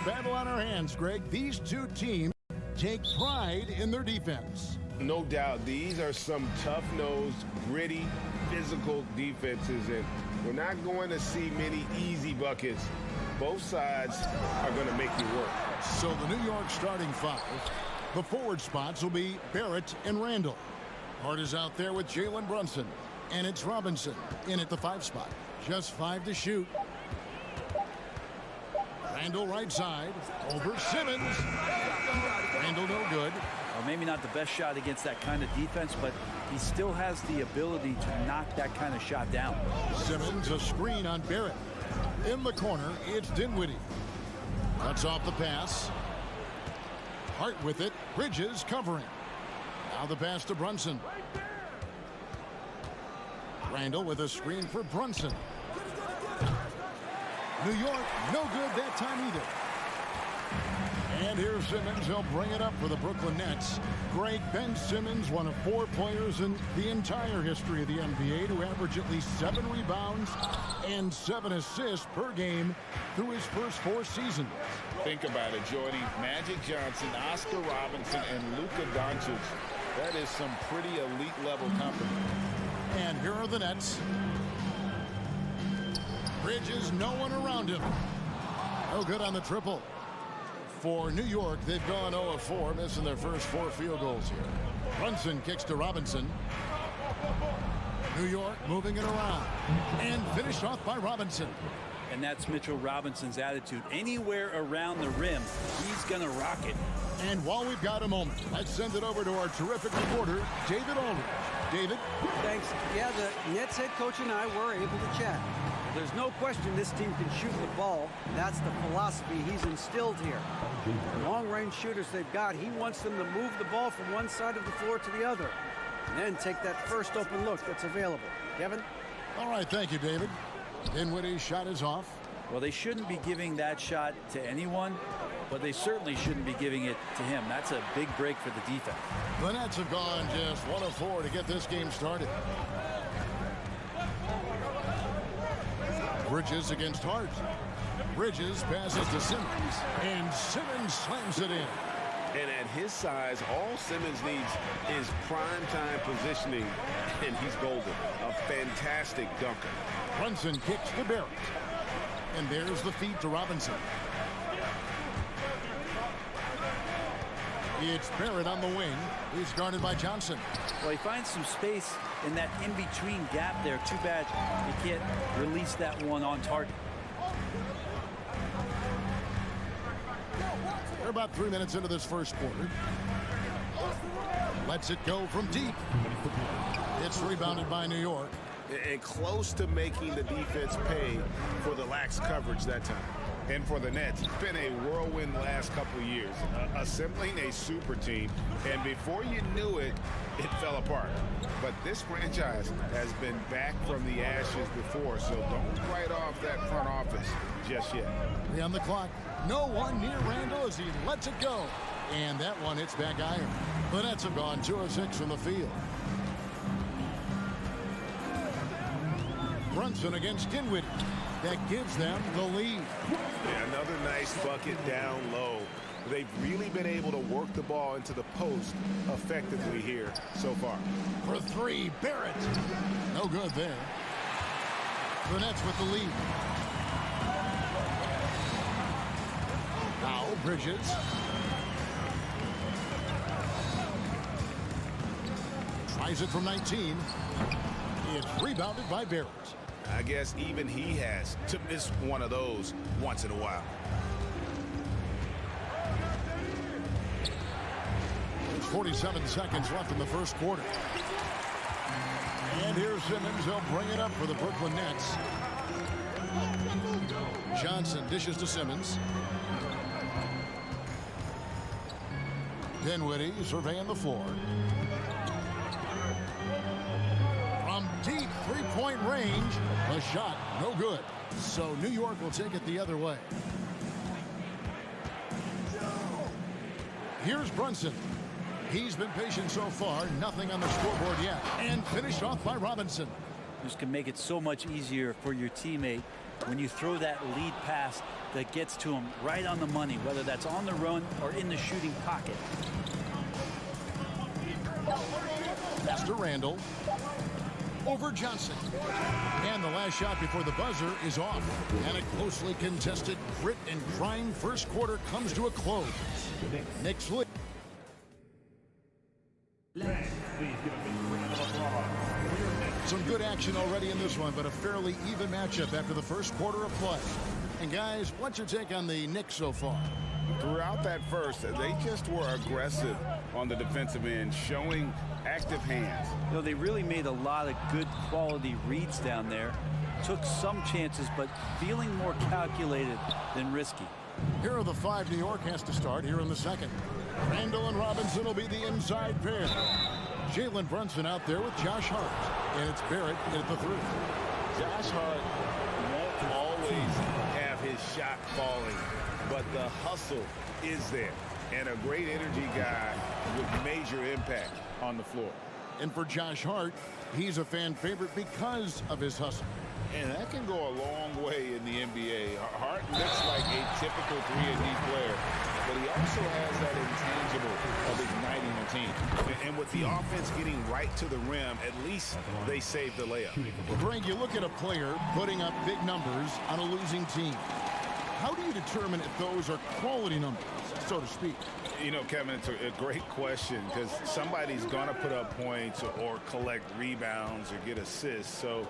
A battle on our hands, Greg. These two teams take pride in their defense. No doubt, these are some tough-nosed, gritty, physical defenses, and we're not going to see many easy buckets. Both sides are going to make you work. So the New York starting five. The forward spots will be Barrett and Randall. Hart is out there with Jalen Brunson. And it's Robinson in at the 5 spot. Just 5 to shoot. Randall right side. Over Simmons. Randall no good. Well, maybe not the best shot against that kind of defense, but he still has the ability to knock that kind of shot down. Simmons a screen on Barrett. In the corner, it's Dinwiddie. Cuts off the pass. Hart with it. Bridges covering. Now the pass to Brunson. Randall with a screen for Brunson. New York, no good that time either. And here's Simmons. He'll bring it up for the Brooklyn Nets. Greg, Ben Simmons, one of 4 players in the entire history of the NBA to average at least 7 rebounds and 7 assists per game through his first 4 seasons. Think about it, Jordy. Magic Johnson, Oscar Robinson, and Luka Doncic. That is some pretty elite-level company. And here are the Nets. Bridges, no one around him. No good on the triple. For New York, they've gone 0 of 4, missing their first 4 field goals here. Brunson kicks to Robinson. New York moving it around. And finished off by Robinson. And that's Mitchell Robinson's attitude. Anywhere around the rim, he's going to rock it. And while we've got a moment, let's send it over to our terrific reporter, David Aldridge. David? Thanks. Yeah, the Nets head coach and I were able to chat. There's no question this team can shoot the ball. That's the philosophy he's instilled here. The long-range shooters they've got, he wants them to move the ball from one side of the floor to the other. And then take that first open look that's available. Kevin? All right, thank you, David. Dinwiddie's shot is off. Well, they shouldn't be giving that shot to anyone, but they certainly shouldn't be giving it to him. That's a big break for the defense. The Nets have gone just 1 of 4 to get this game started. Bridges against Hart. Bridges passes to Simmons, and Simmons slams it in. And at his size, all Simmons needs is prime-time positioning, and he's golden. A fantastic dunker. Brunson kicks to Barrett. And there's the feed to Robinson. It's Barrett on the wing. He's guarded by Johnson. Well, he finds some space in that in-between gap there. Too bad he can't release that one on target. We're about 3 minutes into this first quarter. Lets it go from deep. It's rebounded by New York. And close to making the defense pay for the lax coverage that time. And for the Nets, it's been a whirlwind last couple of years, assembling a super team, and before you knew it, it fell apart. But this franchise has been back from the ashes before, so don't write off that front office just yet. 3 on the clock. No one near Randall as he lets it go. And that one hits back iron. The Nets have gone 2 of 6 from the field. Brunson against Dinwiddie. That gives them the lead. Yeah, another nice bucket down low. They've really been able to work the ball into the post effectively here so far. For 3, Barrett. No good there. The Nets with the lead. Now Bridges. Tries it from 19. It's rebounded by Barrett. I guess even he has to miss one of those once in a while. There's 47 seconds left in the first quarter. And here's Simmons. He'll bring it up for the Brooklyn Nets. Johnson dishes to Simmons. Dinwiddie surveying the floor. From deep three-point range, a shot no good. So New York will take it the other way. Here's Brunson. He's been patient so far. Nothing on the scoreboard yet. And finished off by Robinson. This can make it so much easier for your teammate when you throw that lead pass that gets to him right on the money, whether that's on the run or in the shooting pocket. Pass to Randall. Over Johnson. And the last shot before the buzzer is off. And a closely contested grit and grime first quarter comes to a close. Knicks lead. Some good action already in this one, but a fairly even matchup after the first quarter of play. And guys, what's your take on the Knicks so far? Throughout that first, they just were aggressive on the defensive end, showing active hands. You know, they really made a lot of good quality reads down there. Took some chances, but feeling more calculated than risky. Here are the five New York has to start here in the second. Randall and Robinson will be the inside pair. Jalen Brunson out there with Josh Hart. And it's Barrett at the three. Josh Hart won't always have his shot falling, but the hustle is there. And a great energy guy with major impact on the floor. And for Josh Hart, he's a fan favorite because of his hustle. And that can go a long way in the NBA. Hart looks like a typical 3-and-D player, but he also has that intangible of igniting a team. And with the offense getting right to the rim, at least they saved the layup. Greg, you look at a player putting up big numbers on a losing team. How do you determine if those are quality numbers, so to speak? You know, Kevin, it's a great question because somebody's going to put up points or collect rebounds or get assists. So,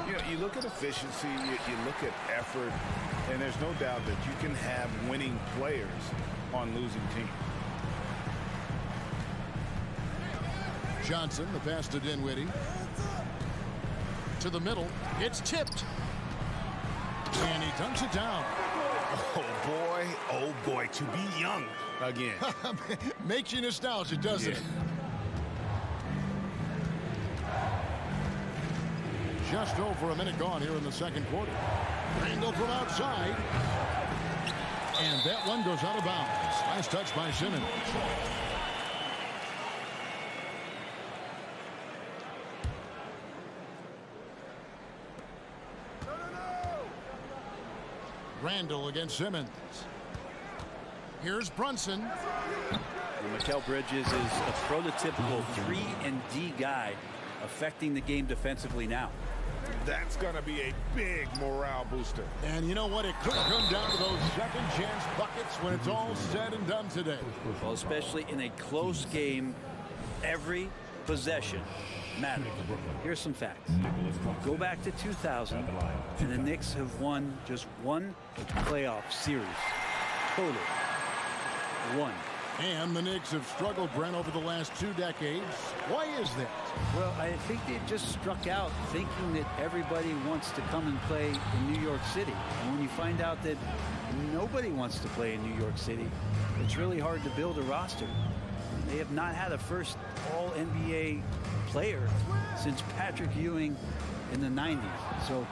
you know, you look at efficiency, you look at effort, and there's no doubt that you can have winning players on losing teams. Johnson, the pass to Dinwiddie. To the middle. It's tipped. And he dunks it down. Oh boy, to be young again. Makes you nostalgic, doesn't it? Just over a minute gone here in the second quarter. Randall from outside. And that one goes out of bounds. Nice touch by Simmons. Randall against Simmons. Here's Brunson. Mikal Bridges is a prototypical 3-and-D guy, affecting the game defensively now. That's going to be a big morale booster. And you know what? It could come down to those second chance buckets when it's all said and done today. Well, especially in a close game, every possession matters. Here's some facts. Go back to 2000, and the Knicks have won just one playoff series. Total. One. And the Knicks have struggled, Brent, over the last 2 decades. Why is that? Well, I think they just struck out thinking that everybody wants to come and play in New York City. And when you find out that nobody wants to play in New York City, it's really hard to build a roster. They have not had a first All-NBA player since Patrick Ewing in the 90s. So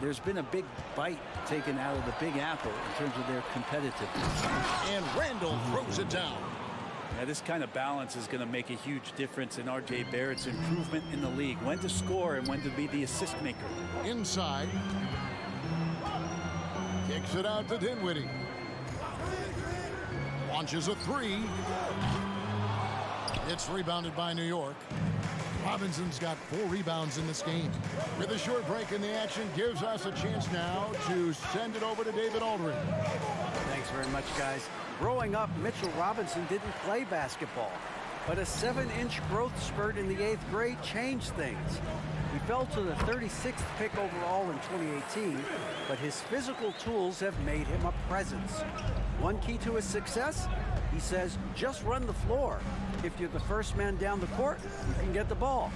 there's been a big bite taken out of the Big Apple in terms of their competitiveness. And Randall throws it down. Now, this kind of balance is going to make a huge difference in R.J. Barrett's improvement in the league. When to score and when to be the assist maker. Inside. Kicks it out to Dinwiddie. Launches a three. It's rebounded by New York. Robinson's got 4 rebounds in this game. With a short break in the action, gives us a chance now to send it over to David Aldridge. Thanks very much, guys. Growing up, Mitchell Robinson didn't play basketball, but a 7-inch growth spurt in the 8th grade changed things. He fell to the 36th pick overall in 2018, but his physical tools have made him a presence. One key to his success? He says, just run the floor. If you're the first man down the court, you can get the ball.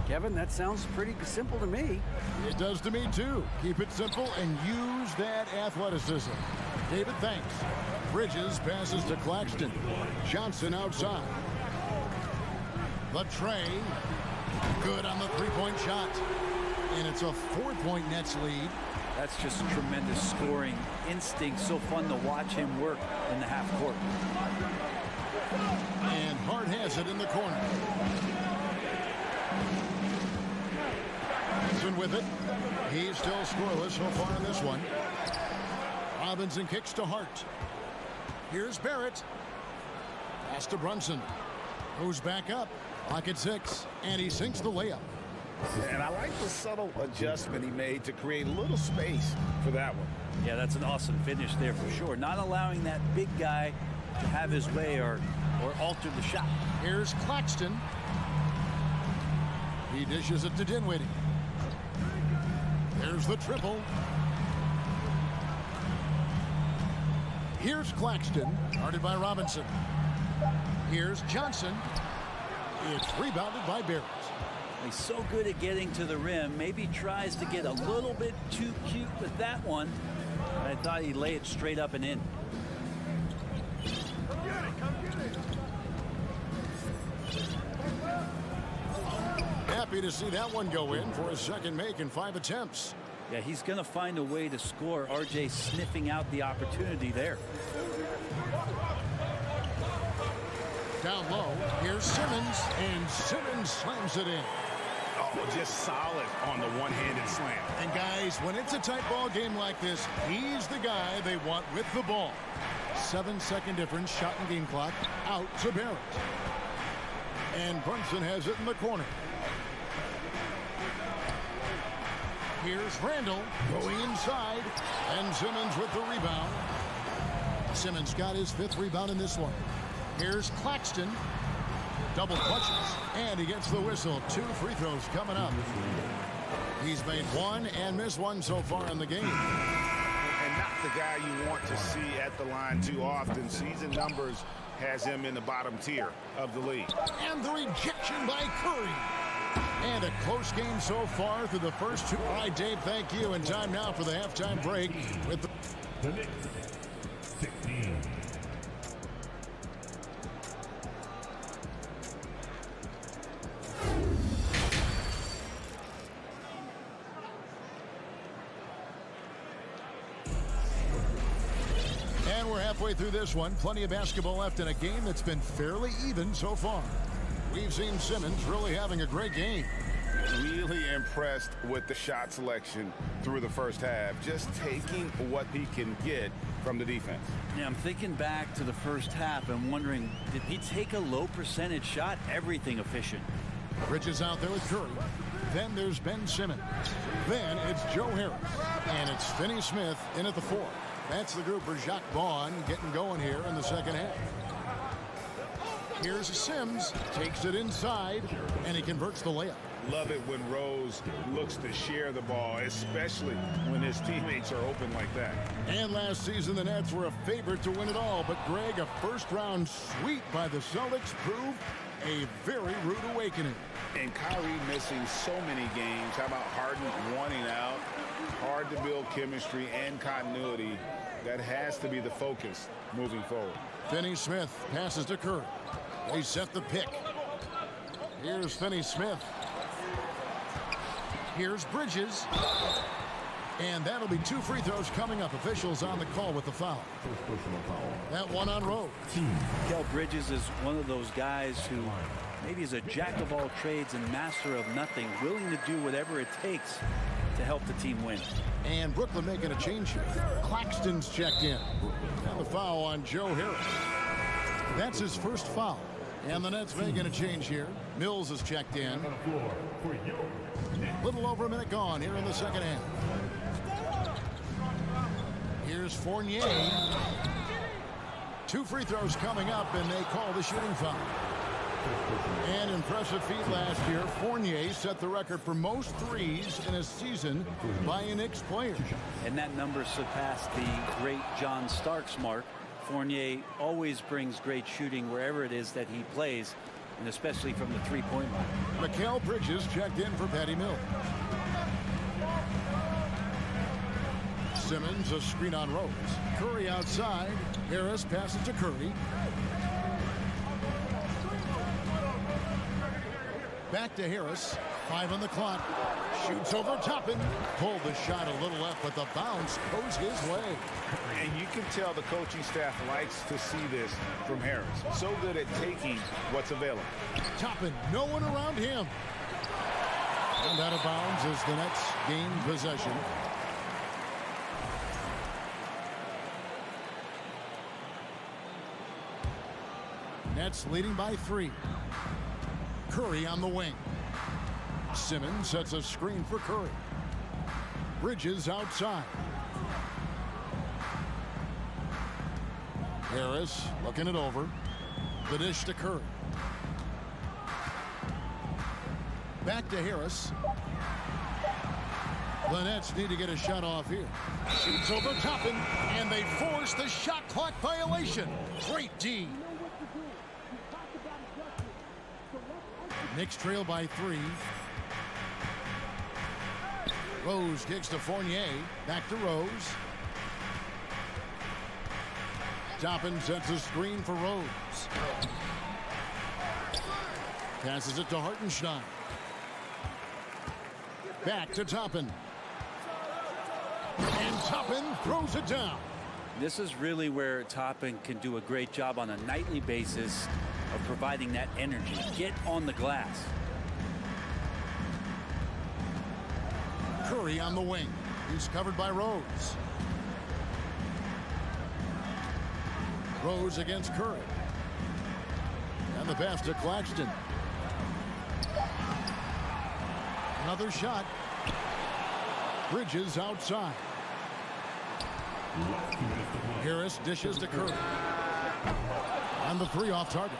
Kevin, that sounds pretty simple to me. It does to me, too. Keep it simple and use that athleticism. David, thanks. Bridges passes to Claxton. Johnson outside. The tray. Good on the three-point shot. And it's a 4-point Nets lead. That's just tremendous scoring instinct. So fun to watch him work in the half court. And Hart has it in the corner. Brunson with it. He's still scoreless so far in this one. Robinson kicks to Hart. Here's Barrett. Pass to Brunson. Goes back up. Clock at 6. And he sinks the layup. And I like the subtle adjustment he made to create a little space for that one. Yeah, that's an awesome finish there for sure. Not allowing that big guy to have his way or alter the shot. Here's Claxton. He dishes it to Dinwiddie. There's the triple. Here's Claxton, guarded by Robinson. Here's Johnson. It's rebounded by Barrett. He's so good at getting to the rim. Maybe tries to get a little bit too cute with that one. I thought he'd lay it straight up and in. Happy to see that one go in for his second make in 5 attempts. Yeah, he's going to find a way to score. RJ sniffing out the opportunity there. Down low, here's Simmons, and Simmons slams it in. Oh, just solid on the one-handed slam. And guys, when it's a tight ball game like this, he's the guy they want with the ball. 7-second difference, shot and game clock, out to Barrett. And Brunson has it in the corner. Here's Randall going inside, and Simmons with the rebound. Simmons got his 5th rebound in this one. Here's Claxton. Double clutches, and he gets the whistle. 2 free throws coming up. He's made 1 and missed 1 so far in the game. And not the guy you want to see at the line too often. Season numbers has him in the bottom tier of the league. And the rejection by Curry. And a close game so far through the first 2. All right, Dave, thank you. And time now for the halftime break with the Knicks 16. And we're halfway through this one. Plenty of basketball left in a game that's been fairly even so far. We've seen Simmons really having a great game. Really impressed with the shot selection through the first half. Just taking what he can get from the defense. Yeah, I'm thinking back to the first half and wondering, did he take a low percentage shot? Everything efficient. Bridges out there with Curry. Then there's Ben Simmons. Then it's Joe Harris. And it's Finney Smith in at the 4. That's the group for Jacques Vaughn getting going here in the second half. Here's Sims, takes it inside, and he converts the layup. Love it when Rose looks to share the ball, especially when his teammates are open like that. And last season, the Nets were a favorite to win it all, but Greg, a first-round sweep by the Celtics proved a very rude awakening. And Kyrie missing so many games. How about Harden wanting out? Hard to build chemistry and continuity. That has to be the focus moving forward. Finney Smith passes to Curry. They set the pick. Here's Finney Smith. Here's Bridges. And that'll be 2 free throws coming up. Officials on the call with the foul. That one on Rose. Kel Bridges is one of those guys who maybe is a jack of all trades and master of nothing, willing to do whatever it takes to help the team win. And Brooklyn making a change here. Claxton's checked in. And the foul on Joe Harris. That's his first foul. And the Nets making a change here. Mills is checked in. Little over a minute gone here in the second half. Here's Fournier. 2 free throws coming up, and they call the shooting foul. An impressive feat last year. Fournier set the record for most threes in a season by a Knicks player. And that number surpassed the great John Starks mark. Fournier always brings great shooting wherever it is that he plays, and especially from the three-point line. Mikal Bridges checked in for Patty Mills. Simmons, a screen on Rose. Curry outside. Harris passes to Curry. Back to Harris. 5 on the clock. Shoots over Toppin. Pulled the shot a little left, but the bounce goes his way. And you can tell the coaching staff likes to see this from Harris. So good at taking what's available. Toppin, no one around him. And out of bounds as the Nets gain possession. Nets leading by 3. Curry on the wing. Simmons sets a screen for Curry. Bridges outside. Harris looking it over. The dish to Curry. Back to Harris. The Nets need to get a shot off here. Shoots over Toppin, and they force the shot clock violation. Great D. Knicks trail by 3. Rose kicks to Fournier. Back to Rose. Toppin sets a screen for Rose. Passes it to Hartenstein. Back to Toppin. And Toppin throws it down. This is really where Toppin can do a great job on a nightly basis of providing that energy. Get on the glass. Curry on the wing. He's covered by Rose. Rose against Curry. And the pass to Claxton. Another shot. Bridges outside. Harris dishes to Curry. And the 3 off target.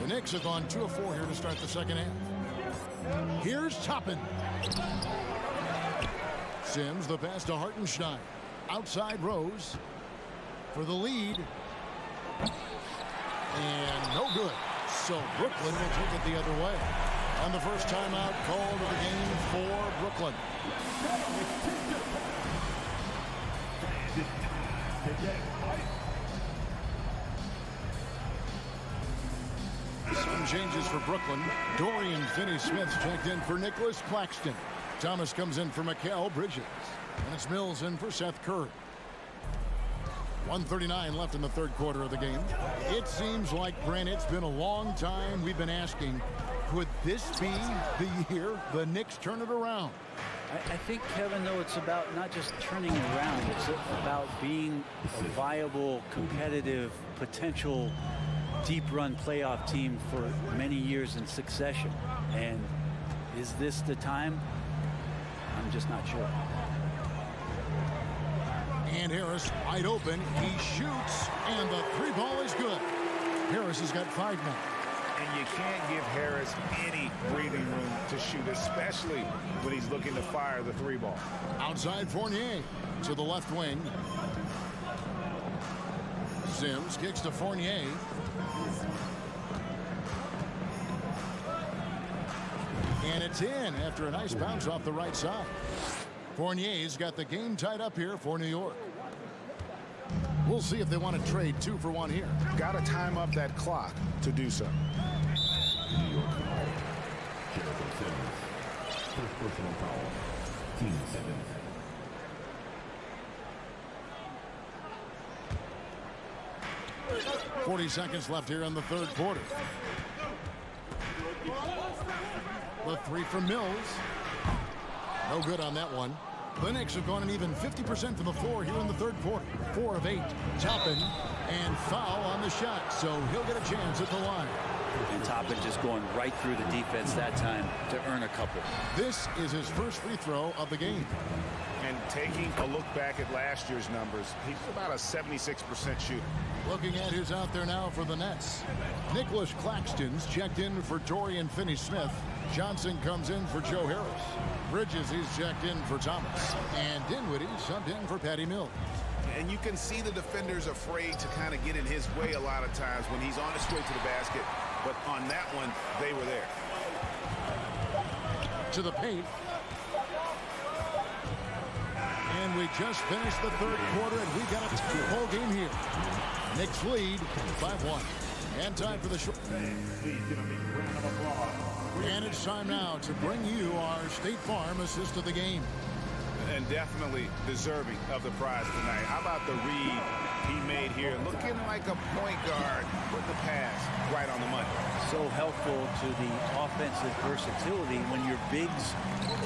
The Knicks have gone 2 of 4 here to start the second half. Here's Toppin. Sims, the pass to Hartenstein. Outside Rose for the lead. And no good. So Brooklyn will take it the other way. And the first timeout called of the game for Brooklyn. Some changes for Brooklyn. Dorian Finney-Smith checked in for Nicholas Claxton. Thomas comes in for Mikal Bridges. And it's Mills in for Seth Curry. 1:39 left in the third quarter of the game. It seems like, Brent, it's been a long time we've been asking, could this be the year the Knicks turn it around? I think, Kevin, though, it's about not just turning it around. It's about being a viable, competitive, potential deep-run playoff team for many years in succession. And is this the time? I'm just not sure. And Harris wide open. He shoots, and the 3 ball is good. Harris has got 5 now. And you can't give Harris any breathing room to shoot, especially when he's looking to fire the 3 ball. Outside Fournier to the left wing. Sims kicks to Fournier. And it's in after a nice bounce off the right side. Fournier's got the game tied up here for New York. We'll see if they want to trade 2 for 1 here. Got to time up that clock to do so. New York foul. Jericho Simmons. First personal foul. Team Simmons. .40 seconds left here in the third quarter. The 3 from Mills. No good on that one. The Knicks have gone an even 50% from the floor here in the third quarter. 4 of 8. Toppin, and foul on the shot, so he'll get a chance at the line. And Toppin just going right through the defense that time to earn a couple. This is his first free throw of the game. And taking a look back at last year's numbers, he's about a 76% shooter. Looking at who's out there now for the Nets. Nicholas Claxton's checked in for Dorian Finney-Smith. Johnson comes in for Joe Harris. Bridges, he's checked in for Thomas. And Dinwiddie subbed in for Patty Mills. And you can see the defenders afraid to kind of get in his way a lot of times when he's on his way to the basket. But on that one, they were there. To the paint. And we just finished the third quarter, and we got a two-ball game here. Knicks lead 5-1. And time for the short. And it's time now to bring you our State Farm assist of the game. And definitely deserving of the prize tonight. How about the read he made here? Looking like a point guard with the pass right on the money. so helpful to the offensive versatility when your bigs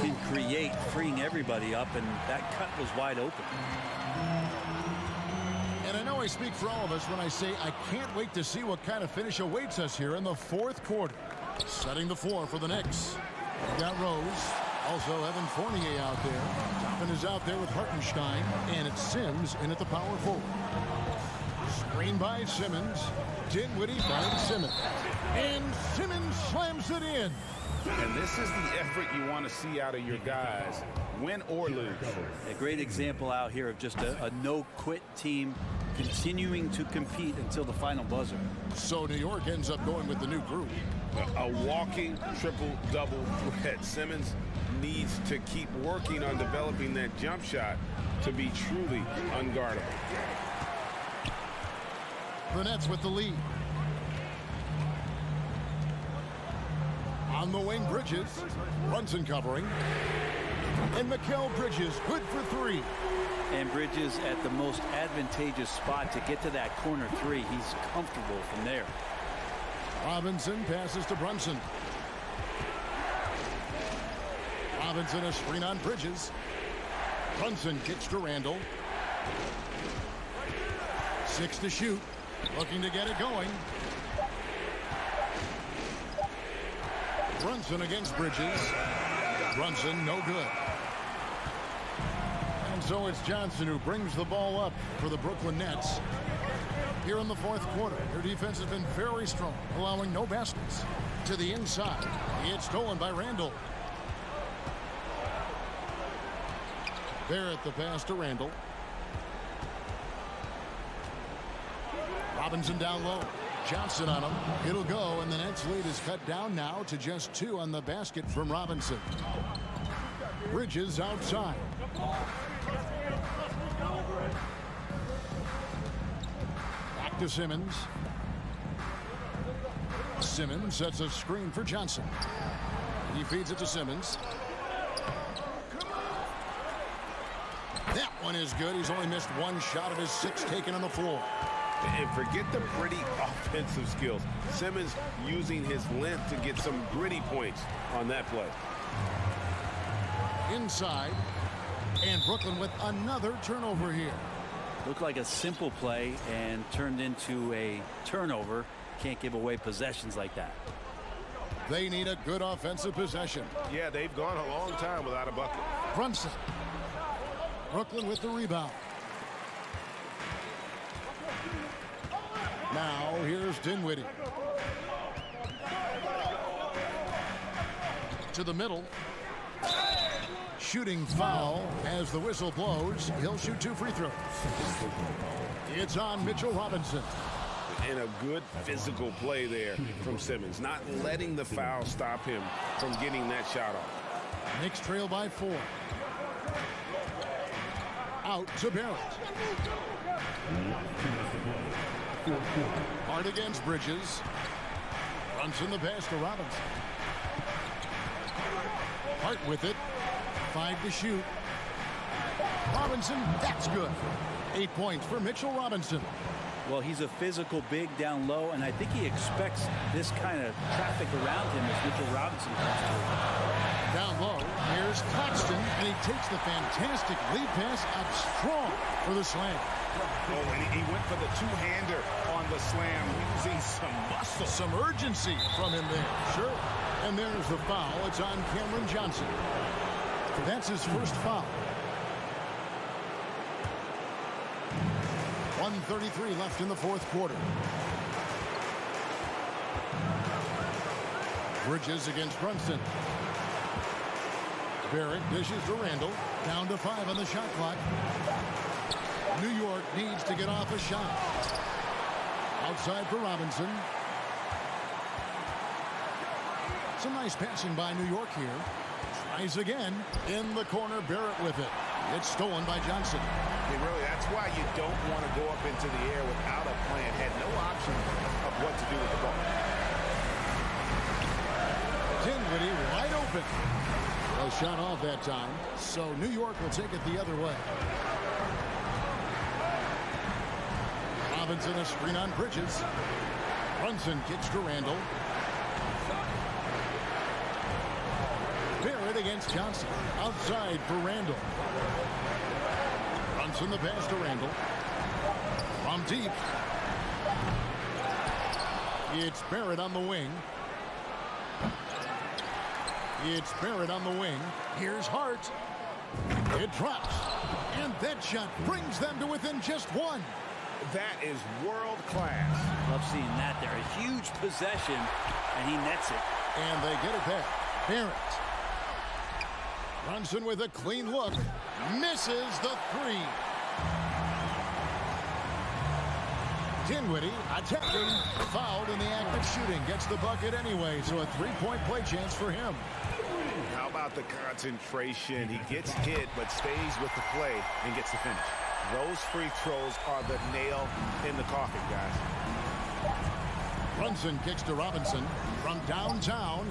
can create, freeing everybody up, and that cut was wide open. And I know I speak for all of us when I say I can't wait to see what kind of finish awaits us here in the fourth quarter. Setting the floor for the Knicks. We've got Rose. Also Evan Fournier out there. Toppin is out there with Hartenstein. And it's Sims in at the power forward. Screen by Simmons. Dinwiddie finds Simmons. And Simmons slams it in. And this is the effort you want to see out of your guys, win or lose. A great example out here of just a no-quit team continuing to compete until the final buzzer. So New York ends up going with the new group. A walking triple-double threat. Simmons needs to keep working on developing that jump shot to be truly unguardable. The Nets with the lead. On the wing, Bridges. Brunson covering. And Mikal Bridges, good for three. And Bridges at the most advantageous spot to get to that corner three. He's comfortable from there. Robinson passes to Brunson. Robinson a screen on Bridges. Brunson kicks to Randall. 6 to shoot. Looking to get it going. Brunson against Bridges. Brunson no good. And so it's Johnson who brings the ball up for the Brooklyn Nets. Here in the fourth quarter, their defense has been very strong, allowing no baskets. To the inside, it's stolen by Randall. Barrett the pass to Randall. Robinson down low. Johnson on him. It'll go, and the Nets lead is cut down now to just 2 on the basket from Robinson. Bridges outside. Back to Simmons. Simmons sets a screen for Johnson. He feeds it to Simmons. That one is good. He's only missed 1 shot of his 6 taken on the floor. And forget the pretty offensive skills. Simmons using his length to get some gritty points on that play. Inside. And Brooklyn with another turnover here. Looked like a simple play and turned into a turnover. Can't give away possessions like that. They need a good offensive possession. Yeah, they've gone a long time without a bucket. Brunson. Brooklyn with the rebound. Now here's Dinwiddie. To the middle. Shooting foul as the whistle blows. He'll shoot 2 free throws. It's on Mitchell Robinson. And a good physical play there from Simmons. Not letting the foul stop him from getting that shot off. Knicks trail by 4. Out to Barrett. Hard against Bridges. Brunson the pass to Robinson. Hart with it. 5 to shoot. Robinson, that's good. 8 points for Mitchell Robinson. Well, he's a physical big down low, and I think he expects this kind of traffic around him as Mitchell Robinson comes through. Down low, here's Claxton, and he takes the fantastic lead pass up strong for the slam. Oh, and he went for the two-hander on the slam, using some muscle. Some urgency from him there. Sure. And there's the foul. It's on Cameron Johnson. That's his first foul. 1:33 left in the fourth quarter. Bridges against Brunson. Barrett dishes to Randall. Down to 5 on the shot clock. New York needs to get off a shot. Outside for Robinson. Some nice passing by New York here. Tries again. In the corner, Barrett with it. It's stolen by Johnson. Really, that's why you don't want to go up into the air without a plan. Had no option of what to do with the ball. Dinwiddie wide open. Well, shot off that time. So New York will take it the other way. Robinson a screen on Bridges. Brunson kicks to Randall. against Johnson. Outside for Randall. Brunson the pass to Randall. From deep. It's Barrett on the wing. It's Barrett on the wing. Here's Hart. It drops. And that shot brings them to within just one. That is world class. Love seeing that there. A huge possession, and he nets it. And they get it back. Barrett. Brunson with a clean look. Misses the three. Dinwiddie attacking. Fouled in the act of shooting. Gets the bucket anyway, so a three-point play chance for him. How about the concentration? He gets hit, but stays with the play and gets the finish. Those free throws are the nail in the coffin, guys. Brunson kicks to Robinson from downtown.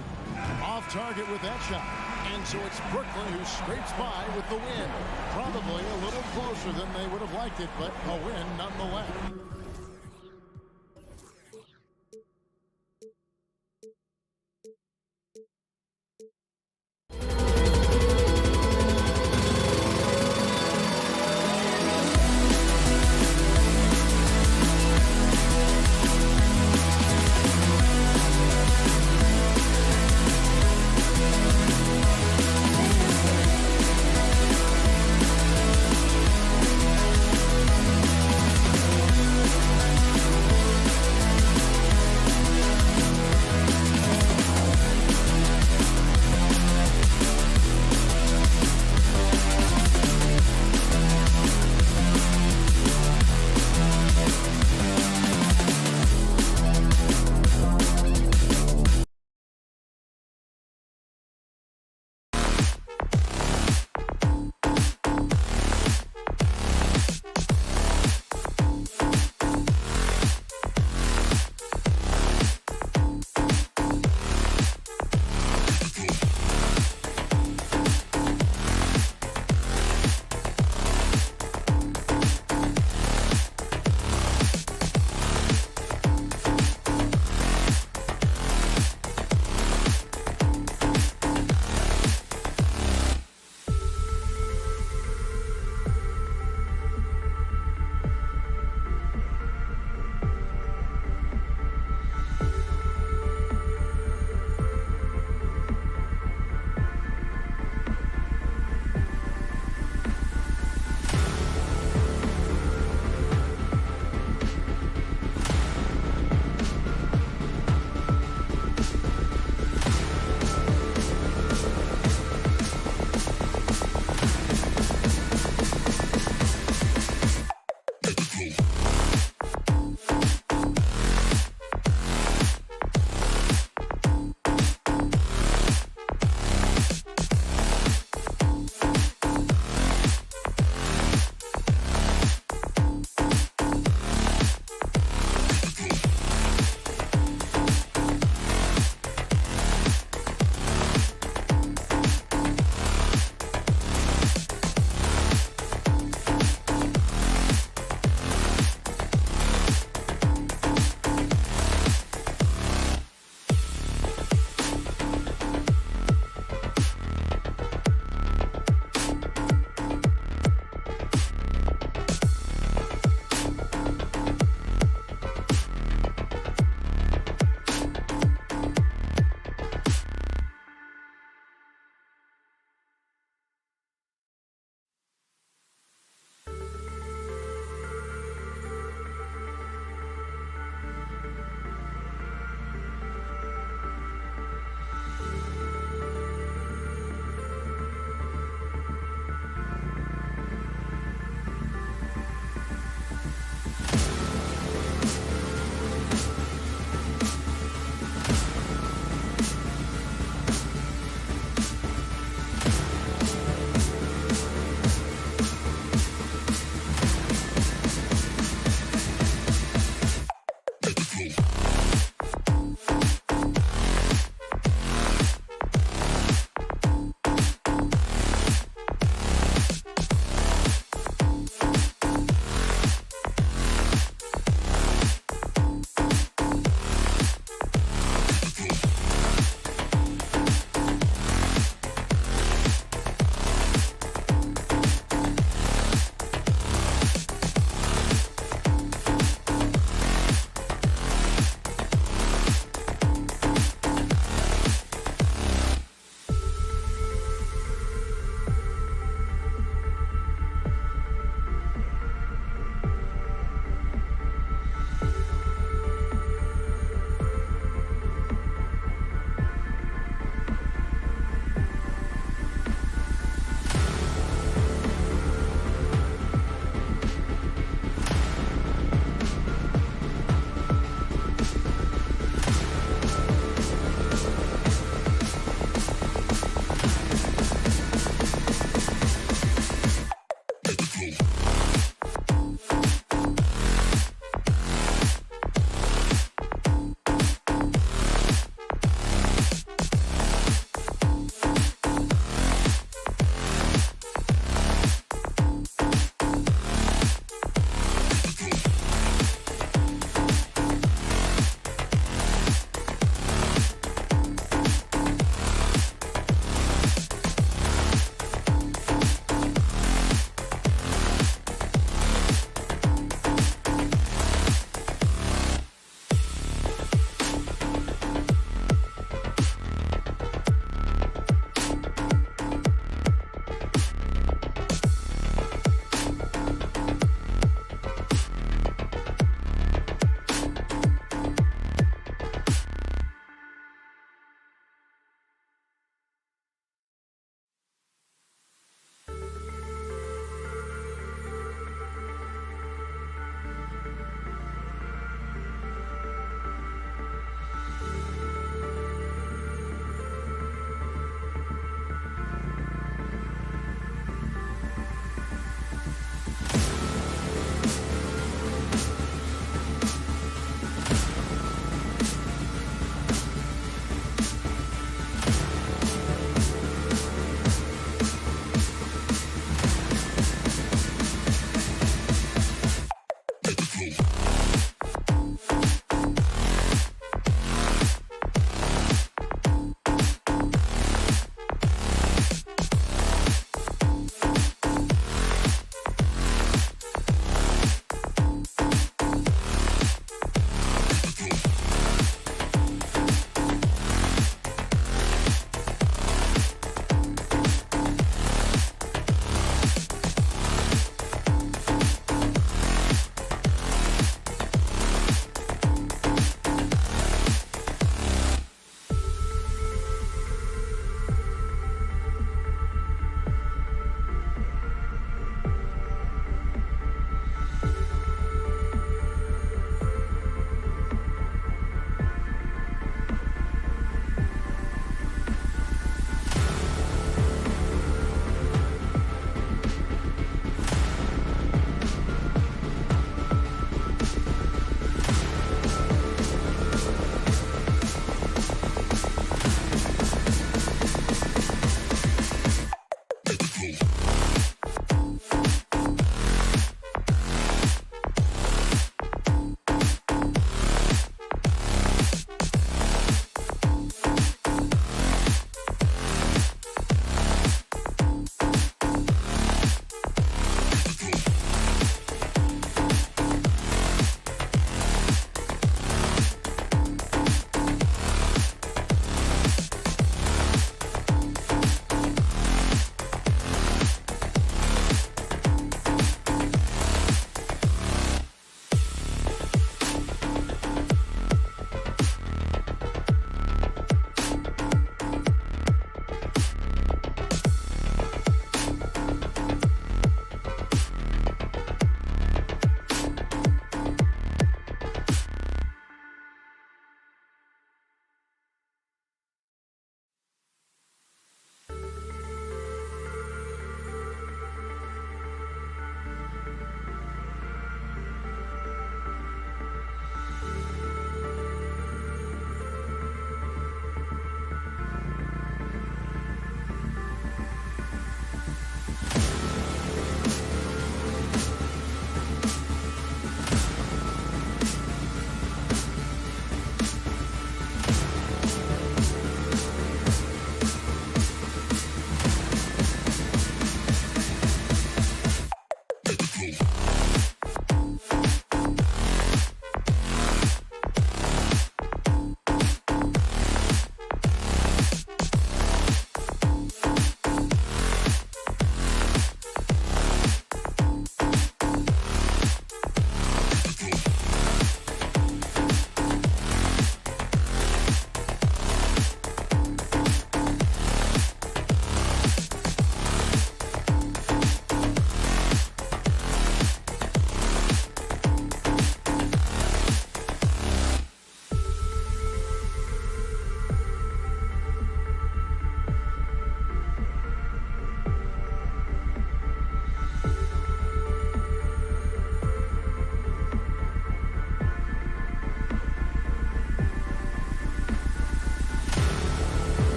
Off target with that shot. And so it's Brooklyn who scrapes by with the win. Probably a little closer than they would have liked it, but a win nonetheless.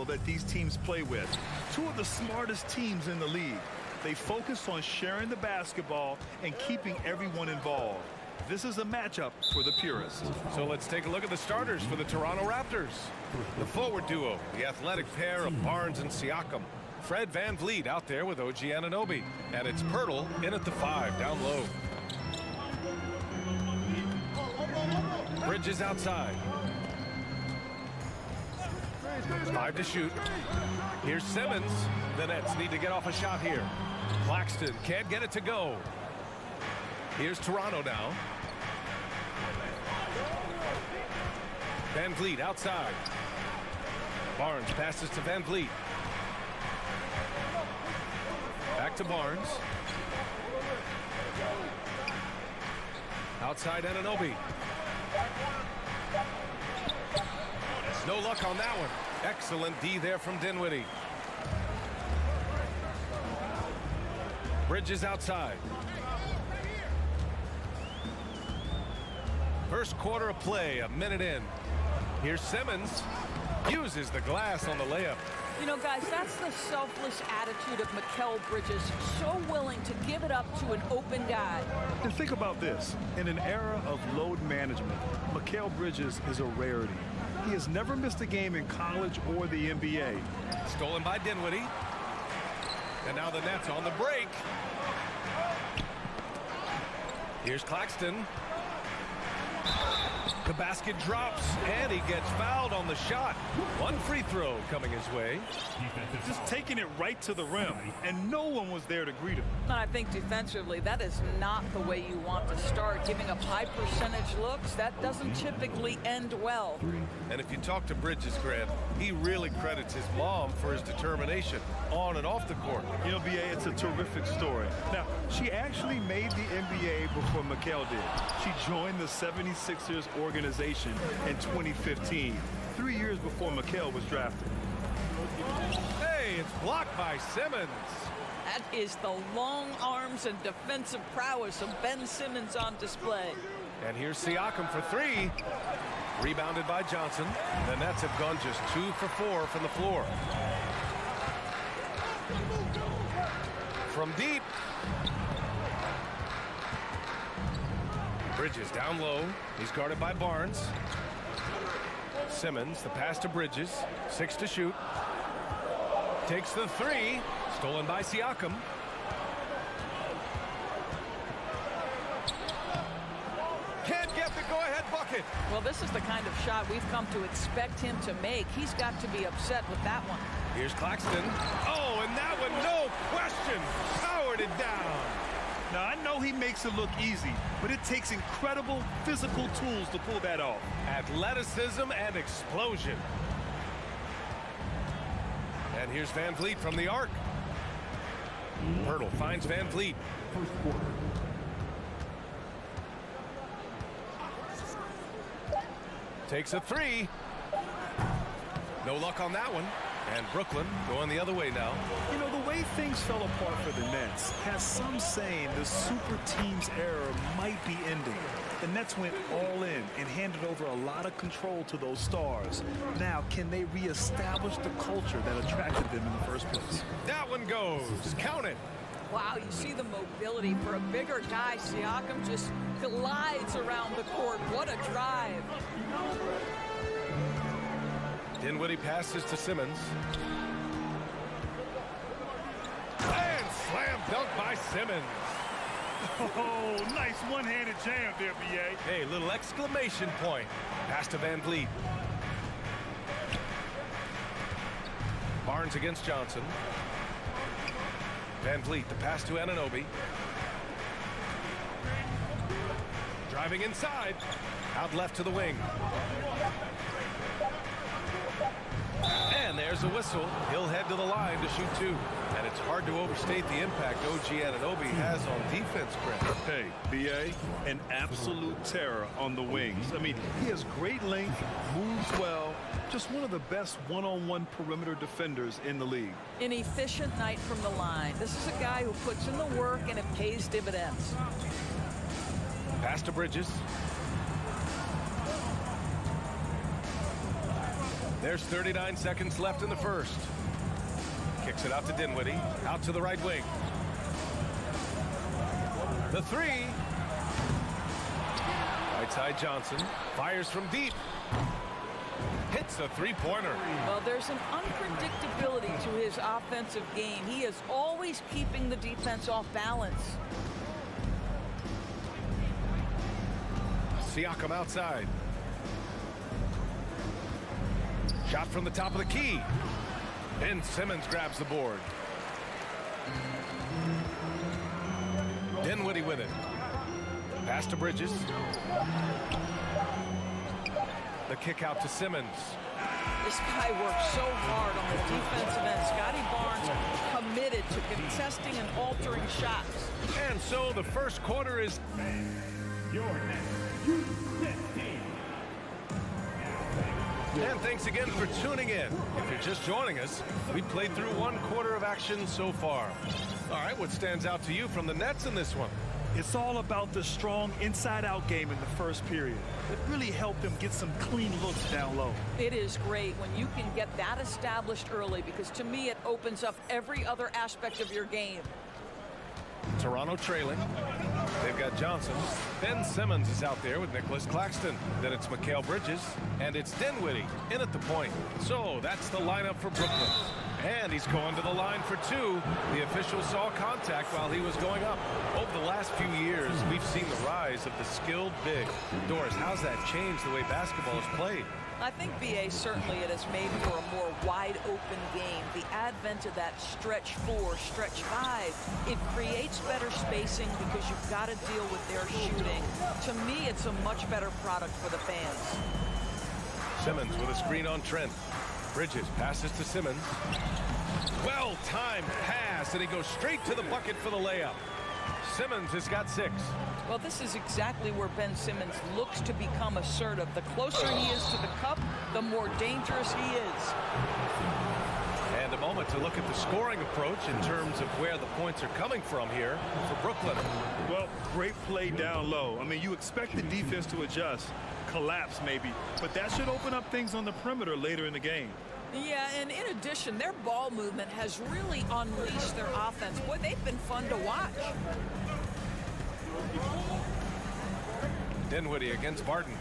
style that these teams play with. Two of the smartest teams in the league. They focus on sharing the basketball and keeping everyone involved. This is a matchup for the purists. So let's take a look at the starters for the Toronto Raptors. The forward duo, the athletic pair of Barnes and Siakam. Fred VanVleet out there with OG Anunoby. And it's Pirtle in at the 5, down low. Bridges outside. 5 to shoot. Here's Simmons. The Nets need to get off a shot here. Claxton can't get it to go. Here's Toronto now. VanVleet outside. Barnes passes to VanVleet. Back to Barnes. Outside Anunoby. No luck on that one. Excellent D there from Dinwiddie. Bridges outside. First quarter of play, a minute in. Here's Simmons. Uses the glass on the layup. You know, guys, that's the selfless attitude of Mikal Bridges. So willing to give it up to an open guy. And think about this. In an era of load management, Mikal Bridges is a rarity. He has never missed a game in college or the NBA. Stolen by Dinwiddie. And now the Nets on the break. Here's Claxton. The basket drops, and he gets fouled on the shot. One free throw coming his way. Just taking it right to the rim, and no one was there to greet him. I think defensively, that is not the way you want to start. Giving up high percentage looks, that doesn't typically end well. And if you talk to Bridges, Grant, he really credits his mom for his determination on and off the court. You know, B.A., it's a terrific story. Now, she actually made the NBA before Mikal did. She joined the 76ers organization in 2015, 3 years before Mikal was drafted. Hey, it's blocked by Simmons. That is the long arms and defensive prowess of Ben Simmons on display. And here's Siakam for 3. Rebounded by Johnson. The Nets have gone just 2 for 4 from the floor. From deep. Bridges down low. He's guarded by Barnes. Simmons, the pass to Bridges. 6 to shoot. Takes the 3. Stolen by Siakam. Can't get the go-ahead bucket. Well, this is the kind of shot we've come to expect him to make. He's got to be upset with that one. Here's Claxton. Oh, and that one, no question, powered it down. Now, I know he makes it look easy, but it takes incredible physical tools to pull that off. Athleticism and explosion. And here's VanVleet from the arc. Pirtle finds VanVleet. First quarter. Takes a 3. No luck on that one. And Brooklyn going the other way now. You know, the way things fell apart for the Nets has some saying the super team's era might be ending. The Nets went all in and handed over a lot of control to those stars. Now, can they reestablish the culture that attracted them in the first place? That one goes. Count it. Wow, you see the mobility for a bigger guy. Siakam just glides around the court. What a drive. Dinwiddie passes to Simmons. And slam dunk by Simmons. Oh, nice one-handed jam there, B.A. Hey, little exclamation point. Pass to VanVleet. Barnes against Johnson. VanVleet, the pass to Anunoby. Driving inside. Out left to the wing. And there's a whistle. He'll head to the line to shoot 2. And it's hard to overstate the impact OG Anunoby has on defense, Chris. Hey, B.A., an absolute terror on the wings. I mean, he has great length, moves well, just one of the best one-on-one perimeter defenders in the league. An efficient night from the line. This is a guy who puts in the work and it pays dividends. Pass to Bridges. There's 39 seconds left in the first. Kicks it out to Dinwiddie. Out to the right wing. The three. Right side Johnson. Fires from deep. Hits a three-pointer. Well, there's an unpredictability to his offensive game. He is always keeping the defense off balance. Siakam outside. Shot from the top of the key. And Simmons grabs the board. Dinwiddie with it. Pass to Bridges. The kick out to Simmons. This guy works so hard on the defensive end. Scotty Barnes committed to contesting and altering shots. And so the first quarter is... And thanks again for tuning in. If you're just joining us, we played through one quarter of action so far. All right, what stands out to you from the Nets in this one? It's all about the strong inside-out game in the first period. It really helped them get some clean looks down low. It is great when you can get that established early, because to me it opens up every other aspect of your game. Toronto trailing. They've got Johnson. Ben Simmons is out there with Nicholas Claxton. Then it's Mikal Bridges. And it's Dinwiddie in at the point. So that's the lineup for Brooklyn. And he's going to the line for two. The official saw contact while he was going up. Over the last few years, we've seen the rise of the skilled big. Doris, how's that changed the way basketball is played? I think, B.A., certainly it has made for a more wide-open game. The advent of that stretch 4, stretch 5, it creates better spacing because you've got to deal with their shooting. To me, it's a much better product for the fans. Simmons with a screen on Trent. Bridges passes to Simmons. Well-timed pass, and he goes straight to the bucket for the layup. Simmons has got 6. Well, this is exactly where Ben Simmons looks to become assertive. The closer he is to the cup, the more dangerous he is. And a moment to look at the scoring approach in terms of where the points are coming from here for Brooklyn. Well, great play down low. I mean, you expect the defense to adjust, collapse maybe, but that should open up things on the perimeter later in the game. Yeah, and in addition, their ball movement has really unleashed their offense. Boy, they've been fun to watch. Dinwiddie against Barton.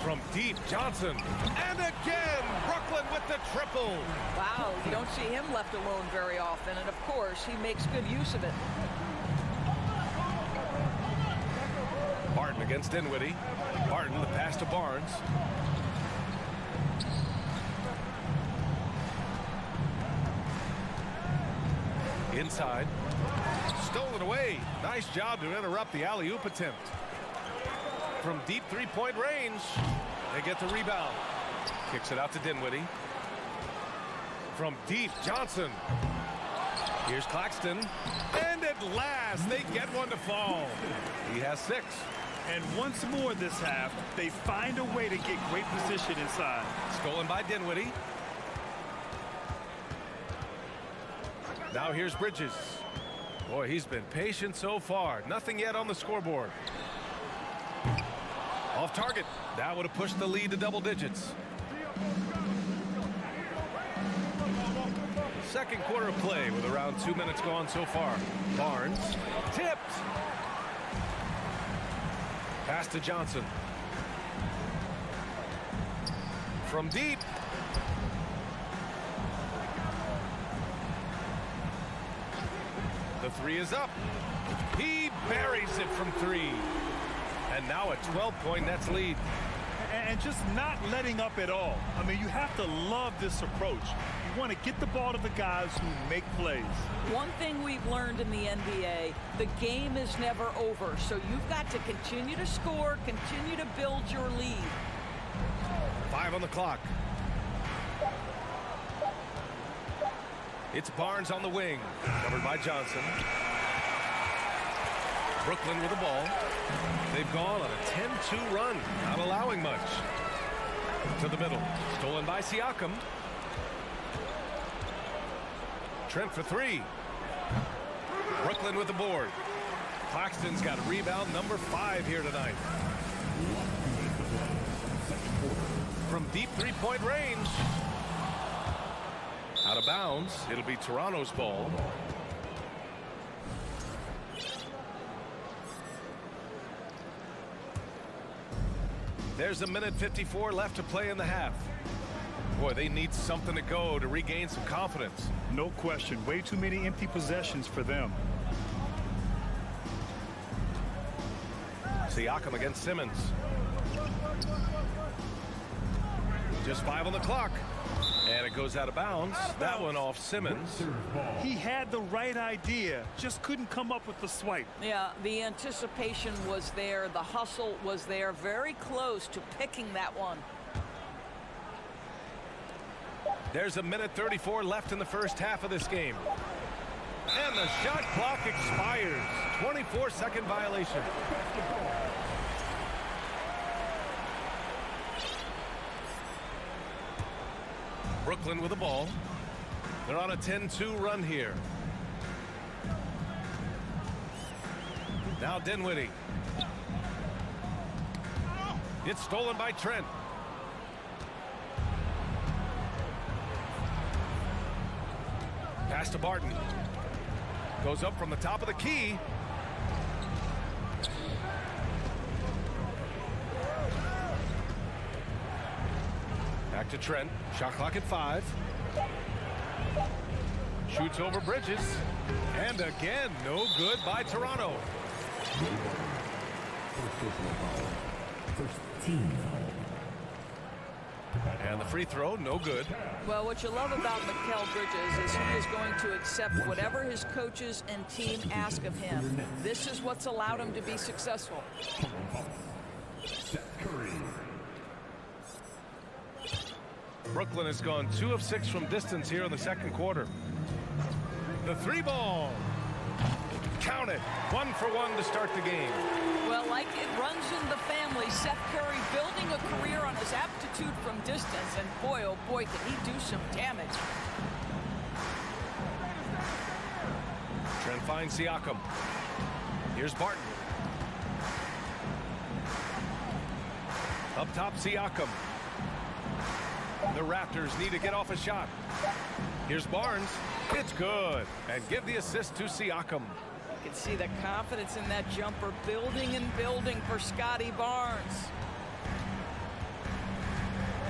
From deep, Johnson. And again, Brooklyn with the triple. Wow, you don't see him left alone very often, and of course, he makes good use of it. Barton against Dinwiddie. Barton, the pass to Barnes. Inside. Stolen away. Nice job to interrupt the alley-oop attempt. From deep three-point range, they get the rebound. Kicks it out to Dinwiddie. From deep, Johnson. Here's Claxton. And at last, they get one to fall. He has 6. And once more this half, they find a way to get great position inside. Stolen by Dinwiddie. Now here's Bridges. Boy, he's been patient so far. Nothing yet on the scoreboard. Off target. That would have pushed the lead to double digits. Second quarter of play with around 2 minutes gone so far. Barnes tipped. Pass to Johnson. From deep. The three is up. He buries it from 3. And now a 12-point Nets lead. And just not letting up at all. I mean, you have to love this approach. You want to get the ball to the guys who make plays. One thing we've learned in the NBA, the game is never over. So you've got to continue to score, continue to build your lead. 5 on the clock. It's Barnes on the wing, covered by Johnson. Brooklyn with the ball. They've gone on a 10-2 run, not allowing much. To the middle, stolen by Siakam. Trent for 3. Brooklyn with the board. Claxton's got rebound number 5 here tonight. from deep three-point range. Out of bounds. It'll be Toronto's ball. There's a minute 54 left to play in the half. Boy, they need something to go to regain some confidence. No question. Way too many empty possessions for them. Siakam against Simmons. Just 5 on the clock. And it goes out of bounds. That one off Simmons. He had the right idea, just couldn't come up with the swipe. Yeah, the anticipation was there. The hustle was there. Very close to picking that one. There's a minute 34 left in the first half of this game. And the shot clock expires. 24-second violation. Brooklyn with the ball. They're on a 10-2 run here. Now Dinwiddie. It's stolen by Trent. Pass to Barton. Goes up from the top of the key. Back to Trent. Shot clock at 5. Shoots over Bridges. And again, no good by Toronto. First team foul. And the free throw, no good. Well, what you love about Mikal Bridges is he is going to accept whatever his coaches and team ask of him. This is what's allowed him to be successful. Steph Curry. Brooklyn has gone 2 of 6 from distance here in the second quarter. The 3-ball. Count it. 1 for 1 to start the game. Well, like it runs in the family, Seth Curry building a career on his aptitude from distance. And boy, oh boy, can he do some damage. Trent finds Siakam. Here's Barton. Up top, Siakam. The Raptors need to get off a shot. Here's Barnes. It's good. And give the assist to Siakam. You can see the confidence in that jumper building and building for Scotty Barnes.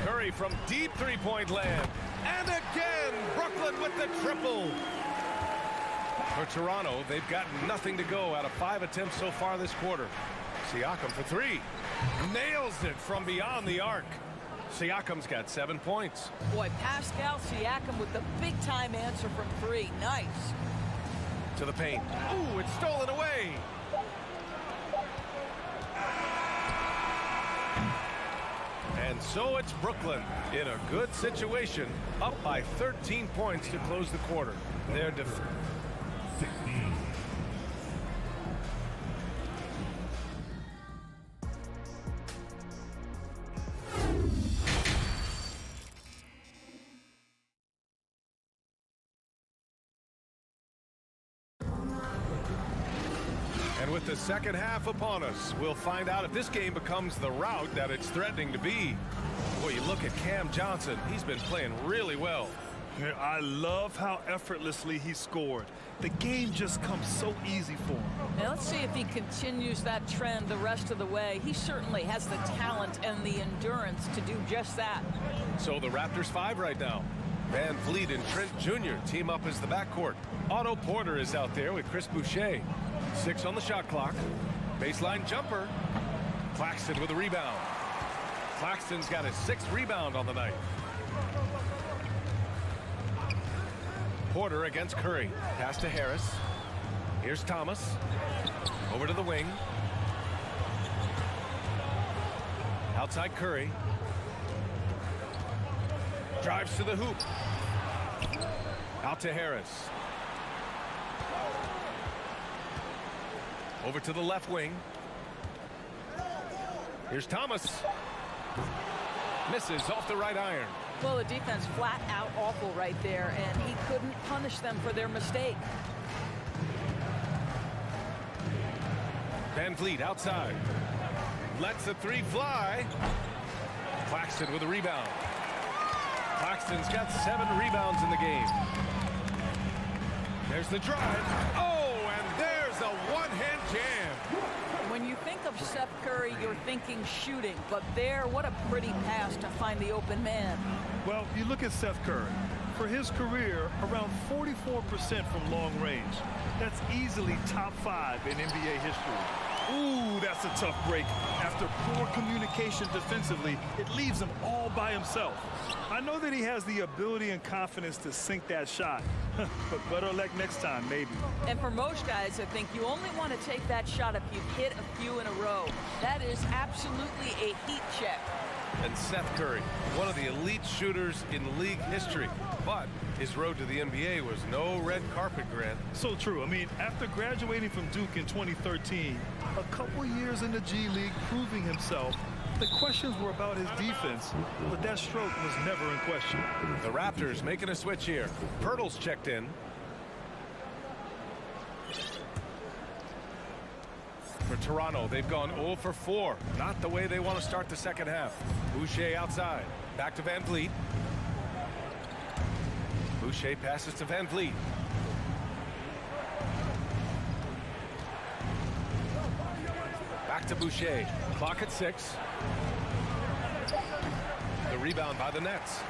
Curry from deep three-point land. And again, Brooklyn with the triple. For Toronto, they've got nothing to go out of 5 attempts so far this quarter. Siakam for 3. Nails it from beyond the arc. Siakam's got 7 points. Boy, Pascal Siakam with the big-time answer from 3. Nice. To the paint. Ooh, it's stolen away. And so it's Brooklyn in a good situation, up by 13 points to close the quarter. They're 16. And with the second half upon us, we'll find out if this game becomes the rout that it's threatening to be. Boy, you look at Cam Johnson. He's been playing really well. Yeah, I love how effortlessly he scored. The game just comes so easy for him. Now let's see if he continues that trend the rest of the way. He certainly has the talent and the endurance to do just that. So the Raptors 5 right now. Van Vliet and Trent Jr. team up as the backcourt. Otto Porter is out there with Chris Boucher. 6 on the shot clock. Baseline jumper. Claxton with a rebound. Claxton's got his 6th rebound on the night. Porter against Curry. Pass to Harris. Here's Thomas. Over to the wing. Outside Curry. Drives to the hoop. Out to Harris. Over to the left wing. Here's Thomas. Misses off the right iron. Well, the defense flat out awful right there, and he couldn't punish them for their mistake. Van Vliet outside. Lets the 3 fly. Claxton with a rebound. Claxton's got 7 rebounds in the game. There's the drive. Oh, and there's a one-hand jam. When you think of Seth Curry, you're thinking shooting. But there, what a pretty pass to find the open man. Well, you look at Seth Curry. For his career, around 44% from long range. That's easily top 5 in NBA history. Ooh, that's a tough break. After poor communication defensively, it leaves him all by himself. I know that he has the ability and confidence to sink that shot, but better luck next time, maybe. And for most guys, I think you only want to take that shot if you've hit a few in a row. That is absolutely a heat check. And Seth Curry, one of the elite shooters in league history. But his road to the NBA was no red carpet, Grant. So true. I mean, after graduating from Duke in 2013, a couple years in the G League proving himself, the questions were about his defense, but that stroke was never in question. The Raptors making a switch here. Pirtle's checked in. For Toronto, they've gone 0 for 4. Not the way they want to start the second half. Boucher outside. Back to Van Vliet. Boucher passes to Van Vliet. Back to Boucher. Clock at 6. The rebound by the Nets.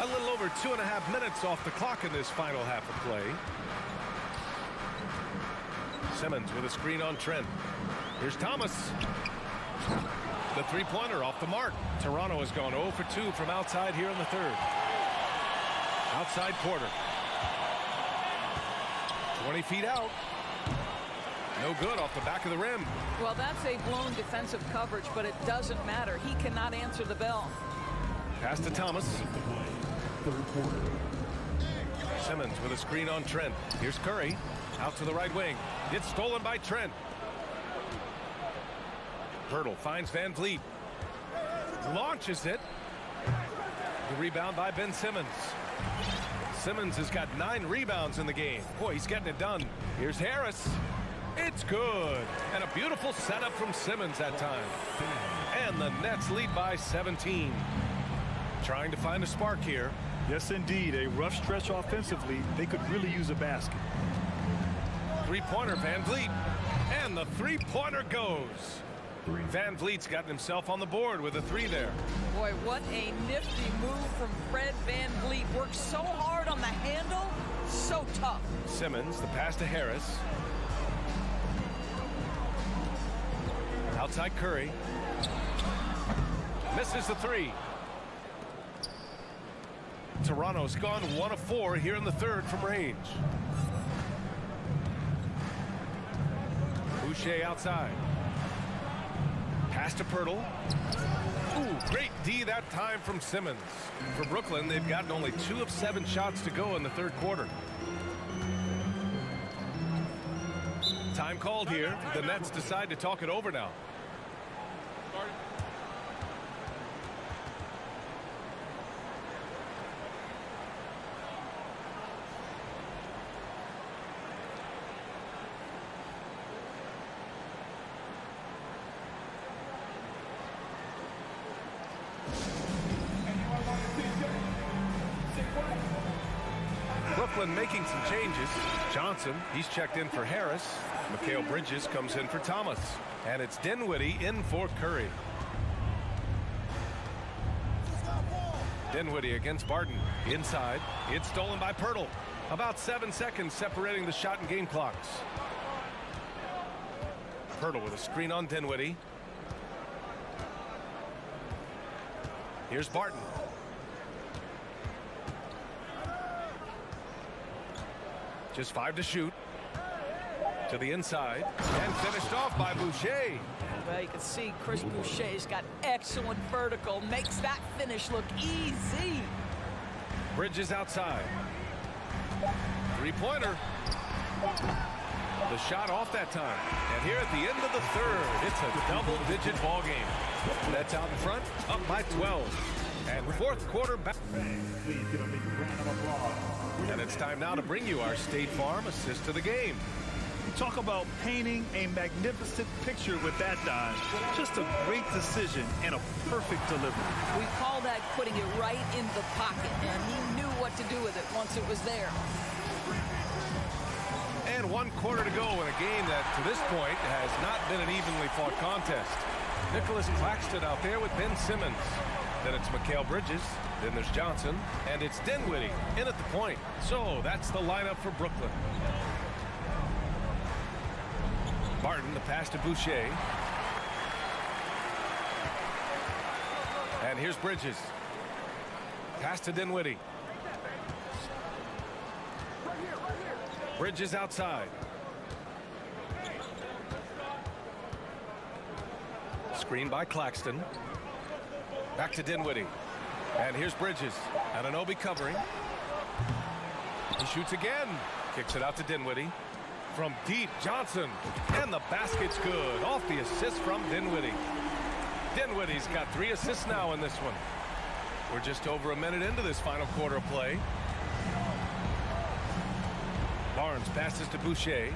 A little over 2.5 minutes off the clock in this final half of play. Simmons with a screen on Trent. Here's Thomas. The three-pointer off the mark. Toronto has gone 0 for 2 from outside here in the third. Outside Porter. 20 feet out. No good off the back of the rim. Well, that's a blown defensive coverage, but it doesn't matter. He cannot answer the bell. Pass to Thomas. Simmons with a screen on Trent. Here's Curry. Out to the right wing. It's stolen by Trent. Pirtle finds Van Vliet. Launches it. The rebound by Ben Simmons. Simmons has got 9 rebounds in the game. Boy, he's getting it done. Here's Harris. It's good. And a beautiful setup from Simmons that time. And the Nets lead by 17. Trying to find a spark here. Yes, indeed. A rough stretch offensively. They could really use a basket. Three-pointer, Van Vliet. And the three-pointer goes. Van Vliet's gotten himself on the board with a 3 there. Boy, what a nifty move from Fred Van Vliet. Works so hard on the handle, so tough. Simmons, the pass to Harris. Outside Curry. Misses the 3. Toronto's gone 1 of 4 here in the third from range. Boucher outside. Pass to Pirtle. Ooh, great D that time from Simmons. For Brooklyn, they've gotten only 2 of 7 shots to go in the third quarter. Time called here. The Nets decide to talk it over now. Brooklyn making some changes. Johnson, he's checked in for Harris. Mikal Bridges comes in for Thomas. And it's Dinwiddie in for Curry. Dinwiddie against Barton. Inside. It's stolen by Pirtle. About 7 seconds separating the shot and game clocks. Pirtle with a screen on Dinwiddie. Here's Barton. Just 5 to shoot. To the inside. And finished off by Boucher. Well, you can see Chris Boucher's got excellent vertical. Makes that finish look easy. Bridges outside. Three-pointer. The shot off that time. And here at the end of the third, it's a double-digit ball game. Nets out in front, up by 12. And fourth quarter back. And it's time now to bring you our State Farm assist to the game. Talk about painting a magnificent picture with that dive. Just a great decision and a perfect delivery. We call that putting it right in the pocket, and he knew what to do with it once it was there. And 1 quarter to go in a game that, to this point, has not been an evenly fought contest. Nicholas Claxton out there with Ben Simmons. Then it's Mikal Bridges. Then there's Johnson. And it's Dinwiddie in at the point. So that's the lineup for Brooklyn. Martin, the pass to Boucher. And here's Bridges. Pass to Dinwiddie. Bridges outside. Screen by Claxton. Back to Dinwiddie. And here's Bridges. Anunoby covering. He shoots again. Kicks it out to Dinwiddie. From deep, Johnson. And the basket's good. Off the assist from Dinwiddie. Dinwiddie's got 3 assists now in this one. We're just over a minute into this final quarter of play. Barnes passes to Boucher.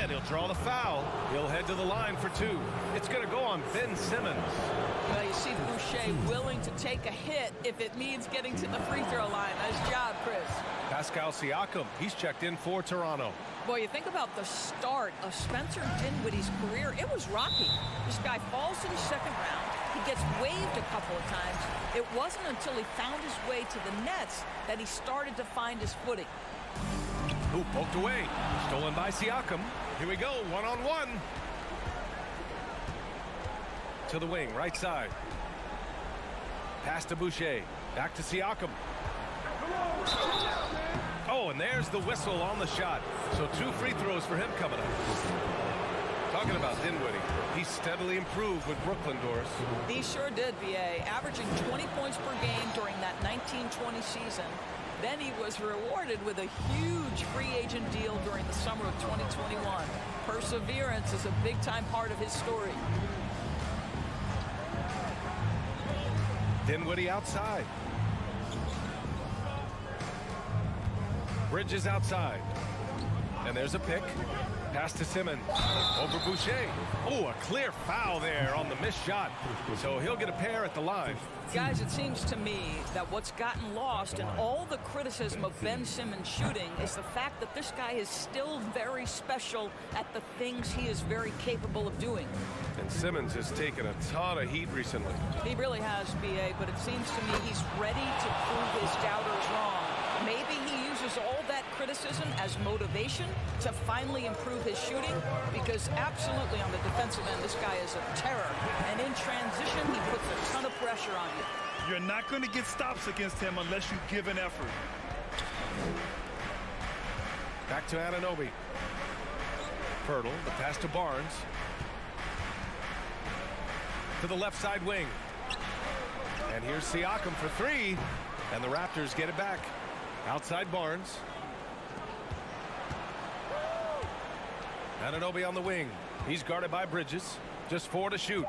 And he'll draw the foul. He'll head to the line for 2. It's going to go on Ben Simmons. Well, you see Boucher willing to take a hit if it means getting to the free throw line. Nice job, Chris. Pascal Siakam, he's checked in for Toronto. Boy, you think about the start of Spencer Dinwiddie's career. It was rocky. This guy falls to the second round. He gets waived a couple of times. It wasn't until he found his way to the Nets that he started to find his footing. Ooh, poked away. Stolen by Siakam. Here we go, one-on-one. To the wing, right side. Pass to Boucher. Back to Siakam. Oh, and there's the whistle on the shot. So 2 free throws for him coming up. Talking about Dinwiddie, he steadily improved with Brooklyn, Doris. He sure did, B.A., averaging 20 points per game during that 1920 season. Then he was rewarded with a huge free agent deal during the summer of 2021. Perseverance is a big-time part of his story. Dinwiddie outside. Bridges outside. And there's a pick. Pass to Simmons. Over Boucher. Oh, a clear foul there on the missed shot. So he'll get a pair at the line. Guys, it seems to me that what's gotten lost in all the criticism of Ben Simmons shooting is the fact that this guy is still very special at the things he is very capable of doing. And Simmons has taken a ton of heat recently. He really has, B.A., but it seems to me he's ready to prove his doubters wrong. Maybe he uses all that criticism as motivation to finally improve his shooting, because absolutely on the defensive end, this guy is a terror. And in transition, he puts a ton of pressure on you. You're not going to get stops against him unless you give an effort. Back to Anunoby. Pirtle, the pass to Barnes. To the left side wing. And here's Siakam for 3. And the Raptors get it back. Outside Barnes. Anunoby on the wing. He's guarded by Bridges. Just 4 to shoot.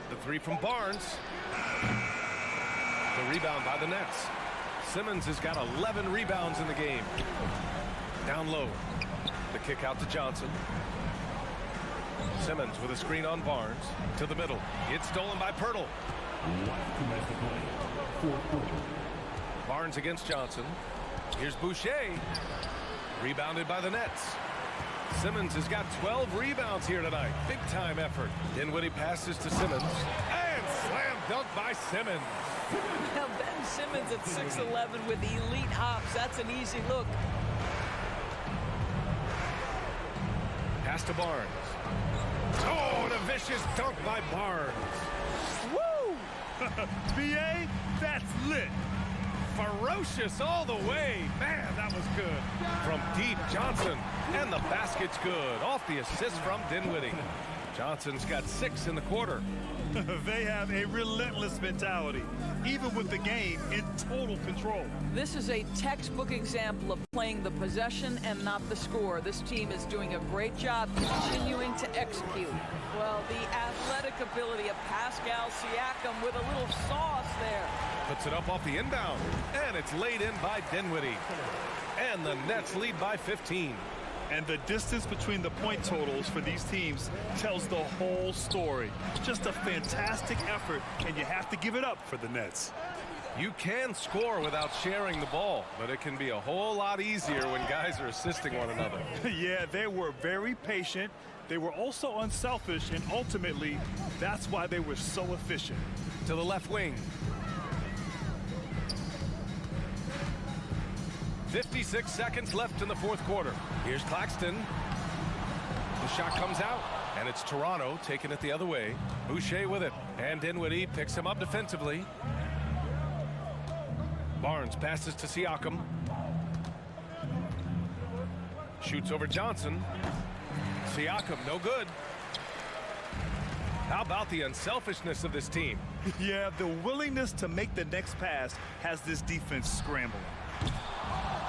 The 3 from Barnes. The rebound by the Nets. Simmons has got 11 rebounds in the game. Down low. The kick out to Johnson. Simmons with a screen on Barnes. To the middle. It's stolen by Pirtle. Barnes against Johnson. Here's Boucher. Rebounded by the Nets. Simmons has got 12 rebounds here tonight. Big time effort. Dinwiddie passes to Simmons. And slam dunk by Simmons. Now Ben Simmons at 6'11" with elite hops. That's an easy look. Pass to Barnes. Oh, and a vicious dunk by Barnes. Woo! B.A., that's lit. Ferocious all the way. Man, that was good. From deep, Johnson. And the basket's good. Off the assist from Dinwiddie. Johnson's got 6 in the quarter. They have a relentless mentality, even with the game in total control. This is a textbook example of playing the possession and not the score. This team is doing a great job continuing to execute. Well, the athletic ability of Pascal Siakam with a little sauce there. Puts it up off the inbound, and it's laid in by Dinwiddie. And the Nets lead by 15. And the distance between the point totals for these teams tells the whole story. Just a fantastic effort, and you have to give it up for the Nets. You can score without sharing the ball, but it can be a whole lot easier when guys are assisting one another. Yeah, they were very patient. They were also unselfish, and ultimately, that's why they were so efficient. To the left wing. 56 seconds left in the fourth quarter. Here's Claxton. The shot comes out, and it's Toronto taking it the other way. Boucher with it, and Dinwiddie picks him up defensively. Barnes passes to Siakam. Shoots over Johnson. Siakam, no good. How about the unselfishness of this team? Yeah, the willingness to make the next pass has this defense scrambling.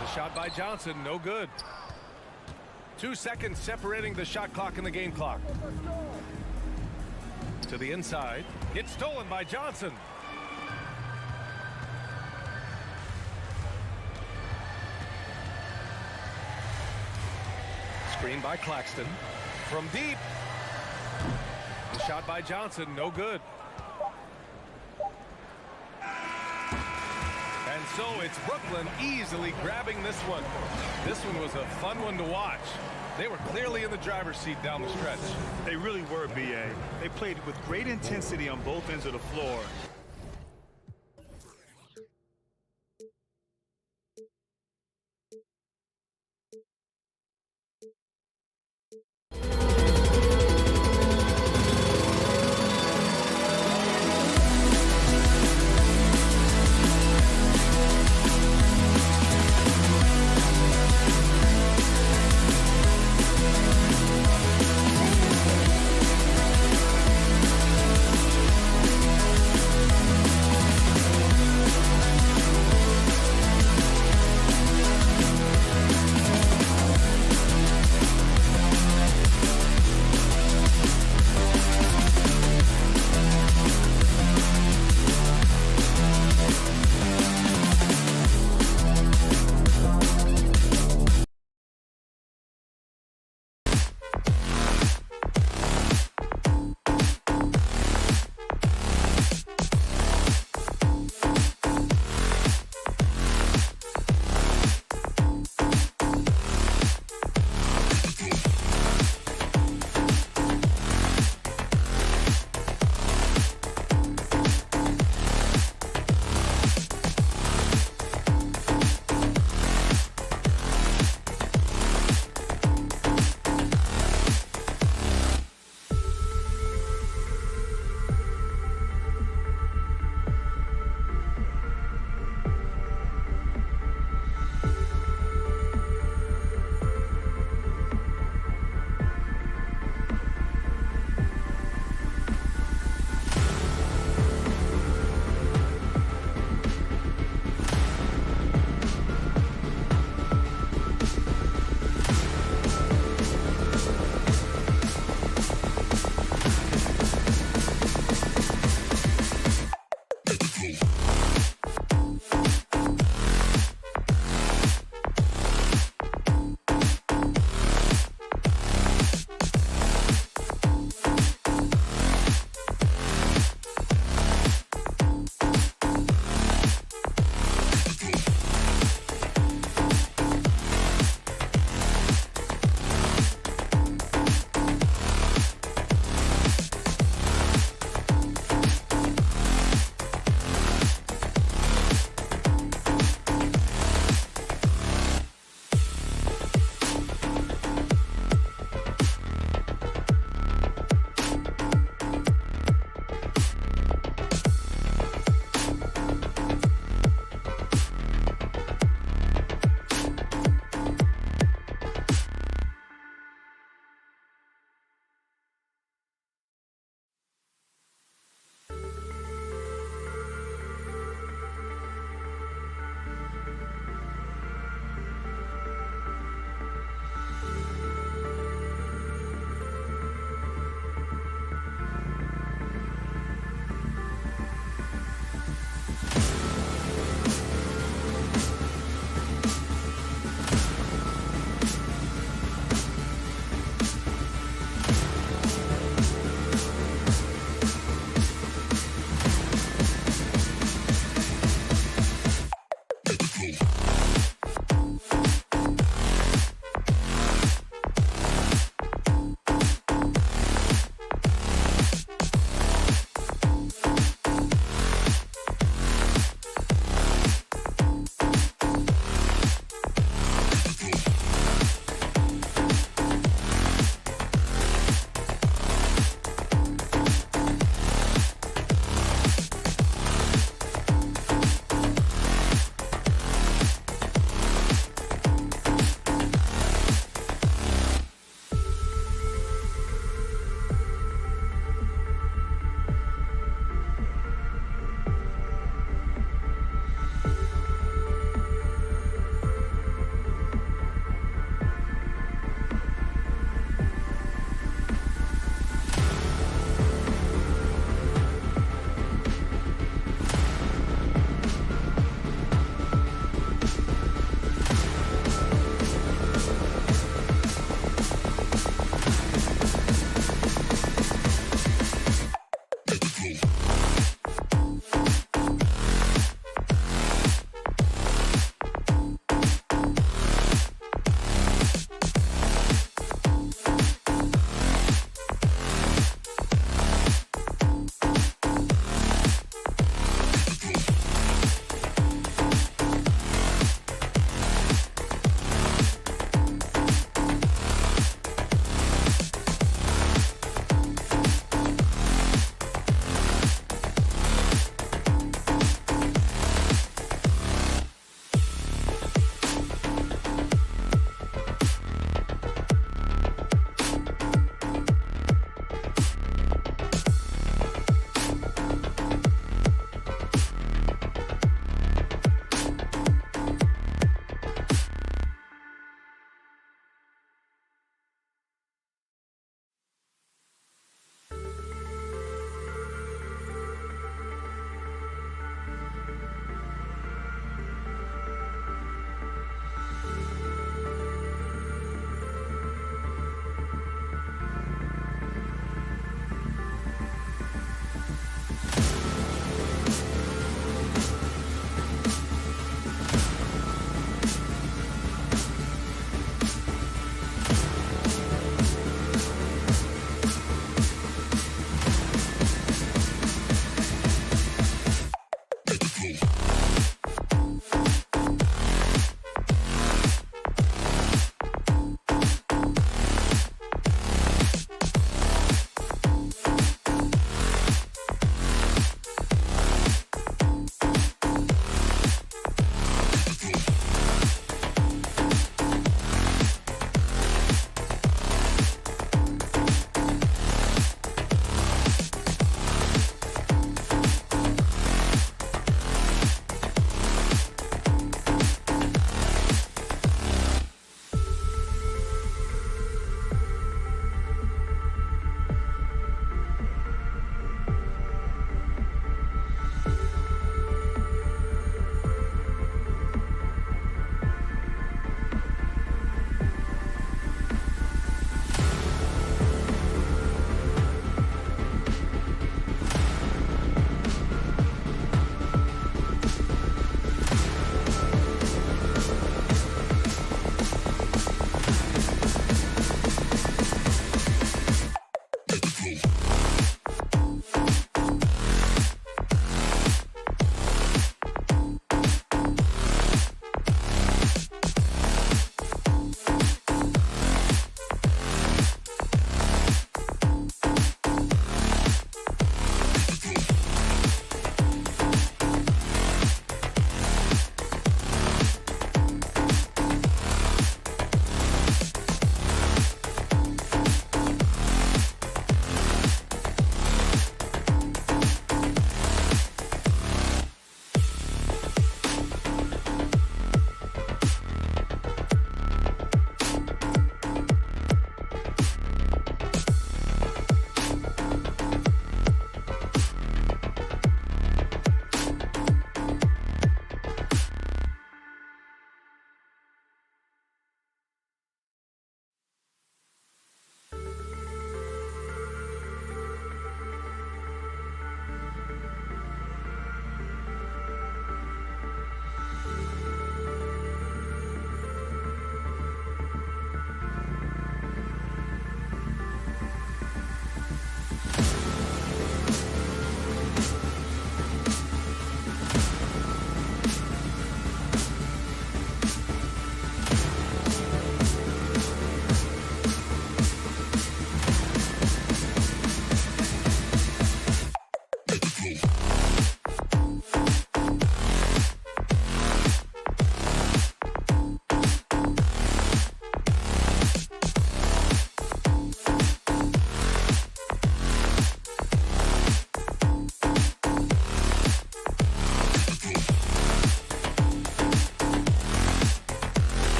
The shot by Johnson, no good. 2 seconds separating the shot clock and the game clock. To the inside. It's stolen by Johnson. Screen by Claxton. From deep. The shot by Johnson, no good. And so it's Brooklyn easily grabbing this one. This one was a fun one to watch. They were clearly in the driver's seat down the stretch. They really were, B.A. They played with great intensity on both ends of the floor.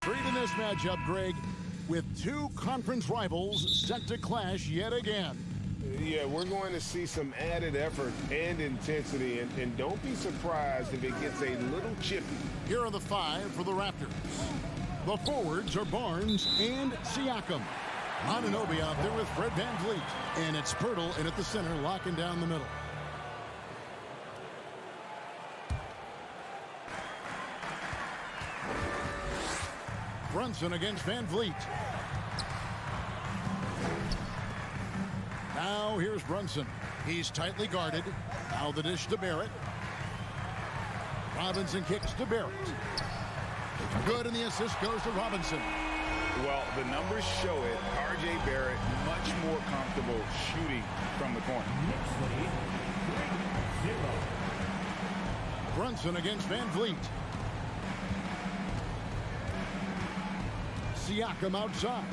Treating this matchup, Greg, with two conference rivals set to clash yet again. Yeah, we're going to see some added effort and intensity, and don't be surprised if it gets a little chippy. Here are the five for the Raptors. The forwards are Barnes and Siakam. Anunoby out there with Fred VanVleet. And it's Pirtle in at the center, locking down the middle. Brunson against VanVleet. Now here's Brunson. He's tightly guarded. Now the dish to Barrett. Robinson kicks to Barrett. Good, and the assist goes to Robinson. Well, the numbers show it. R.J. Barrett much more comfortable shooting from the corner. Brunson against VanVleet. Siakam outside.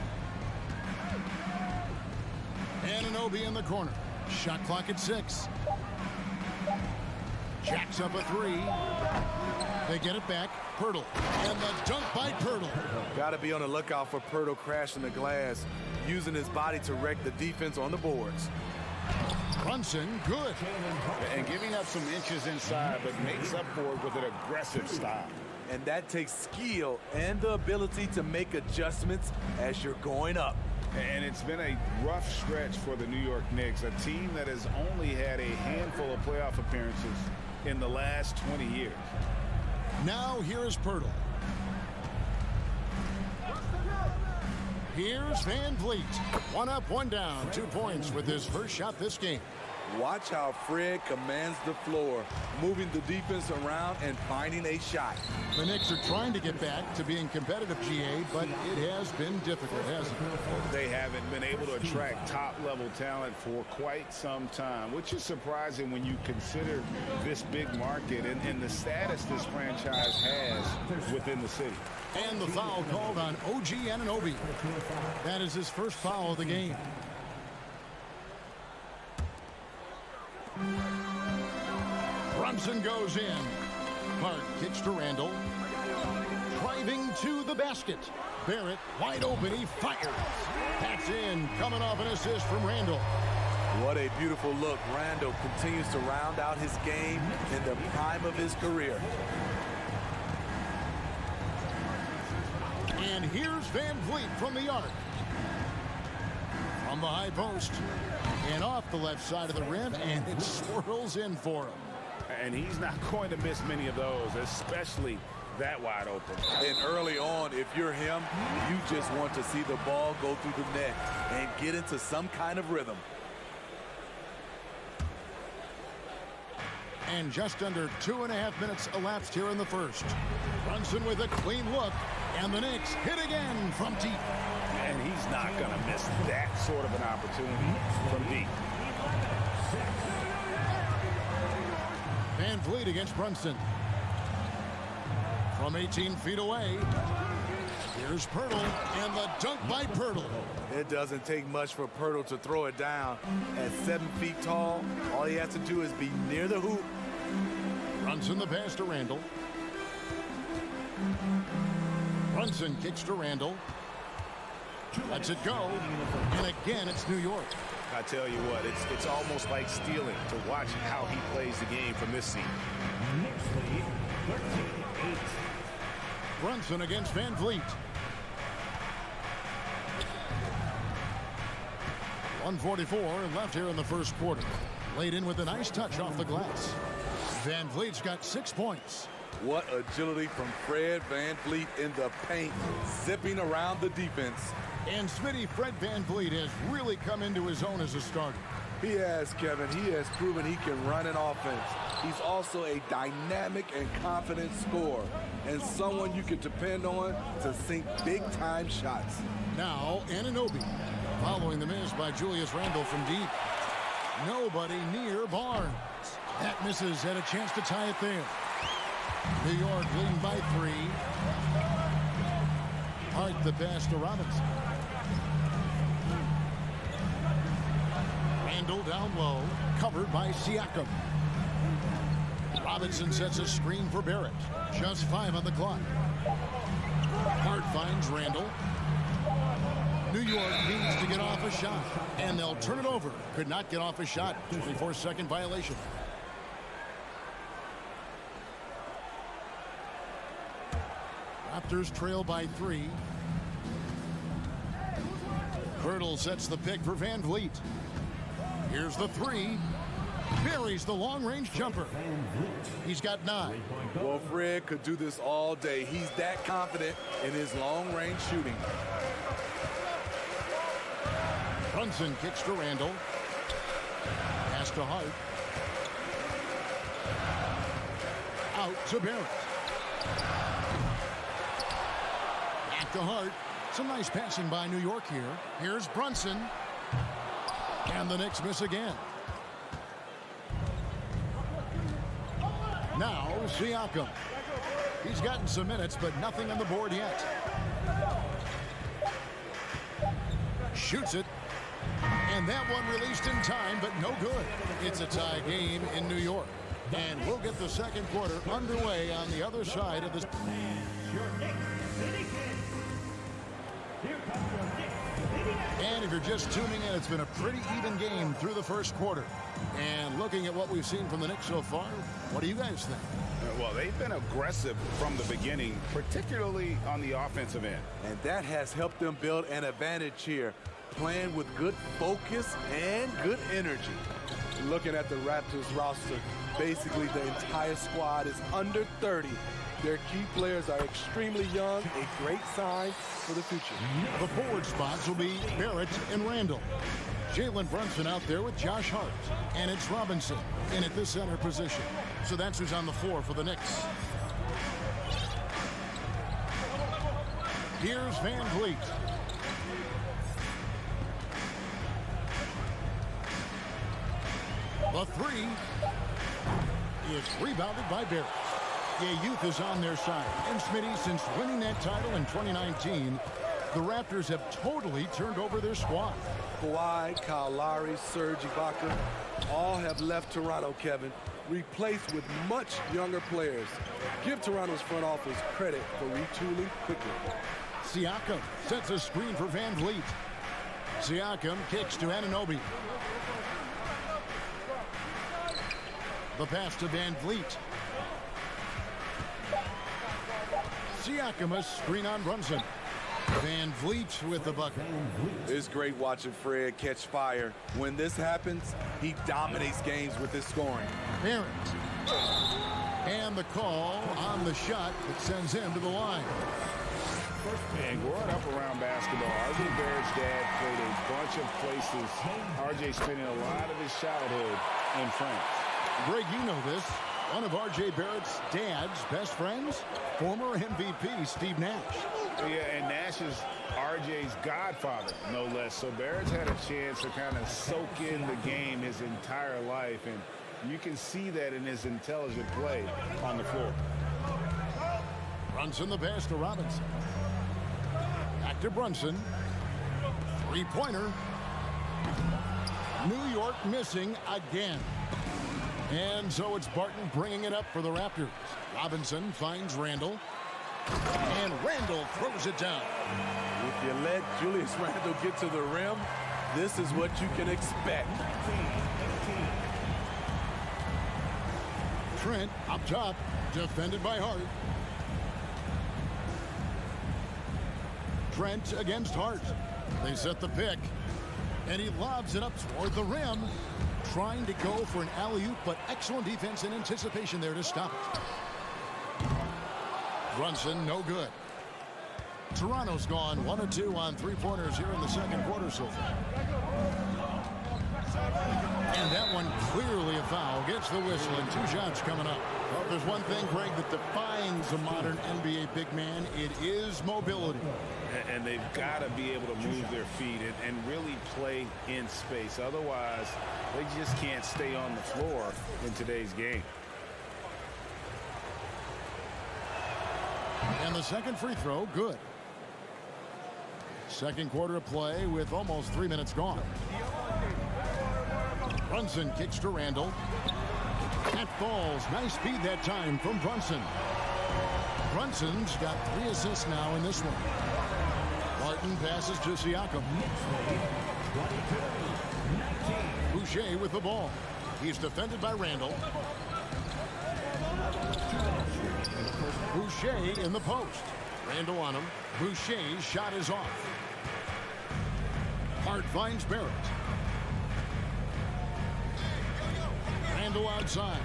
Anunoby in the corner. Shot clock at 6. Jacks up a 3. They get it back. Pirtle. And the dunk by Pirtle. Got to be on the lookout for Pirtle crashing the glass, using his body to wreck the defense on the boards. Brunson, good. And giving up some inches inside, but makes up for it with an aggressive style. And that takes skill and the ability to make adjustments as you're going up. And it's been a rough stretch for the New York Knicks, a team that has only had a handful of playoff appearances in the last 20 years. Now here's Pirtle. Here's VanVleet. 1 up, 1 down. 2 points with his first shot this game. Watch how Fred commands the floor, moving the defense around and finding a shot. The Knicks are trying to get back to being competitive, GA, but it has been difficult, hasn't it? They haven't been able to attract top-level talent for quite some time, which is surprising when you consider this big market and the status this franchise has within the city. And the foul called on OG Anunoby. That is his first foul of the game. Brunson goes in. Clark kicks to Randall. Driving to the basket. Barrett wide open. He fires. That's in. Coming off an assist from Randall. What a beautiful look. Randall continues to round out his game in the prime of his career. And here's VanVleet from the arc. From the high post. And off the left side of the rim, and it swirls in for him. And he's not going to miss many of those, especially that wide open. And early on, if you're him, you just want to see the ball go through the net and get into some kind of rhythm. And just under 2.5 minutes elapsed here in the first. Brunson with a clean look, and the Knicks hit again from deep. And he's not going to miss that sort of an opportunity from deep. VanVleet against Brunson. From 18 feet away. Here's Pirtle, and the dunk by Pirtle. It doesn't take much for Pirtle to throw it down. At 7 feet tall, all he has to do is be near the hoop. Brunson the pass to Randall. Brunson kicks to Randall. Lets it go. And again, it's New York. I tell you what, it's almost like stealing to watch how he plays the game from this seat. Knicks lead 13-8. Brunson against VanVleet. 1:44 left here in the first quarter. Laid in with a nice touch off the glass. VanVleet's got 6 points. What agility from Fred VanVleet in the paint, zipping around the defense. And Smitty, Fred VanVleet has really come into his own as a starter. He has, Kevin. He has proven he can run an offense. He's also a dynamic and confident scorer, and someone you can depend on to sink big-time shots. Now, Anunoby, following the miss by Julius Randle from deep. Nobody near Barnes. That misses, had a chance to tie it there. New York leading by 3. Hart the pass to Robinson. Randall down low, covered by Siakam. Robinson sets a screen for Barrett. Just 5 on the clock. Hart finds Randall. New York needs to get off a shot, and they'll turn it over. Could not get off a shot. 24-second violation. Raptors trail by 3. Pirtle sets the pick for Van Vliet. Here's the 3. Buries the long-range jumper. He's got 9. Well, Fred could do this all day. He's that confident in his long-range shooting. Brunson kicks to Randall. Pass to Hart. Out to Barrett. Back to Hart. Some nice passing by New York here. Here's Brunson. And the Knicks miss again. Now Siakam. He's gotten some minutes, but nothing on the board yet. Shoots it. And that one released in time, but no good. It's a tie game in New York. And we'll get the second quarter underway on the other side of this. And if you're just tuning in, it's been a pretty even game through the first quarter. And looking at what we've seen from the Knicks so far, what do you guys think? Well, they've been aggressive from the beginning, particularly on the offensive end. And that has helped them build an advantage here, playing with good focus and good energy. Looking at the Raptors roster, basically the entire squad is under 30. Their key players are extremely young, a great sign for the future. The forward spots will be Barrett and Randall. Jalen Brunson out there with Josh Hart. And it's Robinson in at the center position. So that's who's on the floor for the Knicks. Here's Van Vliet. The 3 is rebounded by Barrett. Yeah, youth is on their side. And Smitty, since winning that title in 2019, the Raptors have totally turned over their squad. Kawhi, Kyle Lowry, Serge Ibaka, all have left Toronto, Kevin, replaced with much younger players. Give Toronto's front office credit for retooling quickly. Siakam sets a screen for Van Vliet. Siakam kicks to Anunoby. The pass to Van Vliet. Siakam a screen on Brunson. Van Vliet with the bucket. It's great watching Fred catch fire. When this happens, he dominates games with his scoring. Barrett. And the call on the shot that sends him to the line. And growing up around basketball, R.J. Barrett's dad played a bunch of places. R.J. spending a lot of his childhood in France. Greg, you know this. One of R.J. Barrett's dad's best friends, former MVP Steve Nash. Yeah, and Nash is R.J.'s godfather, no less. So Barrett's had a chance to kind of soak in the game his entire life, and you can see that in his intelligent play on the floor. Brunson the pass to Robinson. Back to Brunson. Three-pointer. New York missing again. And so it's Barton bringing it up for the Raptors. Robinson finds Randall. And Randall throws it down. If you let Julius Randle get to the rim, this is what you can expect. Trent up top, defended by Hart. Trent against Hart. They set the pick. And he lobs it up toward the rim. Trying to go for an alley-oop, but excellent defense and anticipation there to stop it. Brunson, no good. Toronto's gone 1 of 2 on three-pointers here in the second quarter so far. And that one clearly a foul. Gets the whistle and 2 shots coming up. Well, if there's one thing, Greg, that defines a modern NBA big man, it is mobility. And they've got to be able to move their feet and really play in space. Otherwise, they just can't stay on the floor in today's game. And the second free throw, good. Second quarter of play with almost 3 minutes gone. Brunson kicks to Randall. That falls. Nice speed that time from Brunson. Brunson's got 3 assists now in this one. Martin passes to Siakam. Boucher with the ball. He's defended by Randall. Boucher in the post. Randall on him. Boucher's shot is off. Hart finds Barrett. Randall outside.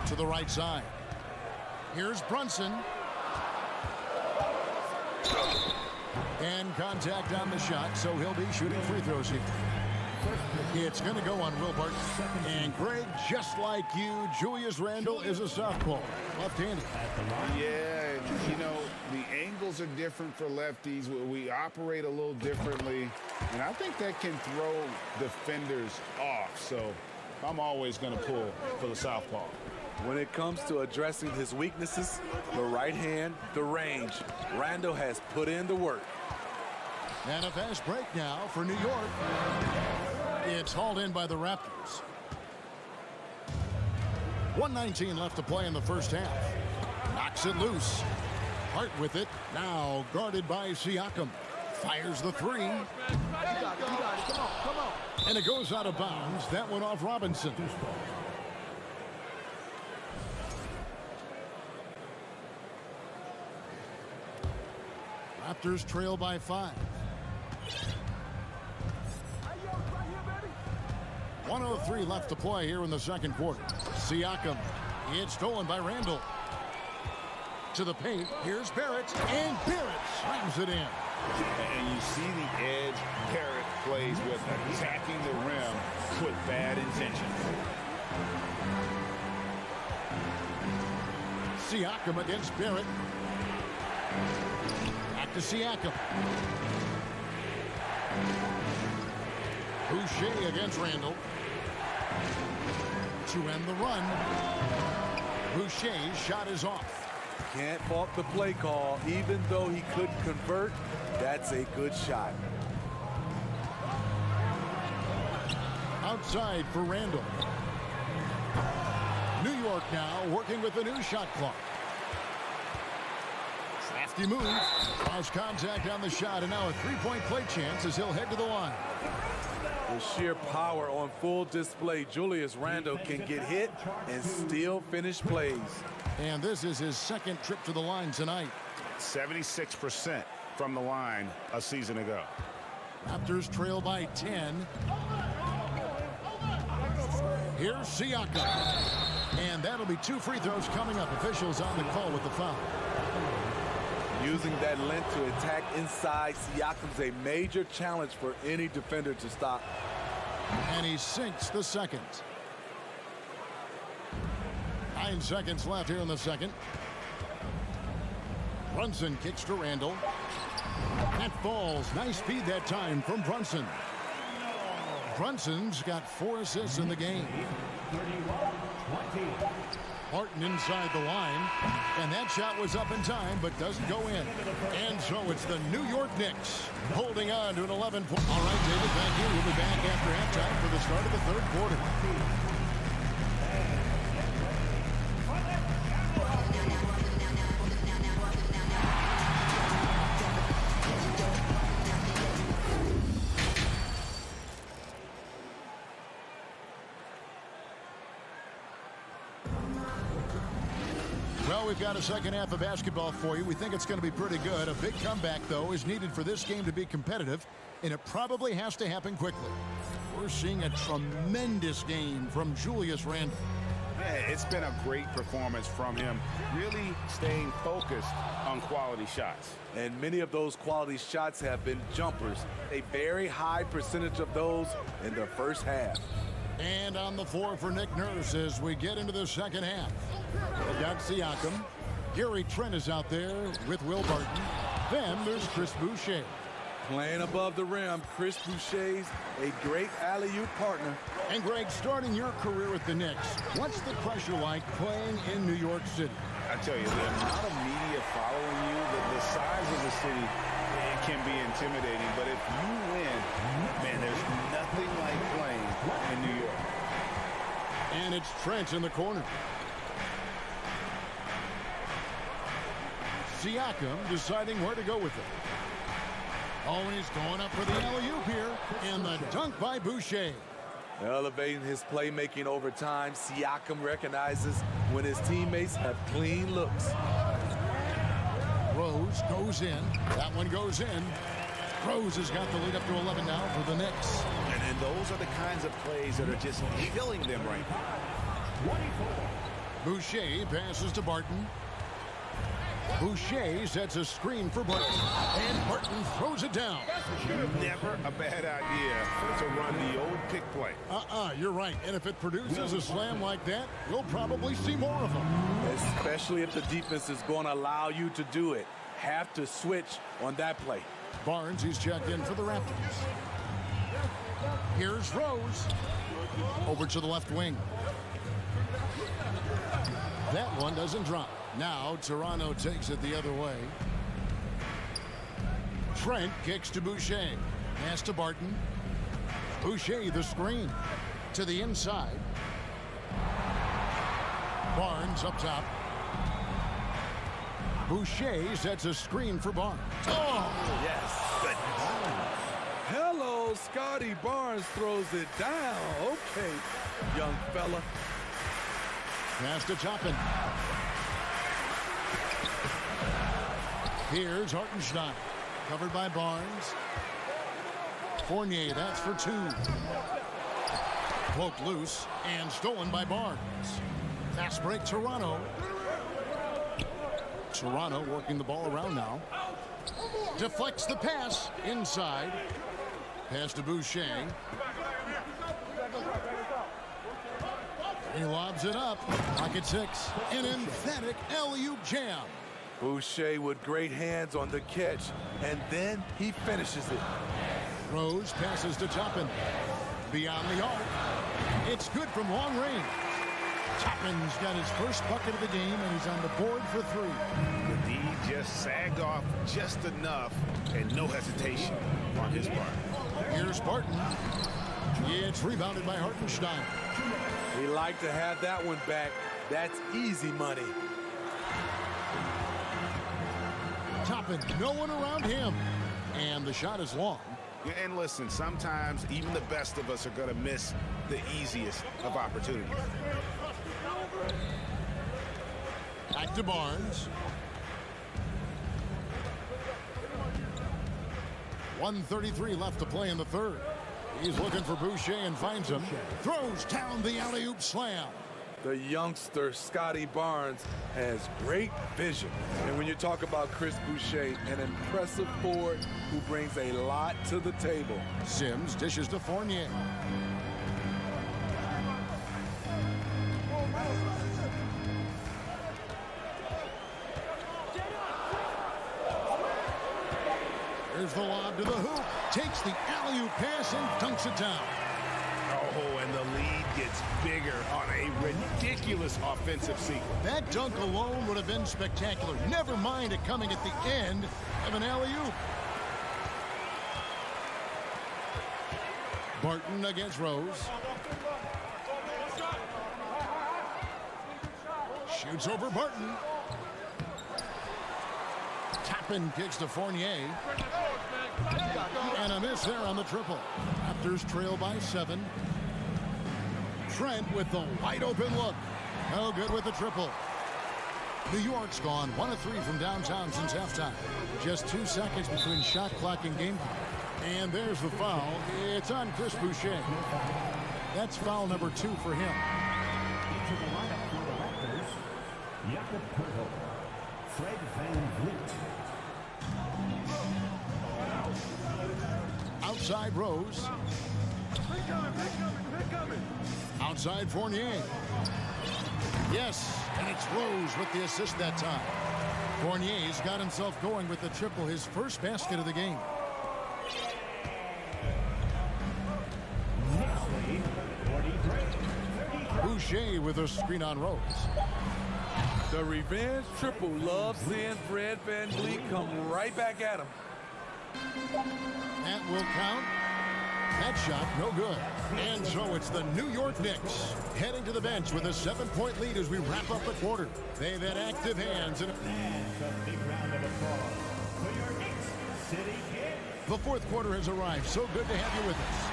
To the right side. Here's Brunson. And contact on the shot, so he'll be shooting free throws here. It's going to go on Will Barton. And Greg, just like you, Julius Randle is a southpaw, left-handed. Yeah, you know, the angles are different for lefties. We operate a little differently, and I think that can throw defenders off. So I'm always going to pull for the southpaw. When it comes to addressing his weaknesses, the right hand, the range, Randle has put in the work. And a fast break now for New York. It's hauled in by the Raptors. 1:19 left to play in the first half. Knocks it loose. Hart with it. Now guarded by Siakam. Fires the three. You got it. Come on. And it goes out of bounds. That went off Robinson. Raptors trail by 5. 1:03 left to play here in the second quarter. Siakam. It's stolen by Randall. To the paint. Here's Barrett. And Barrett slams it in. And you see the edge Barrett plays with, attacking the rim with bad intentions. Siakam against Barrett. Back to Siakam. Boucher against Randall. To end the run. Boucher's shot is off. Can't fault the play call. Even though he couldn't convert, that's a good shot. Outside for Randall. New York now working with the new shot clock. Crafty move. Draws contact on the shot, and now a three-point play chance as he'll head to the line. The sheer power on full display. Julius Randle can get hit and still finish plays. And this is his second trip to the line tonight. 76% from the line a season ago. Raptors trail by 10. Here's Siakam. And that'll be 2 free throws coming up. Officials on the call with the foul. Using that length to attack inside, Siakam's a major challenge for any defender to stop. And he sinks the second. 9 seconds left here in the second. Brunson kicks to Randall. That falls. Nice speed that time from Brunson. Brunson's got 4 assists in the game. Martin inside the line. And that shot was up in time, but doesn't go in. And so it's the New York Knicks holding on to an 11-point. All right, David, thank you. We'll be back after halftime for the start of the third quarter. Well, we've got a second half of basketball for you. We think it's going to be pretty good. A big comeback, though, is needed for this game to be competitive, and it probably has to happen quickly. We're seeing a tremendous game from Julius Randle. Yeah, it's been a great performance from him, really staying focused on quality shots. And many of those quality shots have been jumpers. A very high percentage of those in the first half. And on the floor for Nick Nurse as we get into the second half. We've got Siakam. Gary Trent is out there with Will Barton. Then there's Chris Boucher. Playing above the rim, Chris Boucher's a great alley-oop partner. And Greg, starting your career with the Knicks, what's the pressure like playing in New York City? I tell you, the amount of media following you, the size of the city, it can be intimidating. But if you win, man, there's nothing like playing It's Trent in the corner. Siakam deciding where to go with it. Oh, and he's going up for the alley-oop here. And the dunk by Boucher. Elevating his playmaking over time, Siakam recognizes when his teammates have clean looks. Rose goes in. That one goes in. Rose has got the lead up to 11 now for the Knicks. And those are the kinds of plays that are just killing them right now. Boucher passes to Barton. Boucher sets a screen for Barton. And Barton throws it down. Never a bad idea to run the old pick play. You're right. And if it produces a slam like that, you'll probably see more of them. Especially if the defense is going to allow you to do it. Have to switch on that play. Barnes, he's checked in for the Raptors. Here's Rose. Over to the left wing. That one doesn't drop. Now Toronto takes it the other way. Trent kicks to Boucher. Pass to Barton. Boucher the screen. To the inside. Barnes up top. Boucher sets a screen for Barnes. Oh! Yes. Hello, Scotty Barnes throws it down. Okay, young fella. Pass to Toppin. Here's Hartenstein. Covered by Barnes. Fournier, that's for two. Poked loose and stolen by Barnes. Fast break, Toronto. Toronto working the ball around now. Deflects the pass inside. Pass to Boucher. He lobs it up. Pocket six. An emphatic alley-oop jam. Boucher with great hands on the catch, and then he finishes it. Rose passes to Toppin. Beyond the arc. It's good from long range. Toppin's got his first bucket of the game, and he's on the board for three. The D just sagged off just enough, and no hesitation on his part. Here's Barton. It's rebounded by Hartenstein. We like to have that one back. That's easy money. Toppin, no one around him. And the shot is long. And listen, sometimes even the best of us are going to miss the easiest of opportunities. Back to Barnes. 1:33 left to play in the third. He's looking for Boucher and finds him. Throws down the alley-oop slam. The youngster, Scotty Barnes, has great vision. And when you talk about Chris Boucher, an impressive forward who brings a lot to the table. Sims dishes to Fournier. Here's the lob to the hoop. Takes the alley-oop pass and dunks it down. Oh, and the lead gets bigger on a ridiculous offensive sequence. That dunk alone would have been spectacular. Never mind it coming at the end of an alley-oop. Barton against Rose. Shoots over Barton. Toppin kicks to Fournier. And a miss there on the triple. Raptors trail by 7. Trent with the wide open look. No good with the triple. New York's gone 1 of 3 from downtown since halftime. Just 2 seconds between shot clock and game clock. And there's the foul. It's on Chris Boucher. That's foul number 2 for him. Into the lineup for the Raptors, Jakob Poeltl, Fred VanVleet. Outside Rose. Outside Fournier. Yes, and it's Rose with the assist that time. Fournier's got himself going with the triple, his first basket of the game. Boucher with a screen on Rose. The revenge triple loves seeing Fred VanVleet come right back at him. That will count. That shot, no good. And so it's the New York Knicks heading to the bench with a 7-point lead as we wrap up the quarter. They've had active hands. And a big round of applause for your Knicks City Kid. the fourth quarter has arrived. So good to have you with us.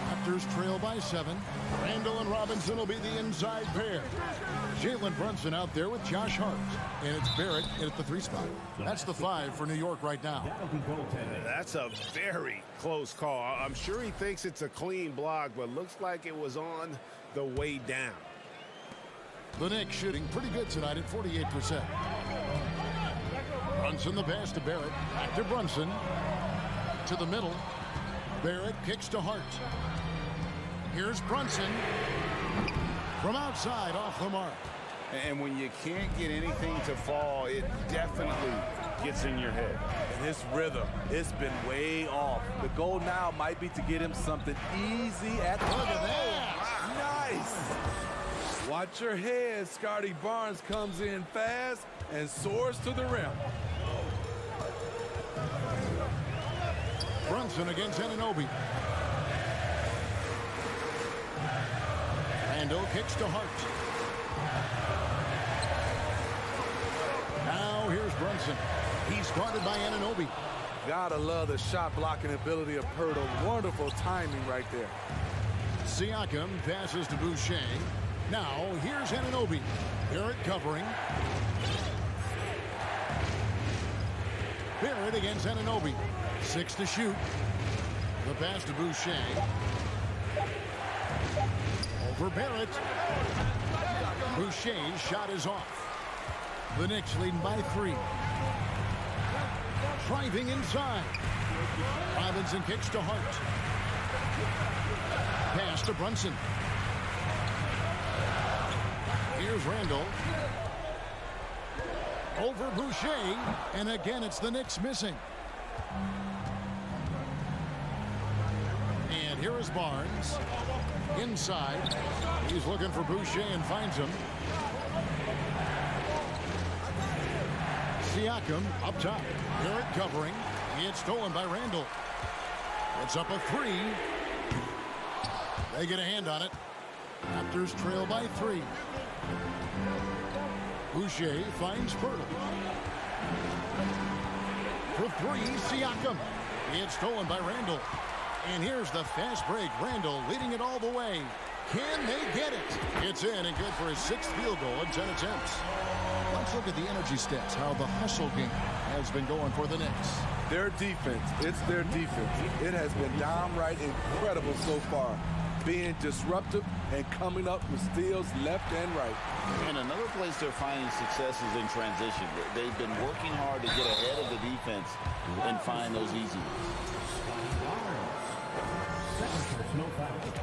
Raptors trail by 7. Randall and Robinson will be the inside pair. Jalen Brunson out there with Josh Hart. And it's Barrett at the 3 spot. That's the 5 for New York right now. That's a very close call. I'm sure he thinks it's a clean block, but looks like it was on the way down. The Knicks shooting pretty good tonight at 48%. Brunson the pass to Barrett. Back to Brunson. To the middle. Barrett kicks to Hart. Here's Brunson. From outside, off the mark. And when you can't get anything to fall, it definitely gets in your head. And his rhythm, it's been way off. The goal now might be to get him something easy at the Look at that. Nice. Watch your head. Scotty Barnes comes in fast and soars to the rim. Brunson against Anunoby. Randall kicks to Hart. Now here's Brunson. He's guarded by Anunoby. Gotta love the shot blocking ability of Pirtle. Wonderful timing right there. Siakam passes to Boucher. Now here's Anunoby. Barrett covering. Barrett against Anunoby. 6 to shoot. The pass to Boucher. Over Barrett. Boucher's shot is off. The Knicks leading by 3. Driving inside. Robinson kicks to Hart. Pass to Brunson. Here's Randall. Over Boucher. And again, it's the Knicks missing. And here is Barnes. Inside. He's looking for Boucher and finds him. Siakam up top. Barrett covering. It's stolen by Randall. It's up a 3. They get a hand on it. Raptors trail by 3. Boucher finds Pirtle. For 3, Siakam. It's stolen by Randall. And here's the fast break. Randall leading it all the way. Can they get it? It's in and good for his 6th field goal in 10 attempts. Let's look at the energy stats, how the hustle game has been going for the Knicks. Their defense, it's their defense. It has been downright incredible so far. Being disruptive and coming up with steals left and right. And another place they're finding success is in transition. They've been working hard to get ahead of the defense and find those easy ones.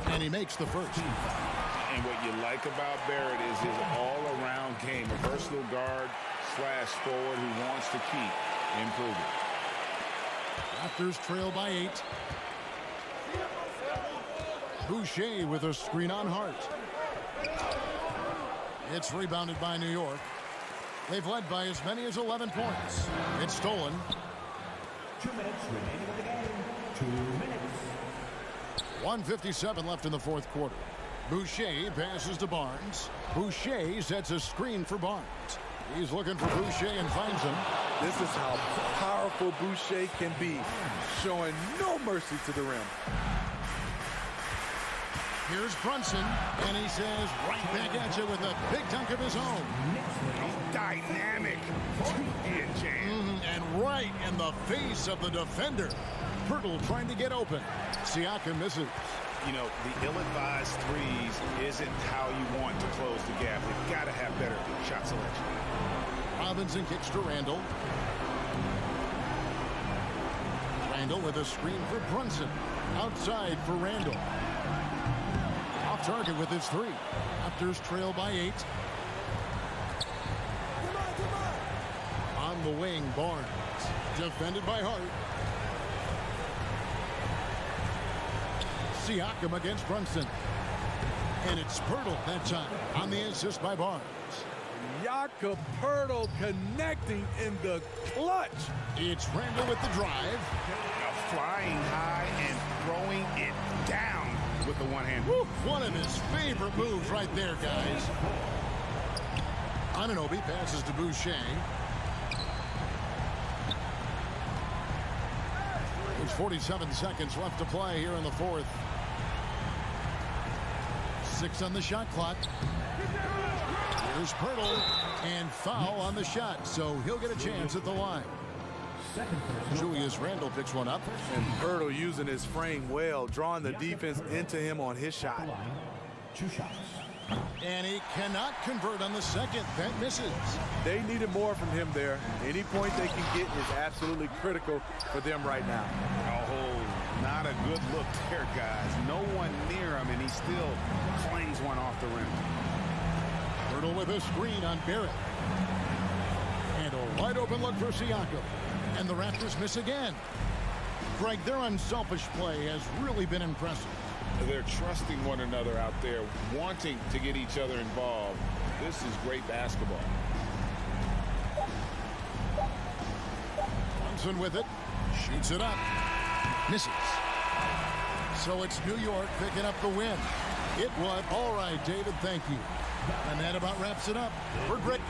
And he makes the first. And what you like about Barrett is his all-around game. A versatile guard / forward who wants to keep improving. Raptors trail by 8. Boucher with a screen on Hart. It's rebounded by New York. They've led by as many as 11 points. It's stolen. 2 minutes remaining in the game. 2 minutes. 1:57 left in the fourth quarter. Boucher passes to Barnes. Boucher sets a screen for Barnes. He's looking for Boucher and finds him. This is how powerful Boucher can be, showing no mercy to the rim. Here's Brunson, and he says right back at you with a big dunk of his own. Dynamic. And right in the face of the defender. Pirtle trying to get open. Siakam misses. You know, the ill-advised threes isn't how you want to close the gap. You've got to have better shot selection. Robinson kicks to Randall. Randall with a screen for Brunson. Outside for Randall. Off target with his 3. Raptors trail by 8. On the wing, Barnes. Defended by Hart. Siakam against Brunson. And it's Pirtle that time on the assist by Barnes. Jakob Poeltl connecting in the clutch. It's Randall with the drive. Flying high and throwing it down with the one hand. One of his favorite moves right there, guys. Anunoby passes to Boucher. There's 47 seconds left to play here in the fourth. 6 on the shot clock. Here's Poeltl, and foul on the shot, so he'll get a chance at the line. Julius Randle picks one up. And Poeltl using his frame well, drawing the defense into him on his shot. 2 shots. And he cannot convert on the second. That misses. They needed more from him there. Any point they can get is absolutely critical for them right now. Oh, not a good look there, guys. No one near him, and he still flings one off the rim. Poeltl with a screen on Barrett. And a wide open look for Siakam. And the Raptors miss again. Greg, their unselfish play has really been impressive. They're trusting one another out there, wanting to get each other involved. This is great basketball. Johnson with it. Shoots it up. Misses. So it's New York picking up the win. It was all right, David. Thank you. And that about wraps it up. For Greg.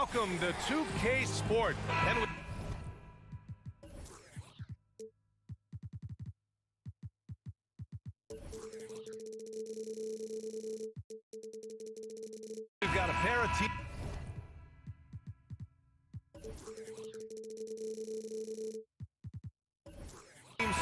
welcome to 2K Sport. And we've got a pair of teams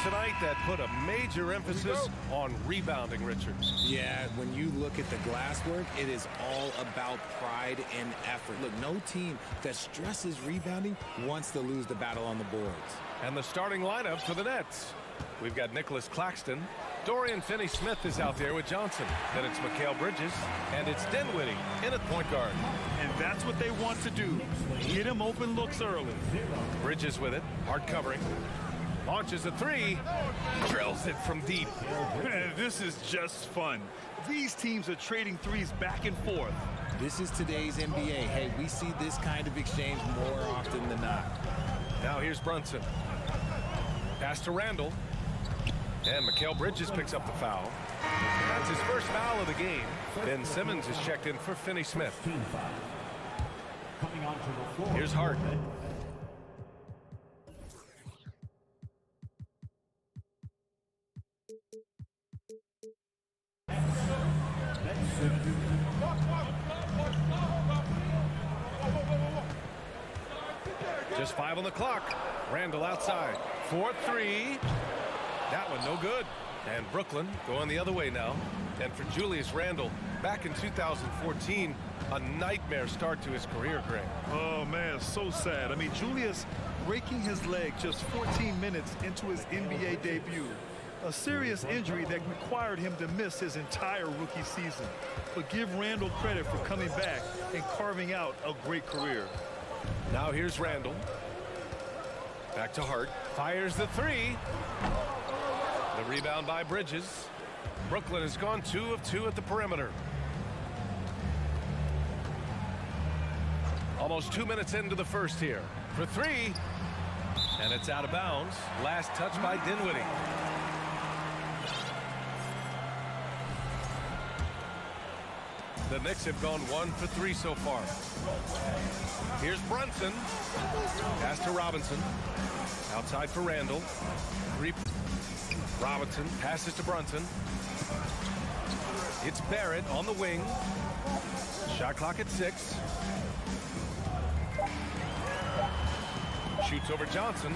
tonight that put a major emphasis on rebounding, Richard. Yeah, when you look at the glass work, it is all about pride and effort. Look, no team that stresses rebounding wants to lose the battle on the boards. And the starting lineup for the Nets. We've got Nicholas Claxton. Dorian Finney-Smith is out there with Johnson. Then it's Mikal Bridges. And it's Dinwiddie in at point guard. And that's what they want to do. Get him open looks early. Bridges with it. Hard covering. Launches a three. Drills it from deep. This is just fun. These teams are trading threes back and forth. This is today's NBA. Hey, we see this kind of exchange more often than not. Now here's Brunson. Pass to Randall. And Mikal Bridges picks up the foul. That's his first foul of the game. Ben Simmons is checked in for Finney-Smith. Here's Hart. Just 5 on the clock. Randall outside. 4-3. That one no good. And Brooklyn going the other way now. And for Julius Randle, back in 2014, a nightmare start to his career, Greg. Oh, man, so sad. I mean, Julius breaking his leg just 14 minutes into his NBA debut. A serious injury that required him to miss his entire rookie season. But give Randall credit for coming back and carving out a great career. Now here's Randall. Back to Hart. Fires the three. The rebound by Bridges. Brooklyn has gone 2 of 2 at the perimeter. Almost 2 minutes into the first here. For three. And it's out of bounds. Last touch by Dinwiddie. The Knicks have gone 1 for 3 so far. Here's Brunson. Pass to Robinson. Outside for Randall. Robinson passes to Brunson. It's Barrett on the wing. Shot clock at 6. Shoots over Johnson.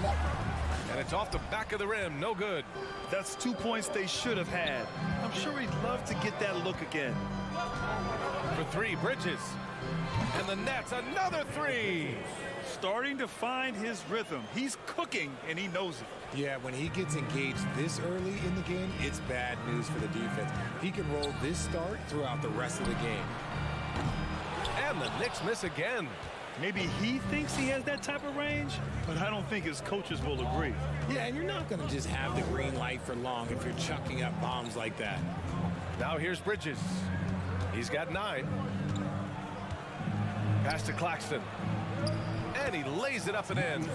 And it's off the back of the rim. No good. That's 2 points they should have had. I'm sure he'd love to get that look again. For three, Bridges. And the Nets, another three. Starting to find his rhythm. He's cooking, and he knows it. Yeah, when he gets engaged this early in the game, it's bad news for the defense. He can roll this start throughout the rest of the game. And the Knicks miss again. Maybe he thinks he has that type of range, but I don't think his coaches will agree. Yeah, and you're not going to just have the green light for long if you're chucking up bombs like that. Now here's Bridges. He's got 9. Pass to Claxton. And he lays it up and in.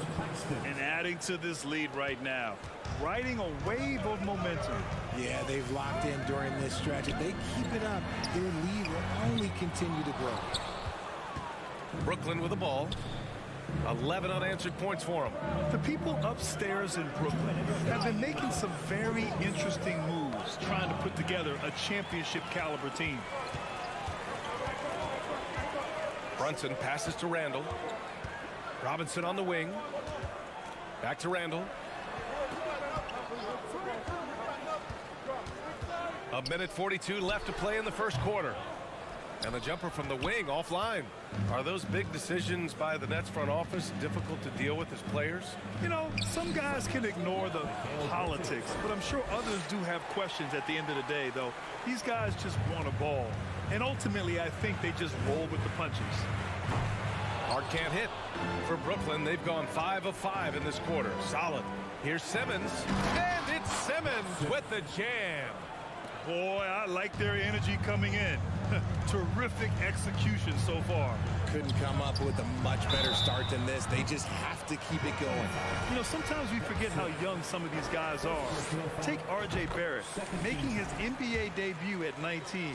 And adding to this lead right now. Riding a wave of momentum. Yeah, they've locked in during this stretch. If they keep it up, their lead will only continue to grow. Brooklyn with the ball. 11 unanswered points for him. The people upstairs in Brooklyn have been making some very interesting moves, trying to put together a championship caliber team. Brunson passes to Randall. Robinson on the wing. Back to Randall. A minute 42 left to play in the first quarter. And the jumper from the wing offline. Are those big decisions by the Nets front office difficult to deal with as players? You know, some guys can ignore the politics, but I'm sure others do have questions at the end of the day, though. These guys just want a ball. And ultimately, I think they just roll with the punches. Hart can't hit. For Brooklyn, they've gone 5 of 5 in this quarter. Solid. Here's Simmons. And it's Simmons with the jam. Boy, I like their energy coming in. Terrific execution so far. Couldn't come up with a much better start than this. They just have to keep it going. You know, sometimes we forget how young some of these guys are. Take R.J. Barrett, making his NBA debut at 19.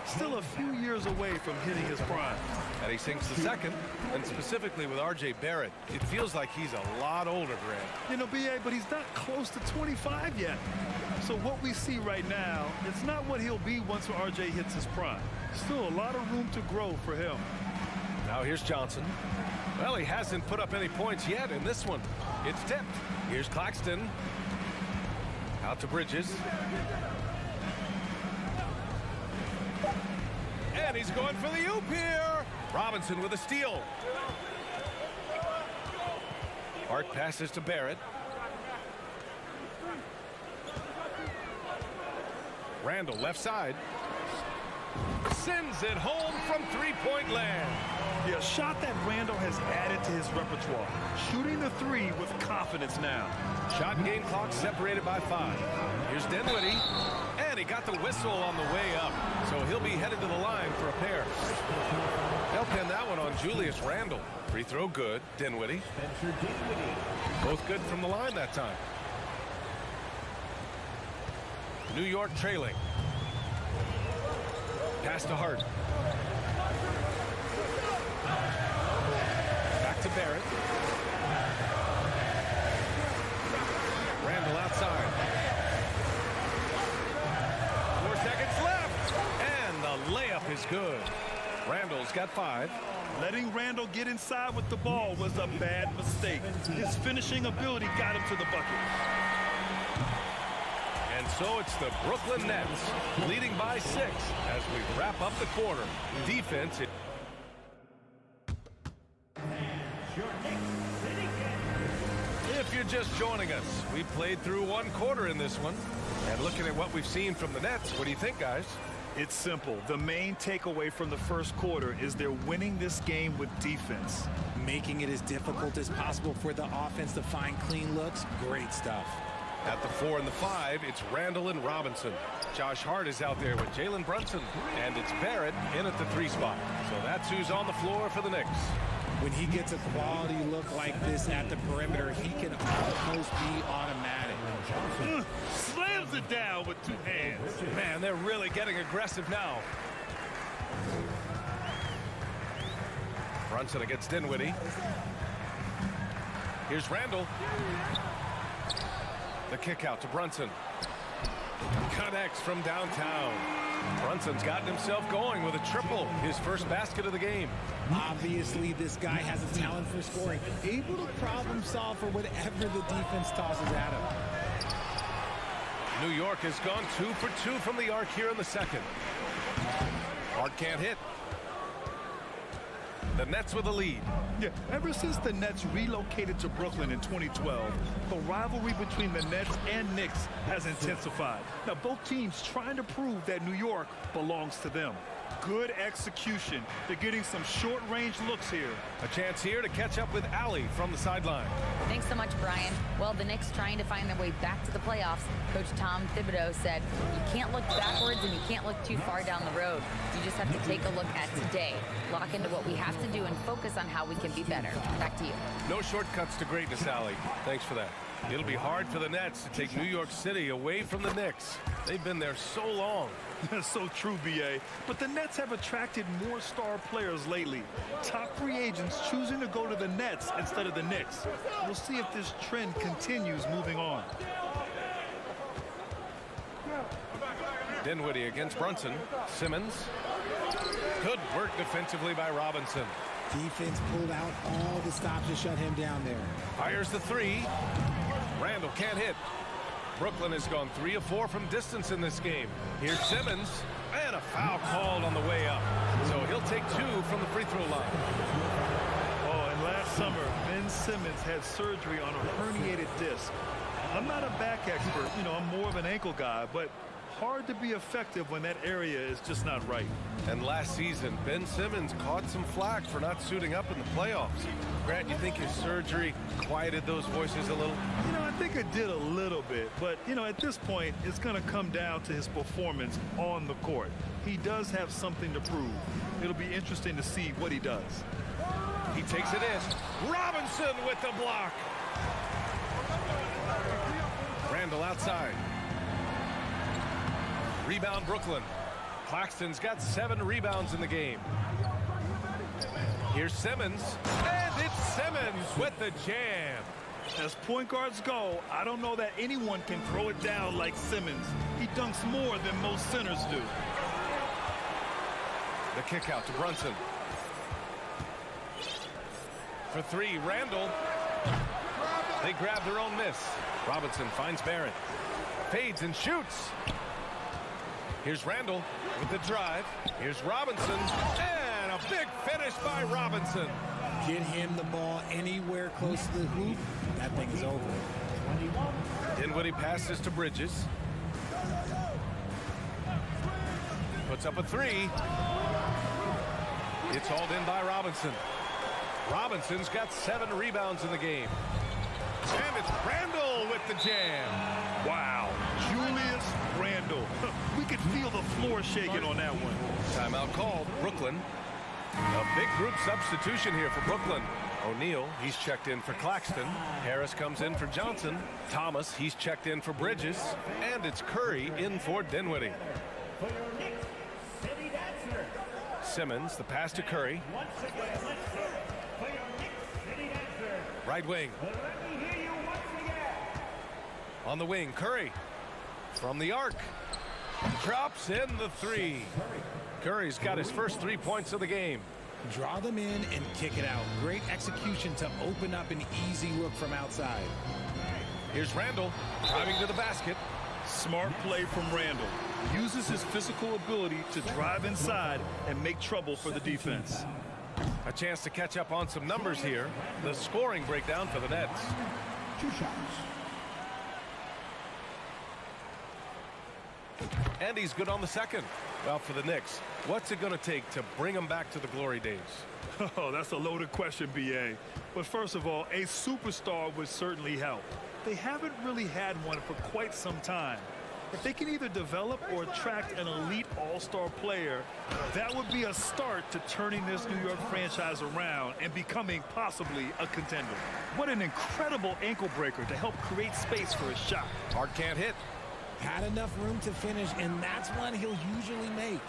Still a few years away from hitting his prime. And he sinks the second, and specifically with R.J. Barrett, it feels like he's a lot older, Grant. You know, B.A., but he's not close to 25 yet. So what we see right now, it's not what he'll be once R.J. hits his prime. Still a lot of room to grow for him. Now here's Johnson. Well, he hasn't put up any points yet in this one. It's tipped. Here's Claxton. Out to Bridges. And he's going for the oop here. Robinson with a steal. Hart passes to Barrett. Randall left side. Sends it home from three-point land. Yeah, a shot that Randall has added to his repertoire. Shooting the three with confidence now. Shot and game clock separated by 5. Here's Dinwiddie. And he got the whistle on the way up. So he'll be headed to the line for a pair. They'll pin that one on Julius Randle. Free throw good. Dinwiddie. Both good from the line that time. New York trailing. Pass to Hart. Back to Barrett. Randall outside. 4 seconds left. And the layup is good. Randall's got 5. Letting Randall get inside with the ball was a bad mistake. His finishing ability got him to the bucket. And so it's the Brooklyn Nets leading by 6 as we wrap up the quarter. Defense. If you're just joining us, we played through 1 quarter in this one. And looking at what we've seen from the Nets, what do you think, guys? It's simple. The main takeaway from the first quarter is they're winning this game with defense. Making it as difficult as possible for the offense to find clean looks. Great stuff. At the 4 and the 5, it's Randall and Robinson. Josh Hart is out there with Jalen Brunson. And it's Barrett in at the 3 spot. So that's who's on the floor for the Knicks. When he gets a quality look like this at the perimeter, he can almost be automatic. Slams it down with 2 hands. Man, they're really getting aggressive now. Brunson against Dinwiddie. Here's Randall. The kick out to Brunson. Connects from downtown. Brunson's gotten himself going with a triple, his first basket of the game. Obviously, this guy has a talent for scoring, able to problem solve for whatever the defense tosses at him. New York has gone 2 for 2 from the arc here in the second. Hart can't hit. The Nets with a lead. Yeah, ever since the Nets relocated to Brooklyn in 2012, the rivalry between the Nets and Knicks has intensified. Now, both teams trying to prove that New York belongs to them. Good execution. They're getting some short-range looks here. A chance here to catch up with Allie from the sideline. Thanks so much, Brian. Well, the Knicks trying to find their way back to the playoffs. Coach Tom Thibodeau said, you can't look backwards and you can't look too far down the road. You just have to take a look at today, lock into what we have to do, and focus on how we can be better. Back to you. No shortcuts to greatness, Allie. Thanks for that. It'll be hard for the Nets to take New York City away from the Knicks. They've been there so long. That's so true, B.A. But the Nets have attracted more star players lately. Top free agents choosing to go to the Nets instead of the Knicks. We'll see if this trend continues moving on. Dinwiddie against Brunson. Simmons. Good work defensively by Robinson. Defense pulled out all the stops to shut him down there. Fires the 3. Randall can't hit. Brooklyn has gone 3 of 4 from distance in this game. Here's Simmons, and a foul called on the way up. So he'll take 2 from the free throw line. Oh, and last summer, Ben Simmons had surgery on a herniated disc. I'm not a back expert, I'm more of an ankle guy, but Hard to be effective when that area is just not right. And last season, Ben Simmons caught some flack for not suiting up in the playoffs. Grant, you think his surgery quieted those voices a little? You know, I think it did a little bit. But, you know, at this point, it's going to come down to his performance on the court. He does have something to prove. It'll be interesting to see what he does. He takes it in. Robinson with the block. Randall outside. Rebound Brooklyn. Claxton's got 7 rebounds in the game. Here's Simmons. And it's Simmons with the jam. As point guards go, I don't know that anyone can throw it down like Simmons. He dunks more than most centers do. The kick out to Brunson. For 3, Randall. They grab their own miss. Robinson finds Barrett. Fades and shoots. Here's Randall with the drive. Here's Robinson. And a big finish by Robinson. Get him the ball anywhere close to the hoop. That thing is over. Dinwiddie passes to Bridges. Puts up a 3. It's hauled in by Robinson. Robinson's got 7 rebounds in the game. And it's Randall with the jam. Wow. Julius Randall. We could feel the floor shaking on that one. Timeout called. Brooklyn. A big group substitution here for Brooklyn. O'Neal, he's checked in for Claxton. Harris comes in for Johnson. Thomas, he's checked in for Bridges. And it's Curry in for Dinwiddie. Simmons, the pass to Curry. Right wing. On the wing, Curry. From the arc. Drops in the 3. Curry's got his first 3 points of the game. Draw them in and kick it out. Great execution to open up an easy look from outside. Here's Randall driving to the basket. Smart play from Randall. Uses his physical ability to drive inside and make trouble for the defense. A chance to catch up on some numbers here. The scoring breakdown for the Nets. 2 shots. And he's good on the second. Well, for the Knicks, what's it going to take to bring them back to the glory days? Oh, that's a loaded question, B.A. But first of all, a superstar would certainly help. They haven't really had one for quite some time. If they can either develop or attract an elite all-star player, that would be a start to turning this New York franchise around and becoming possibly a contender. What an incredible ankle breaker to help create space for a shot. Hart can't hit. Had enough room to finish, and that's one he'll usually make.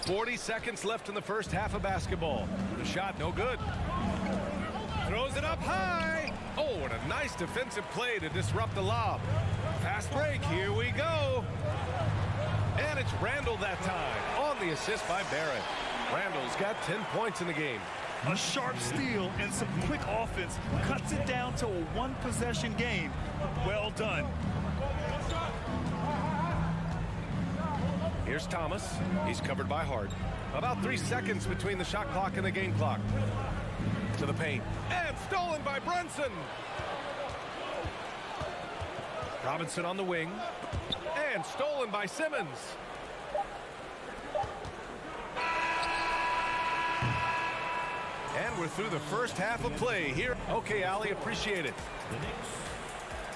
40 seconds left in the first half of basketball. The shot no good. Throws it up high. Oh, and a nice defensive play to disrupt the lob. Fast break, here we go. And it's Randall that time on the assist by Barrett. Randall's got 10 points in the game. A sharp steal and some quick offense cuts it down to a one-possession game. Well done. Here's Thomas. He's covered by Hart. About 3 seconds between the shot clock and the game clock. To the paint. And stolen by Brunson. Robinson on the wing. And stolen by Simmons. And we're through the first half of play here. Okay, Ali, appreciate it. The Knicks,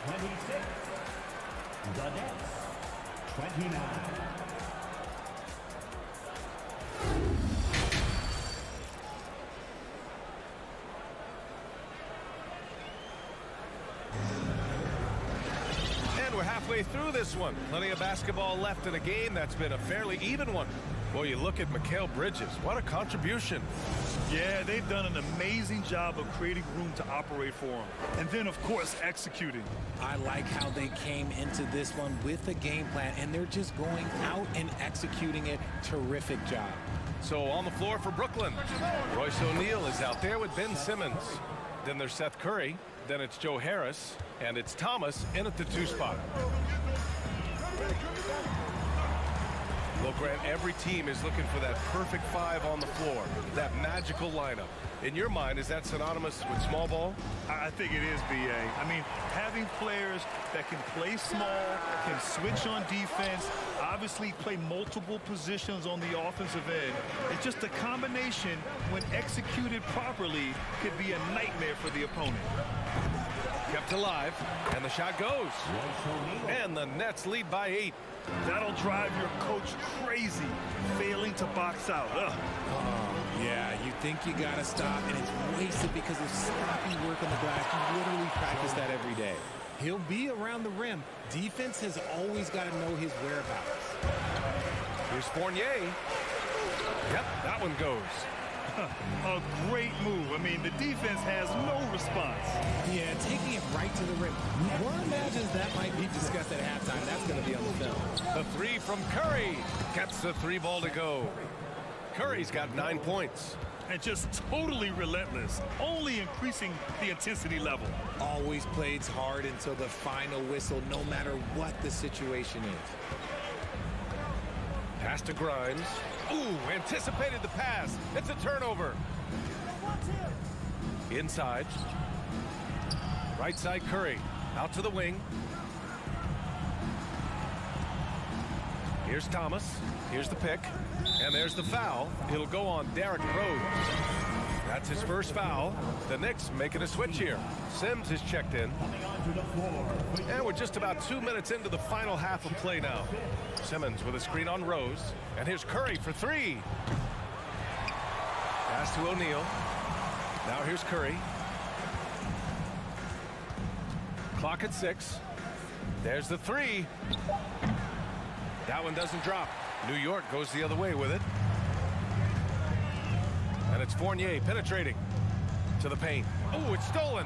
26. The Nets, 29. And we're halfway through this one. Plenty of basketball left in a game that's been a fairly even one. Boy, you look at Mikal Bridges. What a contribution. Yeah, they've done an amazing job of creating room to operate for him. And then, of course, executing. I like how they came into this one with a game plan, and they're just going out and executing it. Terrific job. So on the floor for Brooklyn, Royce O'Neal is out there with Ben Simmons. Then there's Seth Curry. Then it's Joe Harris. And it's Thomas in at the 2 spot. Well, Grant, every team is looking for that perfect 5 on the floor. that magical lineup. In your mind, is that synonymous with small ball? I think it is, B.A. I mean, having players that can play small, can switch on defense, obviously play multiple positions on the offensive end. It's just a combination, when executed properly, could be a nightmare for the opponent. Kept alive, and the shot goes. And the Nets lead by 8. That'll drive your coach crazy, failing to box out. Yeah, you think you got to stop, and it's wasted because of sloppy work on the glass. You literally practice that every day. He'll be around the rim. Defense has always got to know his whereabouts. Here's Fournier. Yep, that one goes. A great move. I mean, the defense has no response. Yeah, taking it right to the rim. One imagines that might be discussed at halftime. That's going to be on the film. The three from Curry. Gets the 3 ball to go. Curry's got 9 points. And just totally relentless, only increasing the intensity level. Always plays hard until the final whistle, no matter what the situation is. Pass to Grimes. Ooh, anticipated the pass. It's a turnover. Inside. Right side Curry. Out to the wing. Here's Thomas. Here's the pick. And there's the foul. It'll go on Derrick Rose. That's his first foul. The Knicks making a switch here. Sims is checked in. And we're just about 2 minutes into the final half of play now. Simmons with a screen on Rose. And here's Curry for 3. Pass to O'Neal. Now here's Curry. Clock at 6. There's the 3. That one doesn't drop. New York goes the other way with it. And it's Fournier penetrating to the paint. Oh, it's stolen.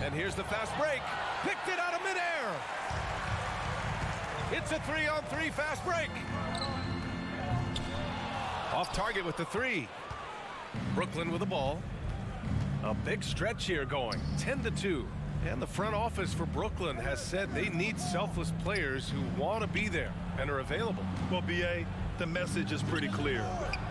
And here's the fast break. Picked it out of midair. It's a 3-on-3 fast break. Off target with the 3. Brooklyn with the ball. A big stretch here going. 10-2. And the front office for Brooklyn has said they need selfless players who want to be there and are available. Well, B.A., the message is pretty clear.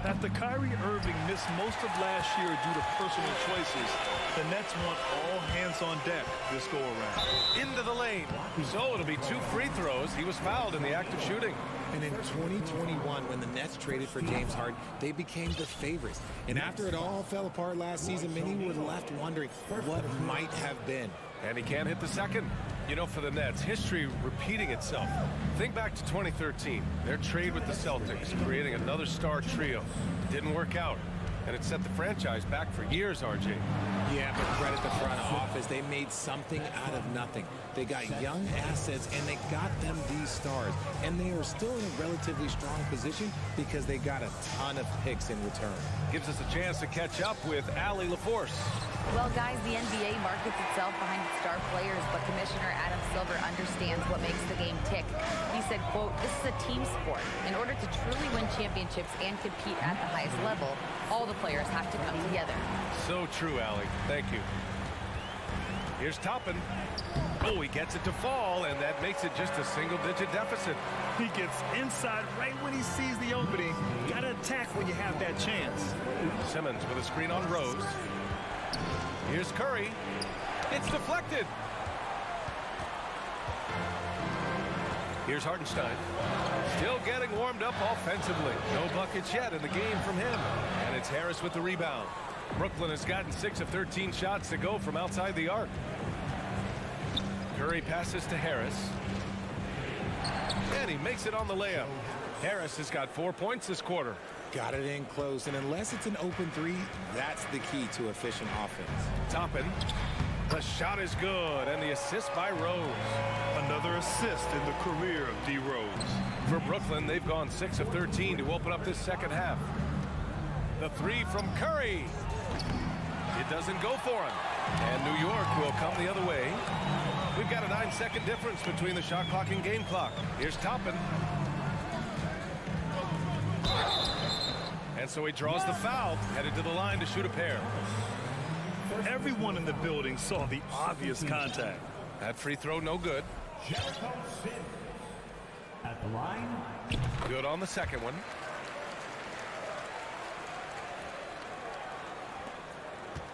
After Kyrie Irving missed most of last year due to personal choices, the Nets want all hands on deck this go-around. Into the lane. So it'll be 2 free throws. He was fouled in the act of shooting. And in 2021, when the Nets traded for James Harden, they became the favorites. And after it all fell apart last season, many were left wondering what might have been. And he can't hit the second. You know, for the Nets, history repeating itself. Think back to 2013. Their trade with the Celtics, creating another star trio. Didn't work out. And it set the franchise back for years, RJ. Yeah, but credit the front office. They made something out of nothing. They got young assets, and they got them these stars. And they are still in a relatively strong position because they got a ton of picks in return. Gives us a chance to catch up with Allie LaForce. Well, guys, the NBA markets itself behind its star players, but Commissioner Adam Silver understands what makes the game tick. He said, quote, "This is a team sport. In order to truly win championships and compete at the highest level, all the players have to come together." So true, Allie. Thank you. Here's Toppin. Oh, he gets it to fall, and that makes it just a single-digit deficit. He gets inside right when he sees the opening. Got to attack when you have that chance. Simmons with a screen on Rose. Here's Curry. It's deflected. Here's Hartenstein. Still getting warmed up offensively. No buckets yet in the game from him. And it's Harris with the rebound. Brooklyn has gotten 6 of 13 shots to go from outside the arc. Curry passes to Harris. And he makes it on the layup. Harris has got 4 points this quarter. Got it in close, and unless it's an open 3, that's the key to efficient offense. Toppin. The shot is good, and the assist by Rose. Another assist in the career of D. Rose. For Brooklyn, they've gone 6 of 13 to open up this second half. The 3 from Curry. It doesn't go for him. And New York will come the other way. We've got a 9-second difference between the shot clock and game clock. Here's Toppin. And so he draws the foul, headed to the line to shoot a pair. Everyone in the building saw the obvious contact. That free throw, no good. At the line. Good on the second one.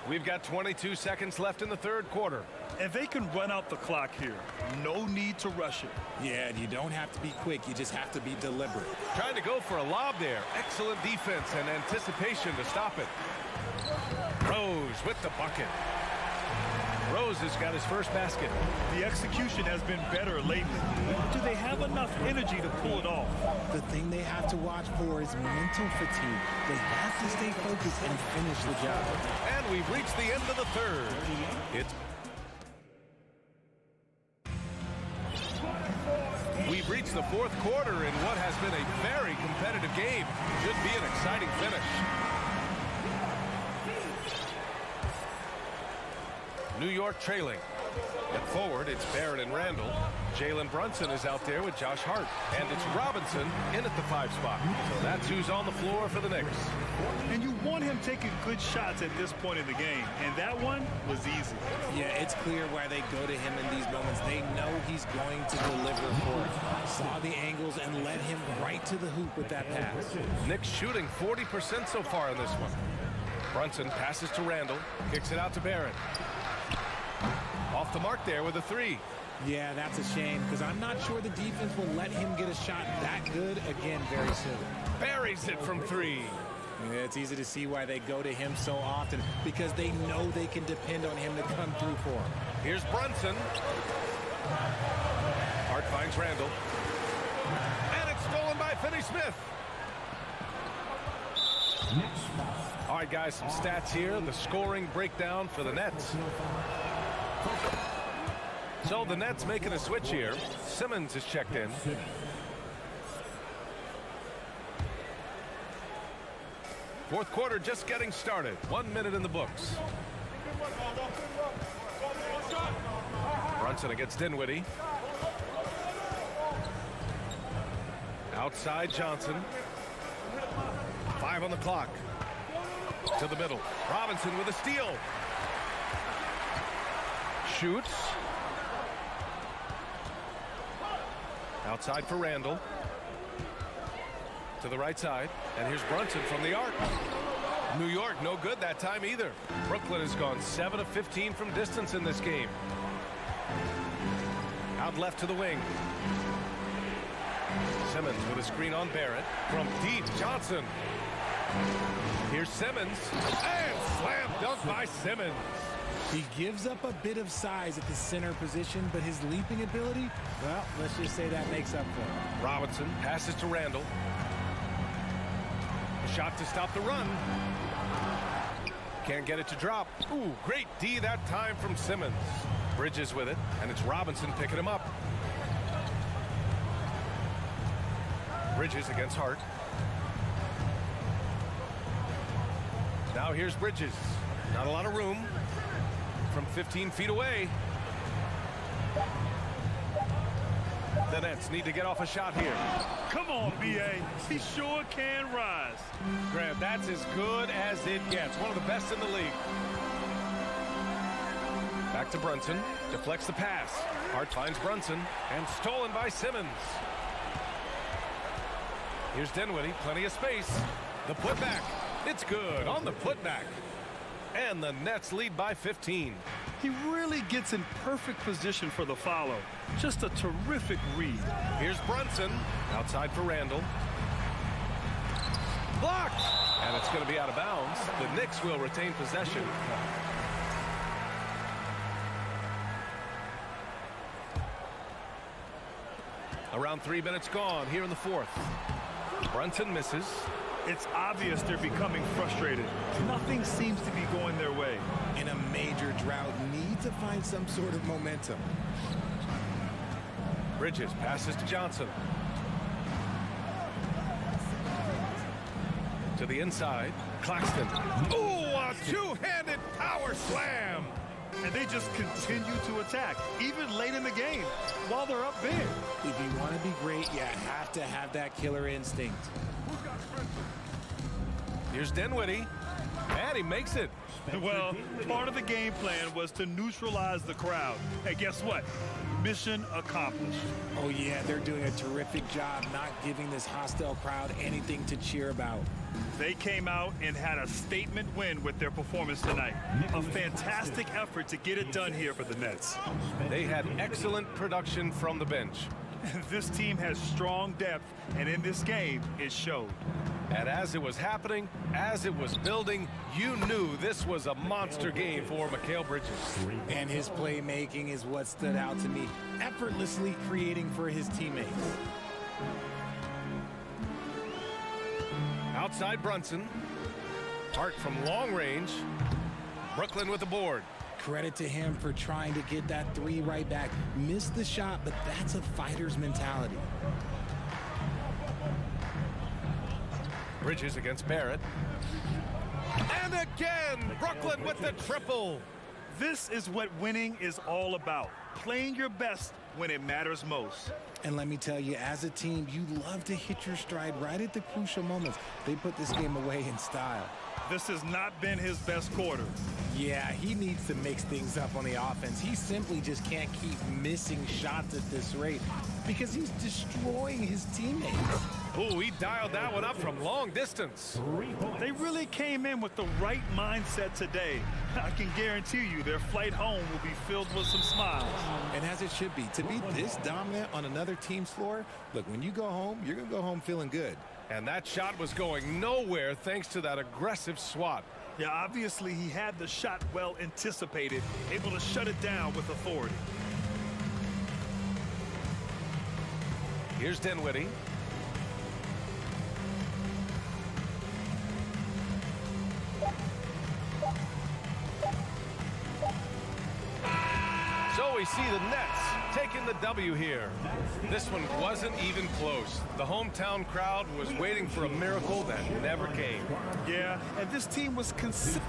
We've got 22 seconds left in the third quarter. And they can run out the clock here. No need to rush it. Yeah, you don't have to be quick. You just have to be deliberate. Trying to go for a lob there. Excellent defense and anticipation to stop it. Rose with the bucket. Rose has got his first basket. The execution has been better lately. Do they have enough energy to pull it off? The thing they have to watch for is mental fatigue. They have to stay focused and finish the job. And we've reached the end of the third. We've reached the fourth quarter in what has been a very competitive game. Should be an exciting finish. New York trailing. At forward, it's Barrett and Randall. Jalen Brunson is out there with Josh Hart. And it's Robinson in at the 5 spot. So that's who's on the floor for the Knicks. And you want him taking good shots at this point in the game. And that one was easy. Yeah, it's clear why they go to him in these moments. They know he's going to deliver for it. Saw the angles and led him right to the hoop with that pass. Knicks shooting 40% so far in this one. Brunson passes to Randall. Kicks it out to Barrett. Off the mark there with a 3. Yeah, that's a shame because I'm not sure the defense will let him get a shot that good again very soon. Buries it from 3. Yeah, it's easy to see why they go to him so often because they know they can depend on him to come through for them. Here's Brunson. Hart finds Randall. And it's stolen by Finney-Smith. All right, guys, some stats here. The scoring breakdown for the Nets. So the Nets making a switch here. Simmons is checked in. Fourth quarter just getting started. 1 minute in the books. Brunson against Dinwiddie. Outside Johnson. 5 on the clock. To the middle. Robinson with a steal. Shoots. Outside for Randall. To the right side. And here's Brunson from the arc. New York no good that time either. Brooklyn has gone 7 of 15 from distance in this game. Out left to the wing. Simmons with a screen on Barrett. From deep, Johnson. Here's Simmons. And slam dunk by Simmons. He gives up a bit of size at the center position, but his leaping ability, well, let's just say that makes up for it. Robinson passes to Randall. A shot to stop the run. Can't get it to drop. Ooh, great D that time from Simmons. Bridges with it, and it's Robinson picking him up. Bridges against Hart. Now here's Bridges. Not a lot of room. From 15 feet away. The Nets need to get off a shot here. Come on, B.A. He sure can rise. Graham, that's as good as it gets. One of the best in the league. Back to Brunson. Deflects the pass. Hart finds Brunson. And stolen by Simmons. Here's Dinwiddie. Plenty of space. The putback. It's good on the putback. And the Nets lead by 15. He really gets in perfect position for the follow. Just a terrific read. Here's Brunson. Outside for Randall. Blocked. And it's going to be out of bounds. The Knicks will retain possession. Around 3 minutes gone here in the fourth. Brunson misses. It's obvious they're becoming frustrated. Nothing seems to be going their way. In a major drought, need to find some sort of momentum. Bridges passes to Johnson. To the inside. Claxton. Ooh, a two-handed power slam. And they just continue to attack, even late in the game, while they're up big. If you want to be great, you have to have that killer instinct. Here's Dinwiddie. And he makes it. Well, part of the game plan was to neutralize the crowd. And guess what? Mission accomplished. Oh, yeah, they're doing a terrific job not giving this hostile crowd anything to cheer about. They came out and had a statement win with their performance tonight. A fantastic effort to get it done here for the Nets. They had excellent production from the bench. This team has strong depth, and in this game, it showed. And as it was happening, as it was building, you knew this was a monster game for Mikal Bridges. And his playmaking is what stood out to me, effortlessly creating for his teammates. Outside Brunson. Hart from long range. Brooklyn with the board. Credit to him for trying to get that three right back. Missed the shot, but that's a fighter's mentality. Bridges against Barrett. And again, Brooklyn with the triple. This is what winning is all about. Playing your best when it matters most. And let me tell you, as a team, you love to hit your stride right at the crucial moments. They put this game away in style. This has not been his best quarter. Yeah, he needs to mix things up on the offense. He simply just can't keep missing shots at this rate because he's destroying his teammates. Ooh, he dialed that one up from long distance. They really came in with the right mindset today. I can guarantee you their flight home will be filled with some smiles. And as it should be. To be this dominant on another team's floor, look, when you go home, you're going to go home feeling good. And that shot was going nowhere thanks to that aggressive swat. Yeah, obviously he had the shot well anticipated, able to shut it down with authority. Here's Dinwiddie. So we see the Nets taking the W here. This one wasn't even close. The hometown crowd was waiting for a miracle that never came. Yeah, and this team was consistent.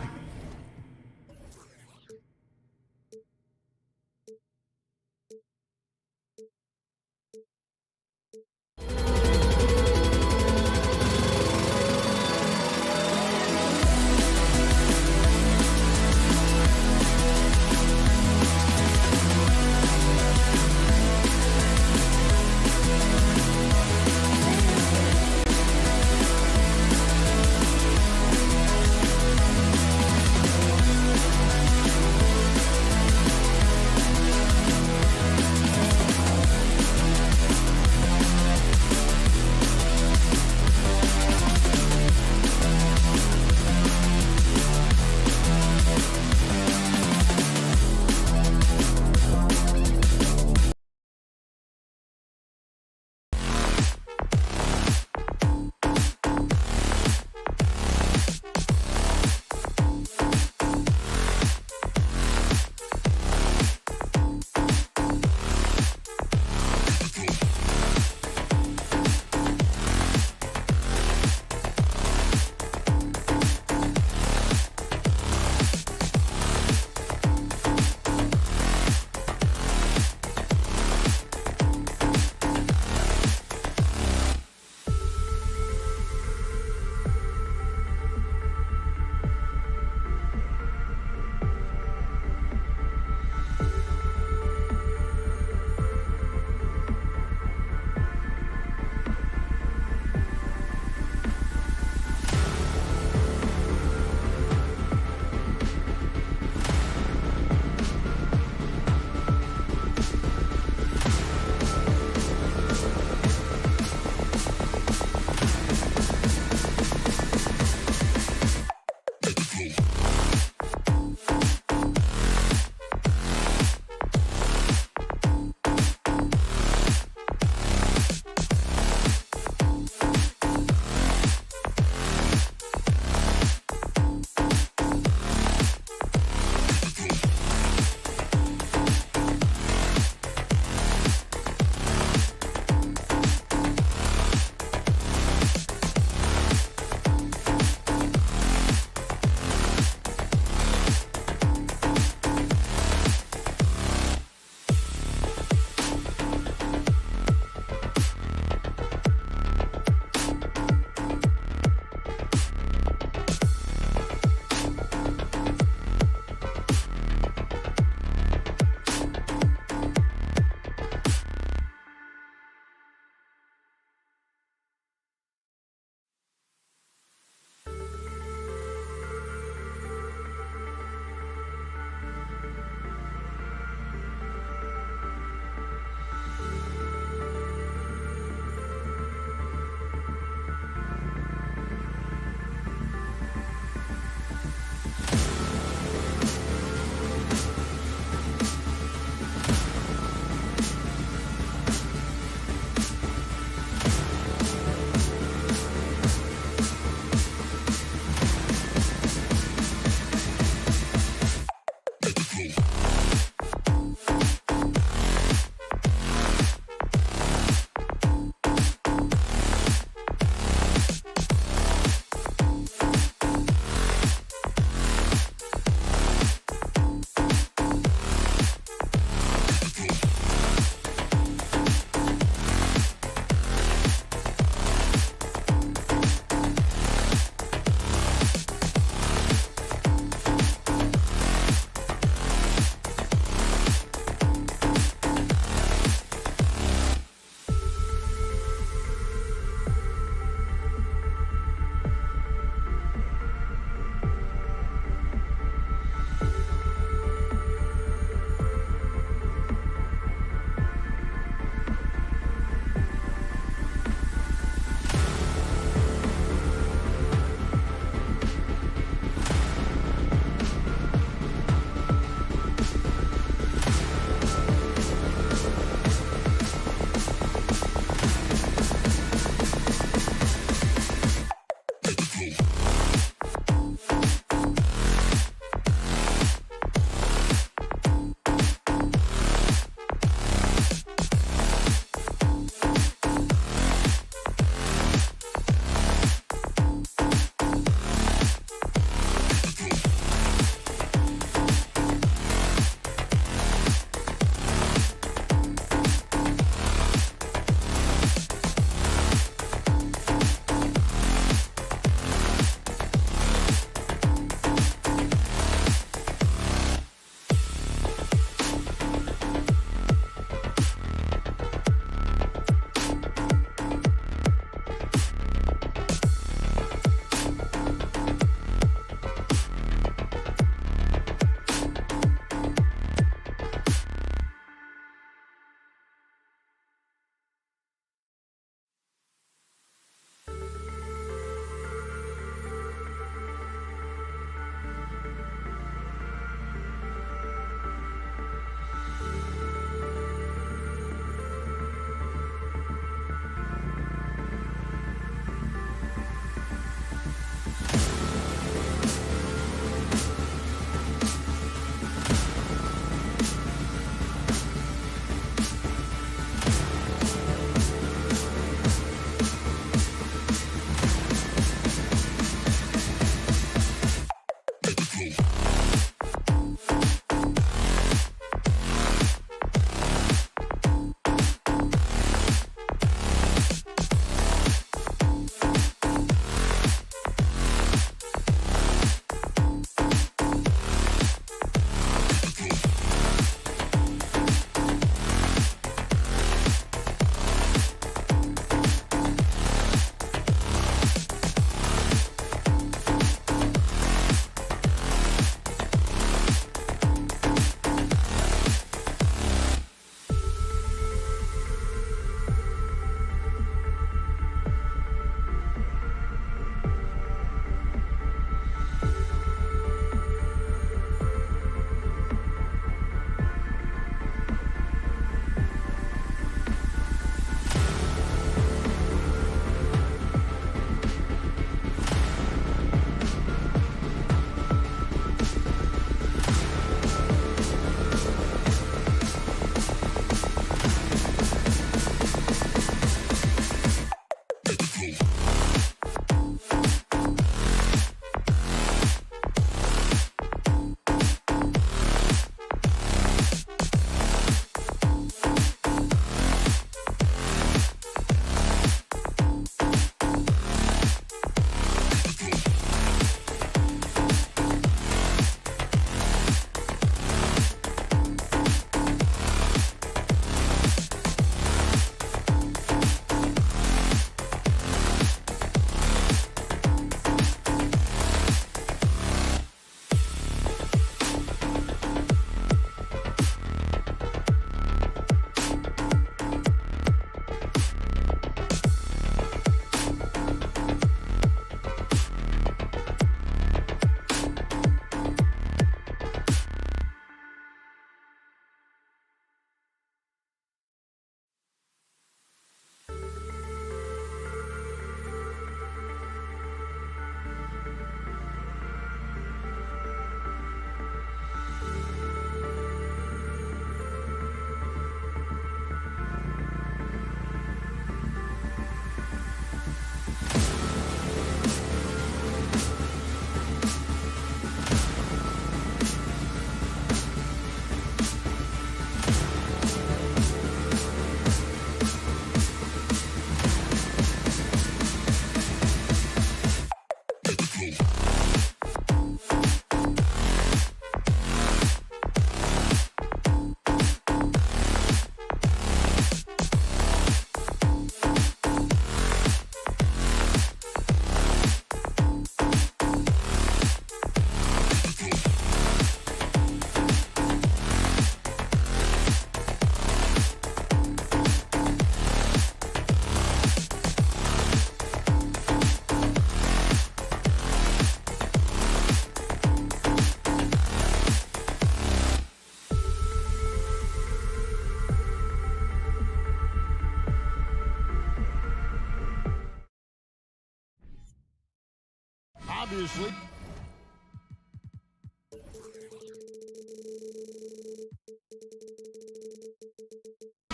Obviously.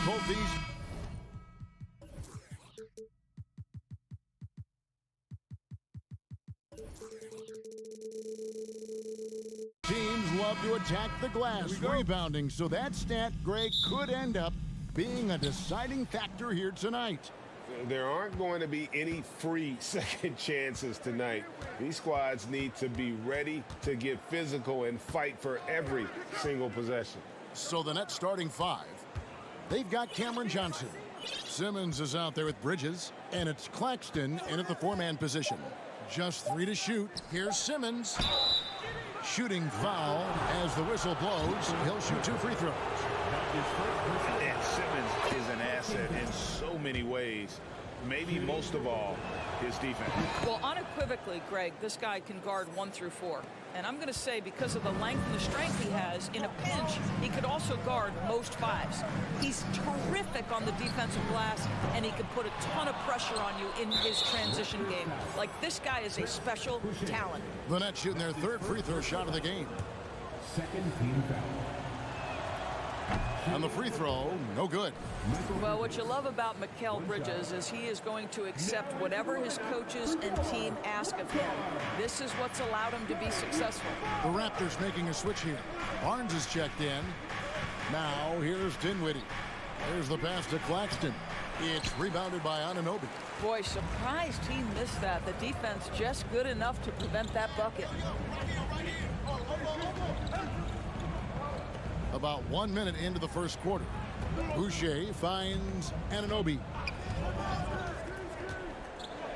Both these teams love to attack the glass, rebounding, so that stat, Greg, could end up being a deciding factor here tonight. There aren't going to be any free second chances tonight. These squads need to be ready to get physical and fight for every single possession. So the Nets starting five. They've got Cameron Johnson. Simmons is out there with Bridges, and it's Claxton in at the four-man position. Just 3 to shoot. Here's Simmons. Shooting foul as the whistle blows. He'll shoot 2 free throws. And Simmons is an asset in so many ways. Maybe most of all, his defense. Well, unequivocally, Greg, this guy can guard 1 through 4. And I'm going to say because of the length and the strength he has, in a pinch, he could also guard most 5s. He's terrific on the defensive glass, and he can put a ton of pressure on you in his transition game. Like, this guy is a special talent. The Nets shooting their 3rd free throw shot of the game. Second team foul. And the free throw, no good. Well, what you love about Mikal Bridges is he is going to accept whatever his coaches and team ask of him. This is what's allowed him to be successful. The Raptors making a switch here. Barnes is checked in. Now here's Dinwiddie. There's the pass to Claxton. It's rebounded by Anunoby. Boy, surprised he missed that. The defense just good enough to prevent that bucket. About 1 minute into the first quarter. Boucher finds Anunoby.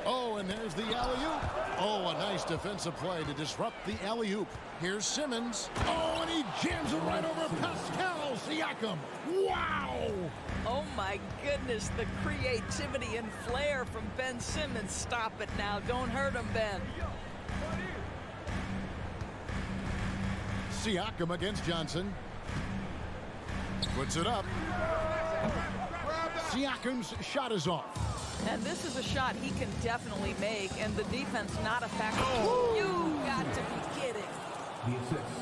Oh, and there's the alley-oop. Oh, a nice defensive play to disrupt the alley-oop. Here's Simmons. Oh, and he jams it right over Pascal Siakam. Wow! Oh, my goodness, the creativity and flair from Ben Simmons. Stop it now. Don't hurt him, Ben. Siakam against Johnson. Puts it up. Siakam's shot is off. And this is a shot he can definitely make, and the defense not a factor. Oh. You got to be kidding.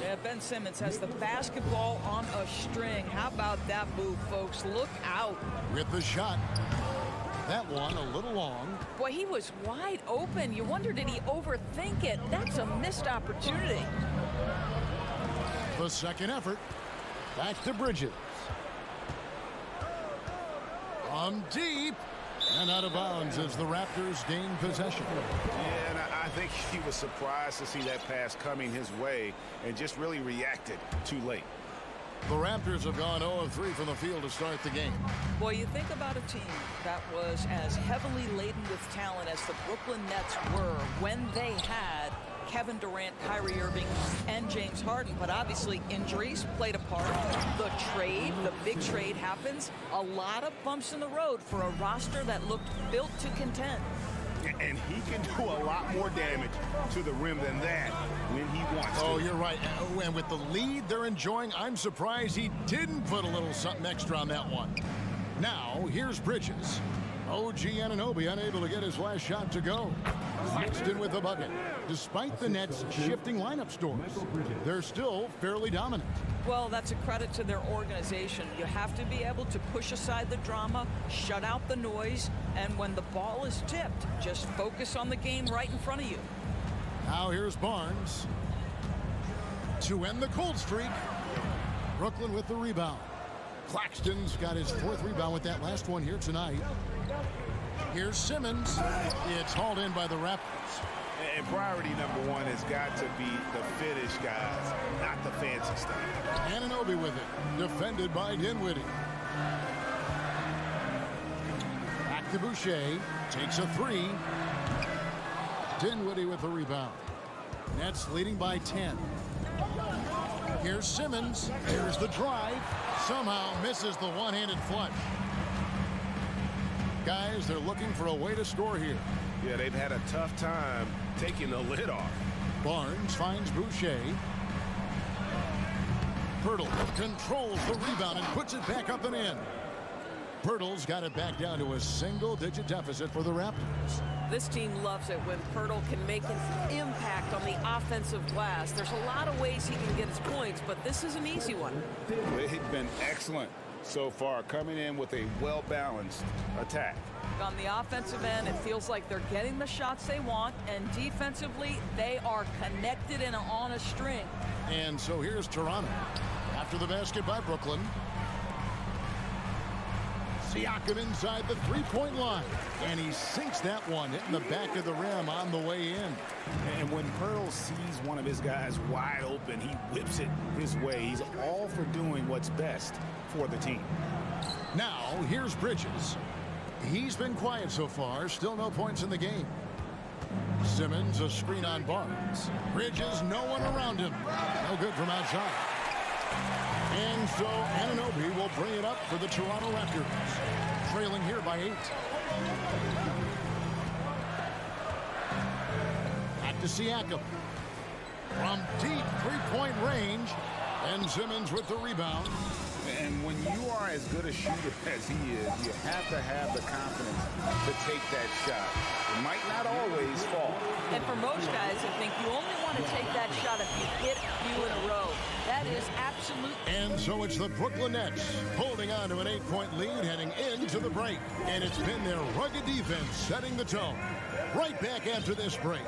Yeah, Ben Simmons has the basketball on a string. How about that move, folks? Look out. With the shot. That one a little long. Boy, he was wide open. You wonder, did he overthink it? That's a missed opportunity. The second effort. Back to Bridges. From deep. And out of bounds as the Raptors gain possession. Yeah, and I think he was surprised to see that pass coming his way and just really reacted too late. The Raptors have gone 0 of 3 from the field to start the game. Boy, you think about a team that was as heavily laden with talent as the Brooklyn Nets were when they had Kevin Durant, Kyrie Irving, and James Harden. But obviously injuries played a part. The trade, the big trade happens. A lot of bumps in the road for a roster that looked built to contend. And he can do a lot more damage to the rim than that when he wants to. Oh, you're right. And with the lead they're enjoying, I'm surprised he didn't put a little something extra on that one. Now, here's Bridges. OG Anunoby unable to get his last shot to go. Claxton with the bucket. Despite the Nets shifting lineup stores, they're still fairly dominant. Well, that's a credit to their organization. You have to be able to push aside the drama, shut out the noise, and when the ball is tipped, just focus on the game right in front of you. Now here's Barnes to end the cold streak. Brooklyn with the rebound. Claxton's got his 4th rebound with that last one here tonight. Here's Simmons. It's hauled in by the Raptors. And priority number one has got to be the finish, guys, not the fancy stuff. Anunoby with it, defended by Dinwiddie. Back to Boucher, takes a three. Dinwiddie with the rebound. Nets leading by 10. Here's Simmons. Here's the drive. Somehow misses the one-handed flush. Guys, they're looking for a way to score here. Yeah, they've had a tough time taking the lid off. Barnes finds Boucher. Pirtle controls the rebound and puts it back up and in. Pirtle's got it back down to a single-digit deficit for the Raptors. This team loves it when Pirtle can make an impact on the offensive glass. There's a lot of ways he can get his points, but this is an easy one. They've been excellent so far, coming in with a well-balanced attack. On the offensive end, it feels like they're getting the shots they want, and defensively, they are connected and on a string. And so here's Toronto. After the basket by Brooklyn. Siakam inside the three-point line. And he sinks that one, hitting the back of the rim on the way in. And when Pirtle sees one of his guys wide open, he whips it his way. He's all for doing what's best for the team. Now, here's Bridges. He's been quiet so far. Still no points in the game. Simmons, a screen on Barnes. Bridges, no one around him. No good from outside. And so Anunoby will bring it up for the Toronto Raptors. Trailing here by 8. Back to Siakam. From deep three-point range. And Simmons with the rebound. And when you are as good a shooter as he is, you have to have the confidence to take that shot. It might not always fall. And for most guys, I think you only want to take that shot if you hit a few in a row. That is absolute. And so it's the Brooklyn Nets holding on to an 8-point lead heading into the break. And it's been their rugged defense setting the tone. Right back after this break.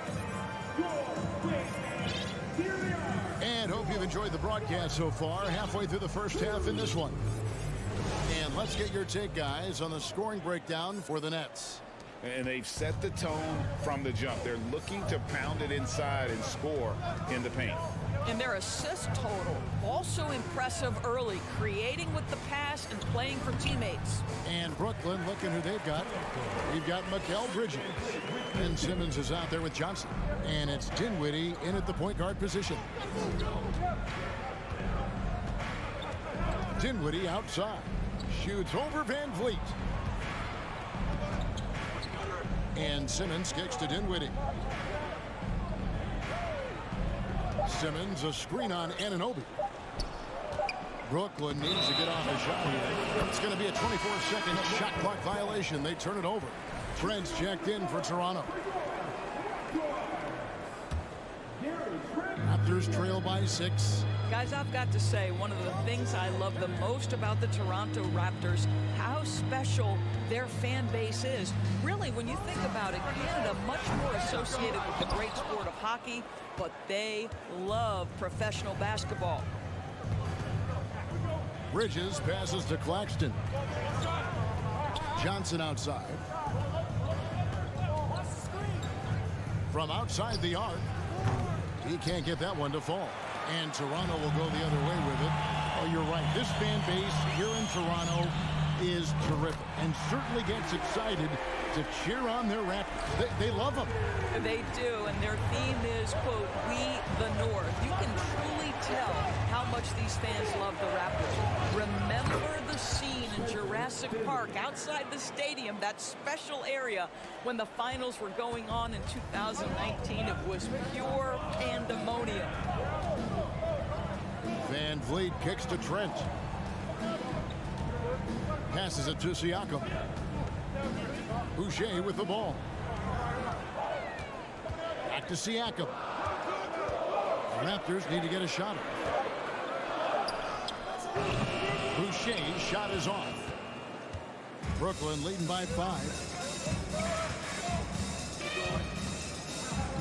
And hope you've enjoyed the broadcast so far. Halfway through the first half in this one. And let's get your take, guys, on the scoring breakdown for the Nets. And they've set the tone from the jump. They're looking to pound it inside and score in the paint. And their assist total also impressive early, creating with the pass and playing for teammates. And Brooklyn, looking who they've got. We've got Mikal Bridges. And Simmons is out there with Johnson. And it's Dinwiddie in at the point guard position. Dinwiddie outside. Shoots over Van Vliet. And Simmons kicks to Dinwiddie. Simmons, a screen on Anunoby. Brooklyn needs to get off a shot here. It's going to be a 24-second shot clock violation. They turn it over. Trent's checked in for Toronto. Raptors trail by 6. Guys, I've got to say, one of the things I love the most about the Toronto Raptors, how special their fan base is. Really, when you think about it, Canada much more associated with the great sport of hockey, but they love professional basketball. Bridges passes to Claxton. Johnson outside. From outside the arc. He can't get that one to fall. And Toronto will go the other way with it. Oh, you're right. This fan base here in Toronto is terrific and certainly gets excited to cheer on their Raptors. They love them. They do, and their theme is, quote, "We the North." You can truly tell how much these fans love the Raptors. Remember the scene in Jurassic Park outside the stadium, that special area when the finals were going on in 2019. It was pure pandemonium. Van Vliet kicks to Trent. Passes it to Siakam. Boucher with the ball. Back to Siakam. The Raptors need to get a shot. Boucher's shot is off. Brooklyn leading by 5.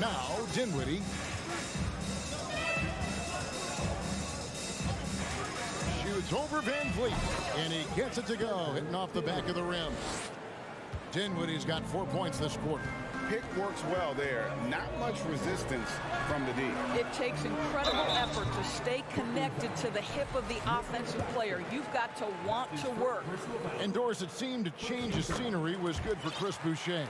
Now Dinwiddie. Shoots over Van Vliet. And he gets it to go, hitting off the back of the rim. Dinwiddie's got 4 points this quarter. pick works well there. Not much resistance from the D. It takes incredible effort to stay connected to the hip of the offensive player. You've got to want to work. And Doris, it seemed to change the scenery was good for Chris Boucher.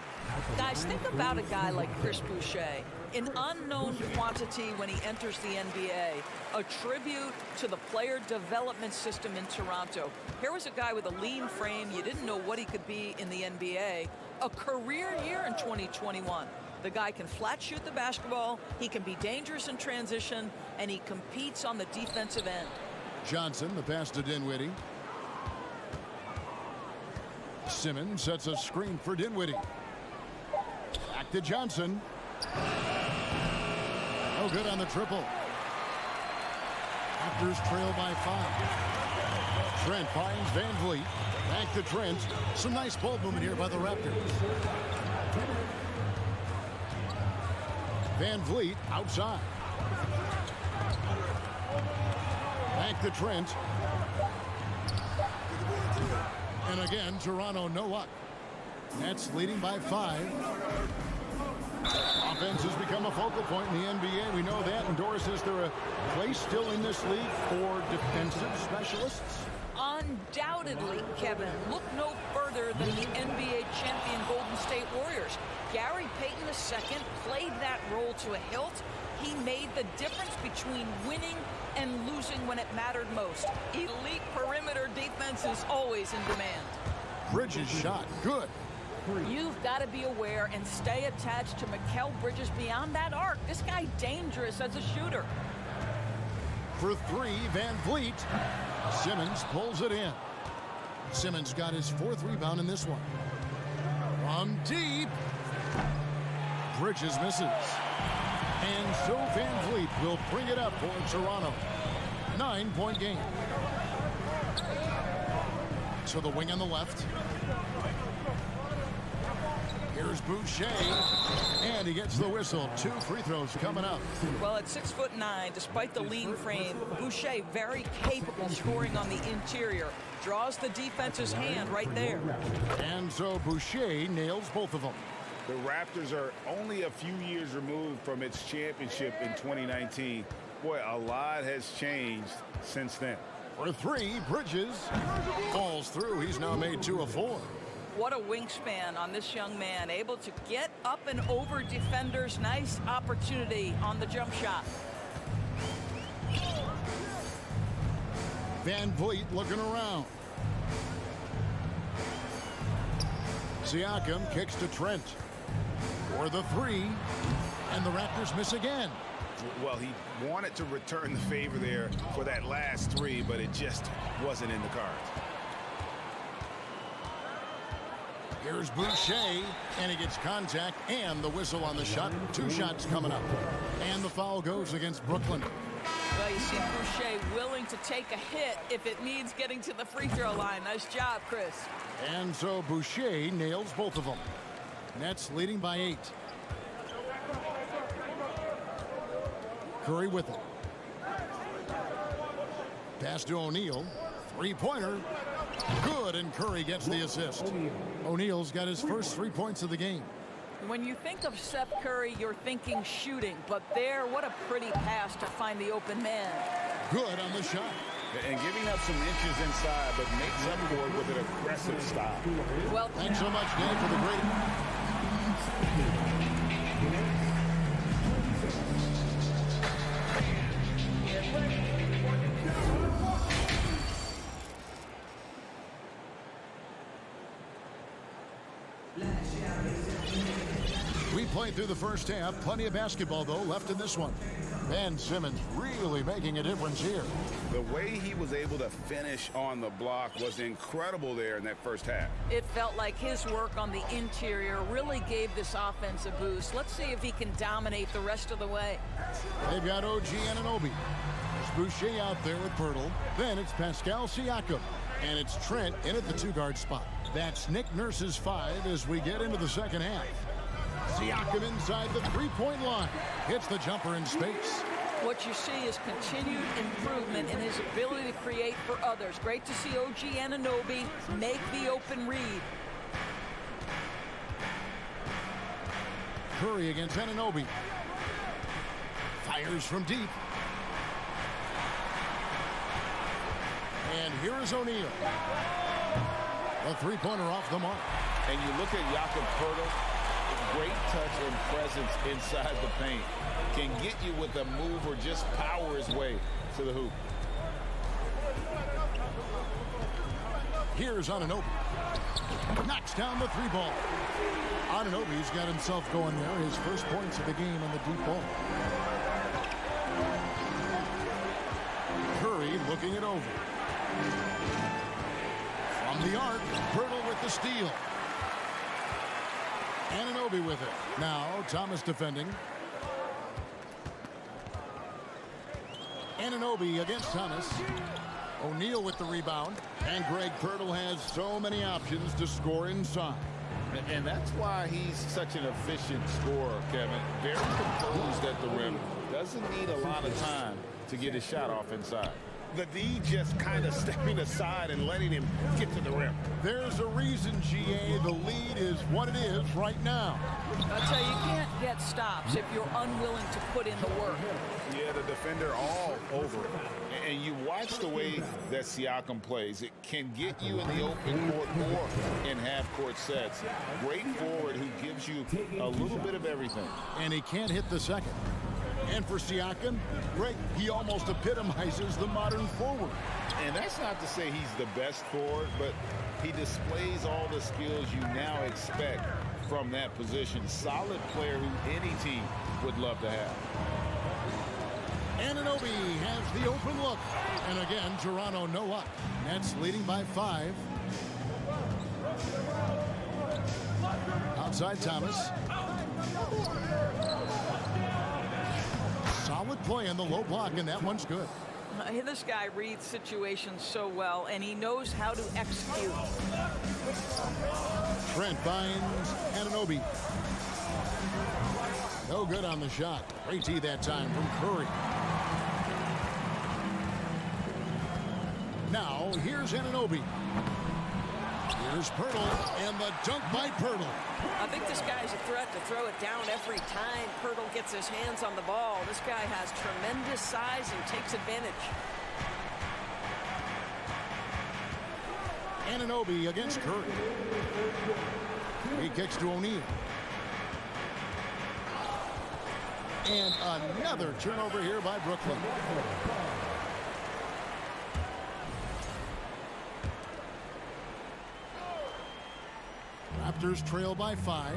Guys, think about a guy like Chris Boucher, an unknown quantity when he enters the NBA, a tribute to the player development system in Toronto. Here was a guy with a lean frame. You didn't know what he could be in the NBA. A career year in 2021. The guy can flat shoot the basketball, he can be dangerous in transition, and he competes on the defensive end. Johnson, the pass to Dinwiddie. Simmons sets a screen for Dinwiddie. Back to Johnson. No good on the triple. Raptors trail by 5. Trent finds Van Vliet. Back to Trent. Some nice ball movement here by the Raptors. Van Vliet outside. Back to Trent. And again, Toronto no luck. Nets leading by 5. Offense has become a focal point in the NBA. We know that. And Doris, is there a place still in this league for defensive specialists? Undoubtedly, Kevin. Look no further than the NBA champion Golden State Warriors. Gary Payton II played that role to a hilt. He made the difference between winning and losing when it mattered most. Elite perimeter defense is always in demand. Bridges shot. Good. You've got to be aware and stay attached to Mikal Bridges beyond that arc. This guy dangerous as a shooter. For 3, Van Vliet. Simmons pulls it in. Simmons got his 4th rebound in this one. From deep. Bridges misses. And so Van Vliet will bring it up for Toronto. 9-point game. So the wing on the left. Here's Boucher, and he gets the whistle. 2 free throws coming up. Well, at 6'9", despite the lean frame, Boucher very capable scoring on the interior. Draws the defense's hand right there. And so Boucher nails both of them. The Raptors are only a few years removed from its championship in 2019. Boy, a lot has changed since then. For 3, Bridges falls through. He's now made 2 of 4. What a wingspan on this young man, able to get up and over defenders. Nice opportunity on the jump shot. Van Vliet looking around. Siakam kicks to Trent for the 3, and the Raptors miss again. Well, he wanted to return the favor there for that last 3, but it just wasn't in the cards. Here's Boucher, and he gets contact and the whistle on the shot. 2 shots coming up. And the foul goes against Brooklyn. Well, you see Boucher willing to take a hit if it means getting to the free throw line. Nice job, Chris. And so Boucher nails both of them. Nets leading by 8. Curry with it. Pass to O'Neal. 3-pointer. Good, and Curry gets the assist. O'Neal's got his first 3 points of the game. When you think of Seth Curry, you're thinking shooting, but there, what a pretty pass to find the open man. Good on the shot. And giving up some inches inside, but makes up for it with an aggressive style. Well, thanks so much, Dan, for the great. We played through the first half. Plenty of basketball, though, left in this one. Ben Simmons really making a difference here. The way he was able to finish on the block was incredible there in that first half. It felt like his work on the interior really gave this offense a boost. Let's see if he can dominate the rest of the way. They've got OG Anunoby. There's Boucher out there with Pirtle. Then it's Pascal Siakam. And it's Trent in at the 2-guard spot. That's Nick Nurse's 5 as we get into the second half. Siakam inside the 3-point line. Hits the jumper in space. What you see is continued improvement in his ability to create for others. Great to see OG Anunoby make the open read. Curry against Anunoby. Fires from deep. And here is O'Neal. A three-pointer off the mark. And you look at Jakob Poeltl, great touch and presence inside the paint. Can get you with a move or just power his way to the hoop. Here's Anunoby. Knocks down the three ball. Anunoby's got himself going there. His first points of the game on the deep ball. Curry looking it over. From the arc, Poeltl with the steal. Anunoby with it. Now Thomas defending. Anunoby against Thomas. O'Neal with the rebound. And Greg Poeltl has so many options to score inside. And that's why he's such an efficient scorer, Kevin. Very composed at the rim. Doesn't need a lot of time to get his shot off inside. The D just kind of stepping aside and letting him get to the rim. There's a reason, GA, the lead is what it is right now. I'll tell you, you can't get stops if you're unwilling to put in the work. Yeah, the defender all over it. And you watch the way that Siakam plays. It can get you in the open court or in half-court sets. Great forward who gives you a little bit of everything. And he can't hit the second. And for Siakam, Greg, he almost epitomizes the modern forward. And that's not to say he's the best forward, but he displays all the skills you now expect from that position. Solid player who any team would love to have. Anunoby has the open look. And again, Toronto no luck. Nets leading by 5. Outside Thomas. Solid play in the low block, and that one's good. This guy reads situations so well, and he knows how to execute. Trent finds Anunoby. No good on the shot. Great tee that time from Curry. Now, here's Anunoby. Here's Poeltl, and the dunk by Poeltl. I think this guy's a threat to throw it down every time Poeltl gets his hands on the ball. This guy has tremendous size and takes advantage. Anunoby against Curry. He kicks to O'Neal. And another turnover here by Brooklyn. Raptors trail by 5.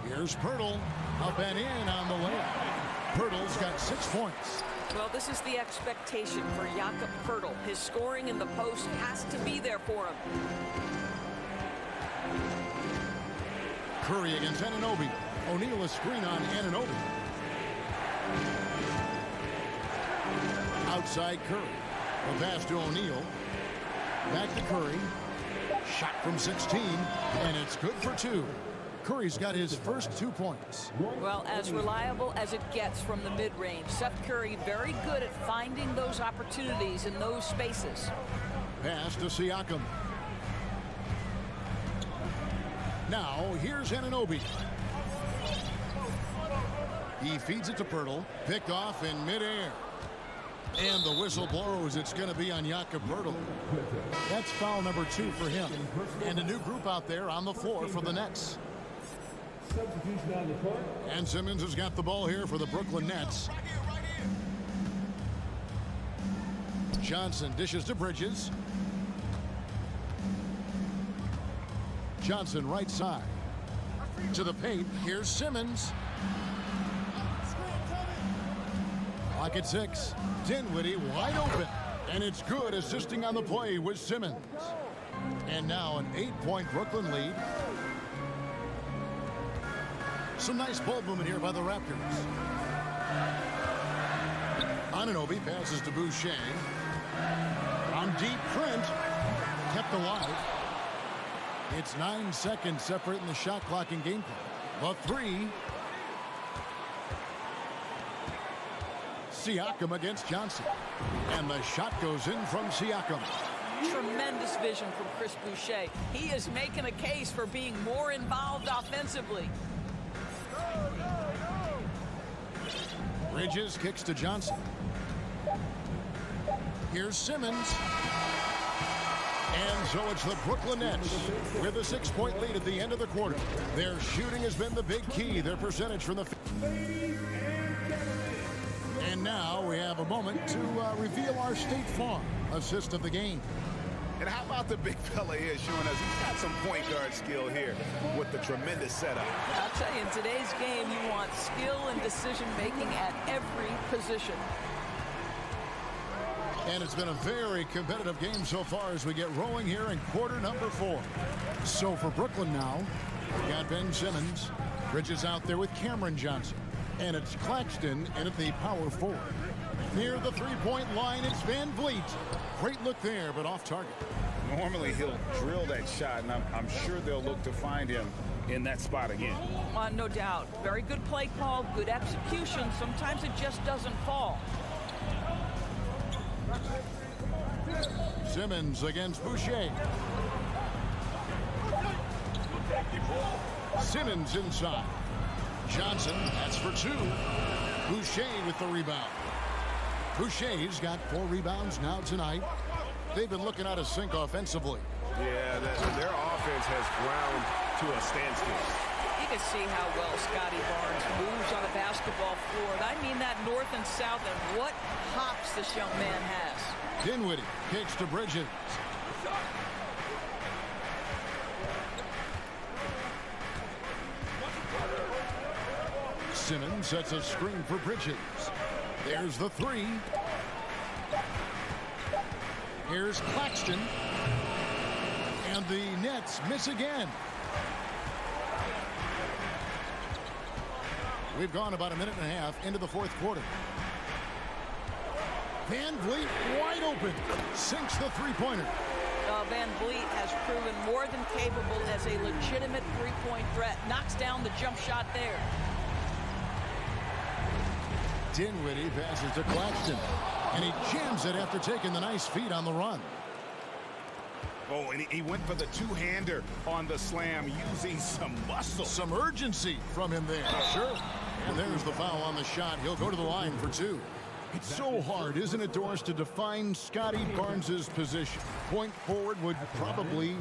Here's Poeltl. Up and in on the layup. Poeltl's got 6 points. Well, this is the expectation for Jakob Poeltl. His scoring in the post has to be there for him. Curry against Anunoby. O'Neal a screen on Anunoby. Outside Curry. The pass to O'Neal. Back to Curry. Shot from 16, and it's good for 2. Curry's got his first 2 points. Well, as reliable as it gets from the mid-range. Seth Curry very good at finding those opportunities in those spaces. Pass to Siakam. Now, here's Anunoby. He feeds it to Poeltl. Picked off in midair. And the whistle blows. It's going to be on Jakob Poeltl. That's foul number 2 for him. And a new group out there on the floor for the Nets. And Simmons has got the ball here for the Brooklyn Nets. Johnson dishes to Bridges. Johnson right side. To the paint. Here's Simmons. Clock at 6. Dinwiddie wide open. And it's good, assisting on the play with Simmons. And now an 8-point Brooklyn lead. Some nice ball movement here by the Raptors. Anunoby passes to Boucher. On deep, Trent kept alive. It's 9 seconds separating the shot clock and game clock. The 3. Siakam against Johnson. And the shot goes in from Siakam. Tremendous vision from Chris Boucher. He is making a case for being more involved offensively. Bridges kicks to Johnson. Here's Simmons. And so it's the Brooklyn Nets with a 6-point lead at the end of the quarter. Their shooting has been the big key. Their percentage from the... And now we have a moment to reveal our State Farm assist of the game. And how about the big fella here showing us he's got some point guard skill here with the tremendous setup. I'll tell you, in today's game, you want skill and decision-making at every position. And it's been a very competitive game so far as we get rolling here in quarter number 4. So for Brooklyn now, we got Ben Simmons. Bridges out there with Cameron Johnson. And it's Claxton in at the power forward. Near the three-point line, it's Van Vliet. Great look there, but off target. Normally he'll drill that shot, and I'm sure they'll look to find him in that spot again. No doubt. Very good play call, good execution. Sometimes it just doesn't fall. Simmons against Boucher. Simmons inside. Johnson, that's for 2. Boucher with the rebound. Boucher's got 4 rebounds now tonight. They've been looking out of sync offensively. Yeah, their offense has ground to a standstill. You can see how well Scotty Barnes moves on a basketball floor. And I mean that north and south, and what hops this young man has. Dinwiddie kicks to Bridges. Simmons sets a screen for Bridges. There's the 3. Here's Claxton. And the Nets miss again. We've gone about a minute and a half into the 4th quarter. Van Vliet wide open. Sinks the three-pointer. Van Vliet has proven more than capable as a legitimate three-point threat. Knocks down the jump shot there. Dinwiddie passes to Claxton. And he jams it after taking the nice feed on the run. Oh, and he went for the two-hander on the slam using some muscle. Some urgency from him there. Sure. And there's the foul on the shot. He'll go to the line for 2. It's so hard, isn't it, Doris, to define Scotty Barnes's position? Point forward would probably,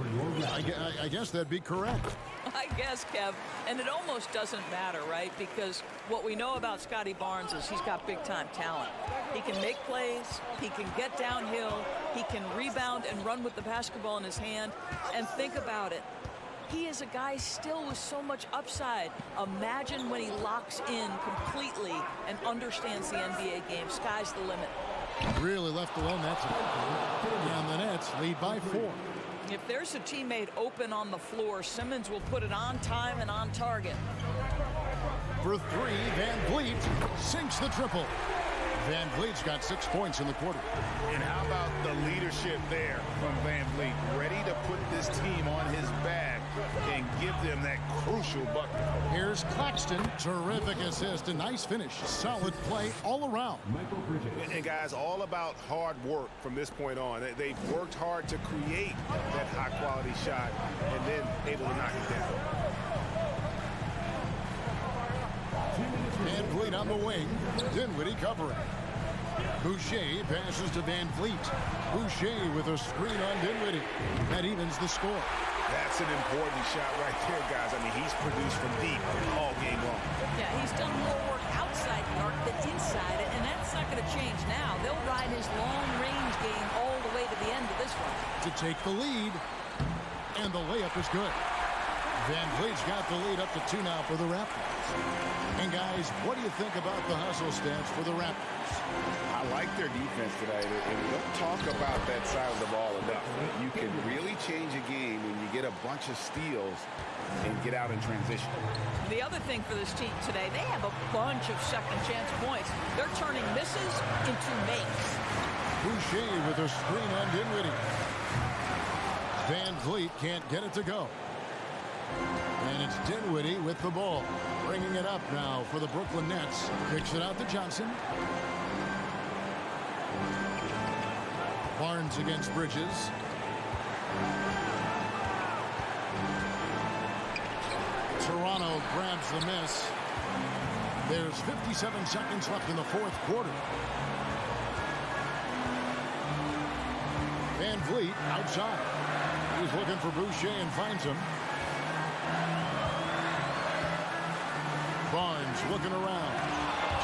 I guess that'd be correct. I guess, Kev. And it almost doesn't matter, right? Because what we know about Scotty Barnes is he's got big-time talent. He can make plays. He can get downhill. He can rebound and run with the basketball in his hand. And think about it. He is a guy still with so much upside. Imagine when he locks in completely and understands the NBA game. Sky's the limit. Really left alone that time. And the Nets lead by 4. If there's a teammate open on the floor, Simmons will put it on time and on target. For 3, Van Vliet sinks the triple. Van Vliet's got 6 points in the quarter. And how about the leadership there from Van Vliet? Ready to put this team on his back and give them that crucial bucket. Here's Claxton. Terrific assist. A nice finish. Solid play all around. And guys, all about hard work from this point on. They've worked hard to create that high-quality shot and then able to knock it down. Van Vliet on the wing. Dinwiddie covering. Boucher passes to Van Vliet. Boucher with a screen on Dinwiddie. That evens the score. That's an important shot right there, guys. I mean, he's produced from deep all game long. Yeah, he's done more work outside the arc than inside it, and that's not going to change now. They'll ride his long-range game all the way to the end of this one. To take the lead, and the layup is good. Van Vliet's got the lead up to 2 now for the Raptors. And guys, what do you think about the hustle stats for the Raptors? I like their defense today. And we don't talk about that side of the ball enough. You can really change a game when you get a bunch of steals and get out in transition. The other thing for this team today, they have a bunch of second-chance points. They're turning misses into makes. Boucher with a screen on Dinwiddie. Van Vliet can't get it to go. And it's Dinwiddie with the ball. Bringing it up now for the Brooklyn Nets. Kicks it out to Johnson. Barnes against Bridges. Toronto grabs the miss. There's 57 seconds left in the fourth quarter. Van Vliet outside. He's looking for Boucher and finds him. Barnes looking around.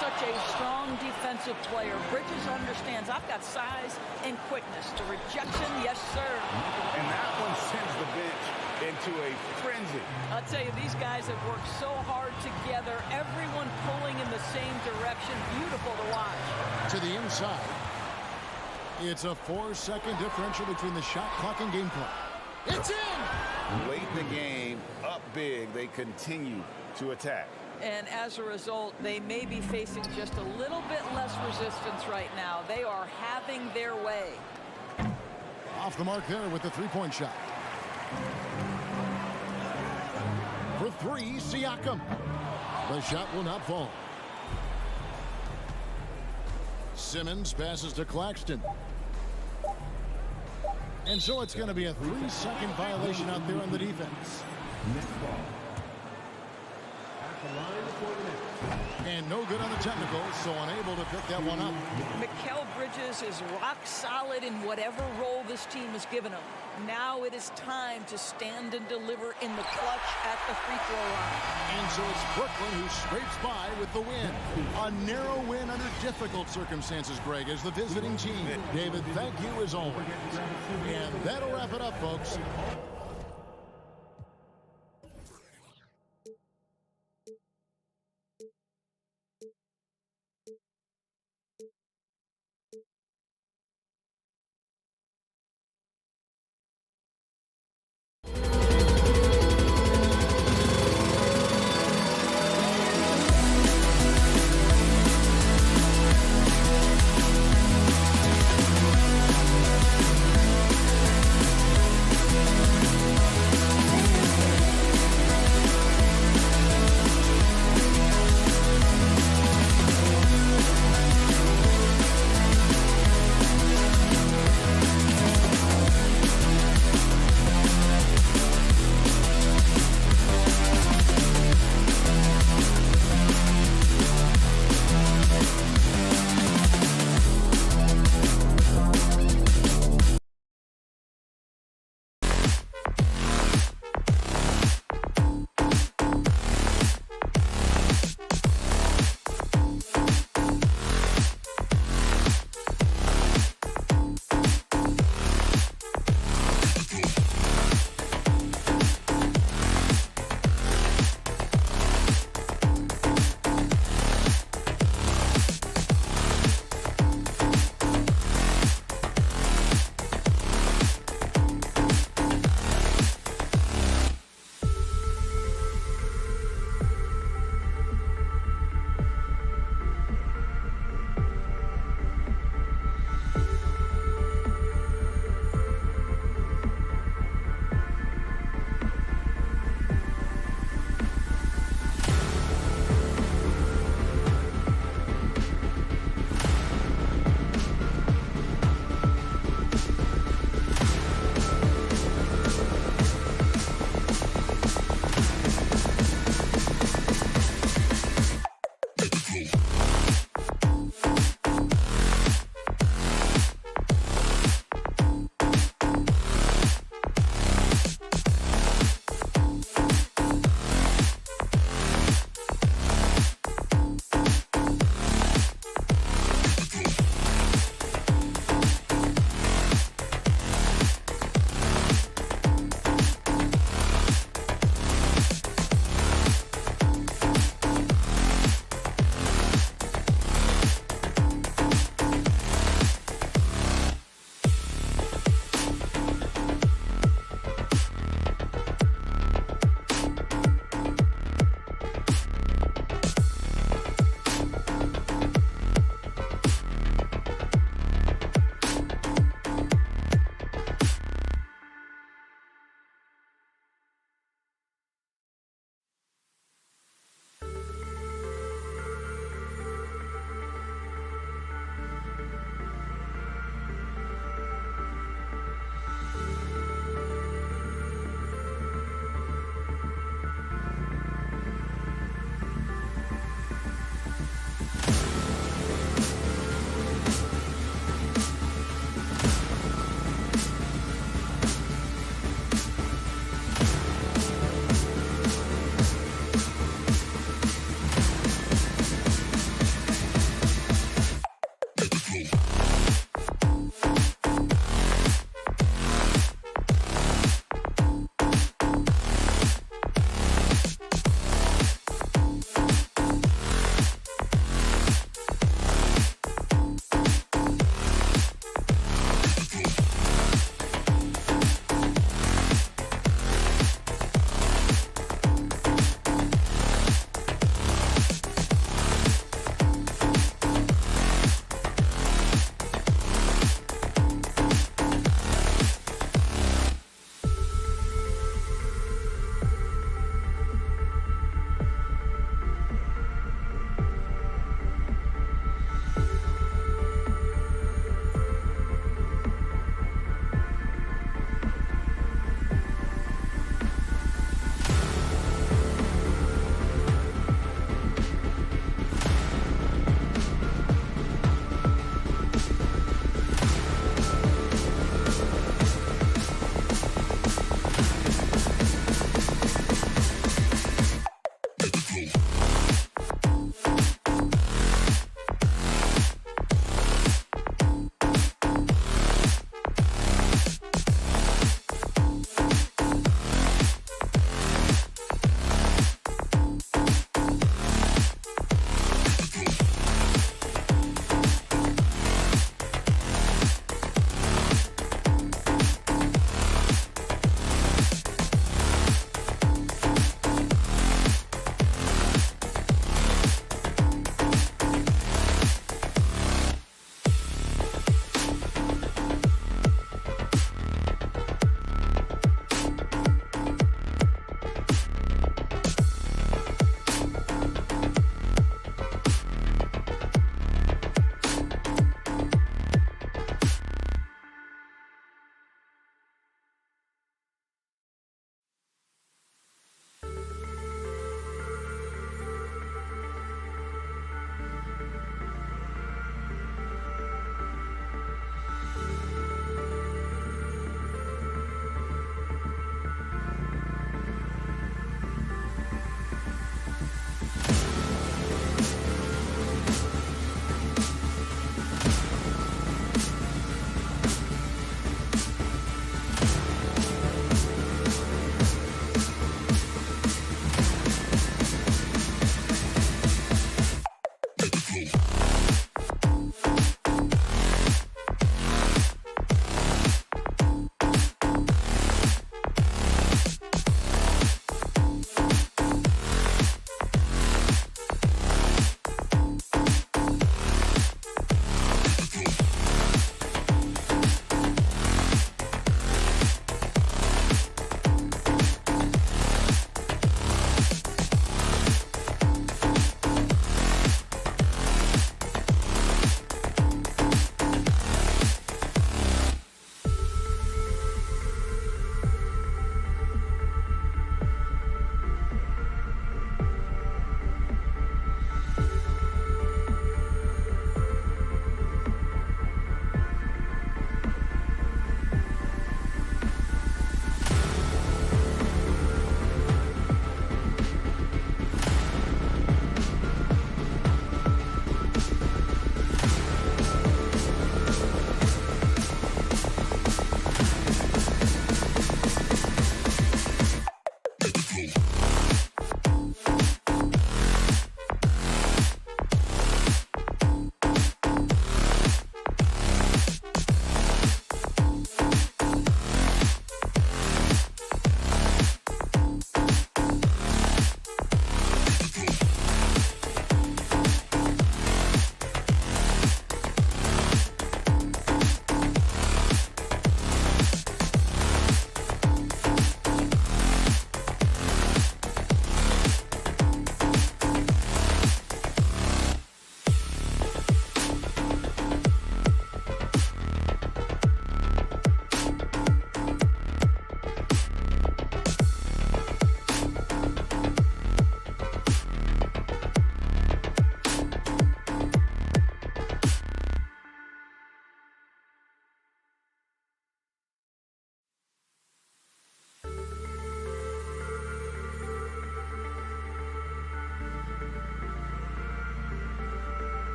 Such a strong defensive player. Bridges understands I've got size and quickness. The rejection, yes, sir. And that one sends the bench into a frenzy. I'll tell you, these guys have worked so hard together. Everyone pulling in the same direction. Beautiful to watch. To the inside. It's a 4-second differential between the shot clock and game clock. It's in! Late in the game, up big, they continue to attack. And as a result, they may be facing just a little bit less resistance right now. They are having their way. Off the mark there with the three-point shot. For three, Siakam. The shot will not fall. Simmons passes to Claxton. And so it's going to be a 3-second violation out there on the defense. And no good on the technical, so unable to pick that one up. Mikal Bridges is rock solid in whatever role this team has given him. Now it is time to stand and deliver in the clutch at the free throw line. And so it's Brooklyn who scrapes by with the win. A narrow win under difficult circumstances, Greg, as the visiting team. David, thank you as always. And that'll wrap it up, folks.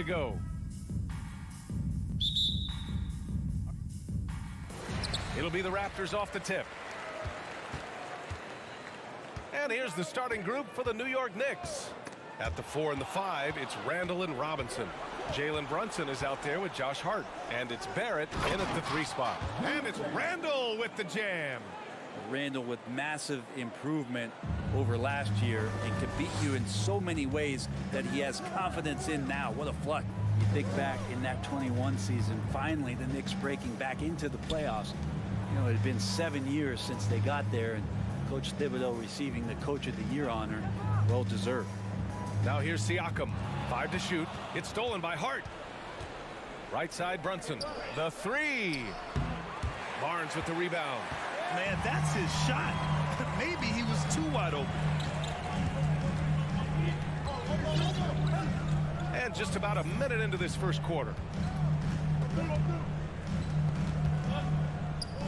to go. It'll be the Raptors off the tip. And here's the starting group for the New York Knicks. At the 4 and the 5, it's Randall and Robinson. Jalen Brunson is out there with Josh Hart. And it's Barrett in at the 3 spot. And it's Randall with the jam. Randall with massive improvement over last year and can beat you in so many ways that he has confidence in now. What a flush. You think back in that 21 season, finally the Knicks breaking back into the playoffs. You know, it had been 7 years since they got there, and Coach Thibodeau receiving the Coach of the Year honor. Well deserved. Now here's Siakam. 5 to shoot. It's stolen by Hart. Right side Brunson. The 3. Barnes with the rebound. Man, that's his shot. Maybe he was too wide open. And just about a minute into this first quarter.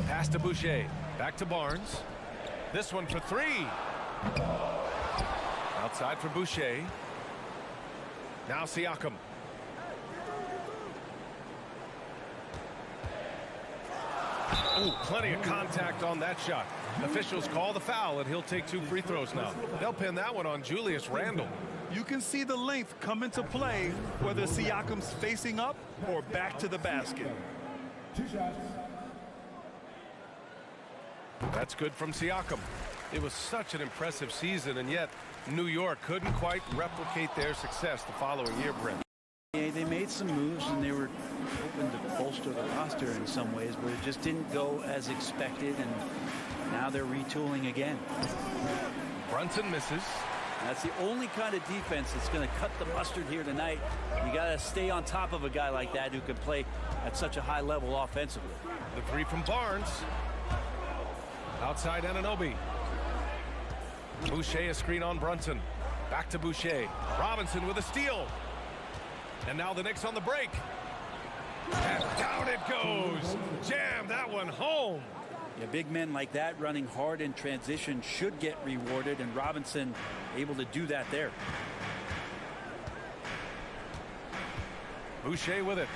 Pass to Boucher. Back to Barnes. This one for 3. Outside for Boucher. Now Siakam. Ooh, plenty of contact on that shot. Officials call the foul, and he'll take 2 free throws now. They'll pin that one on Julius Randle. You can see the length come into play, whether Siakam's facing up or back to the basket. 2 shots. That's good from Siakam. It was such an impressive season, and yet New York couldn't quite replicate their success the following year, Brent. Yeah, they made some moves, and they were hoping to bolster the roster in some ways, but it just didn't go as expected, and now they're retooling again. Brunson misses. That's the only kind of defense that's going to cut the mustard here tonight. You got to stay on top of a guy like that who can play at such a high level offensively. The 3 from Barnes. Outside Anunoby. Boucher a screen on Brunson. Back to Boucher. Robinson with a steal. And now the Knicks on the break. And down it goes. Jam that one home. Yeah, big men like that running hard in transition should get rewarded, and Robinson able to do that there. Boucher with it.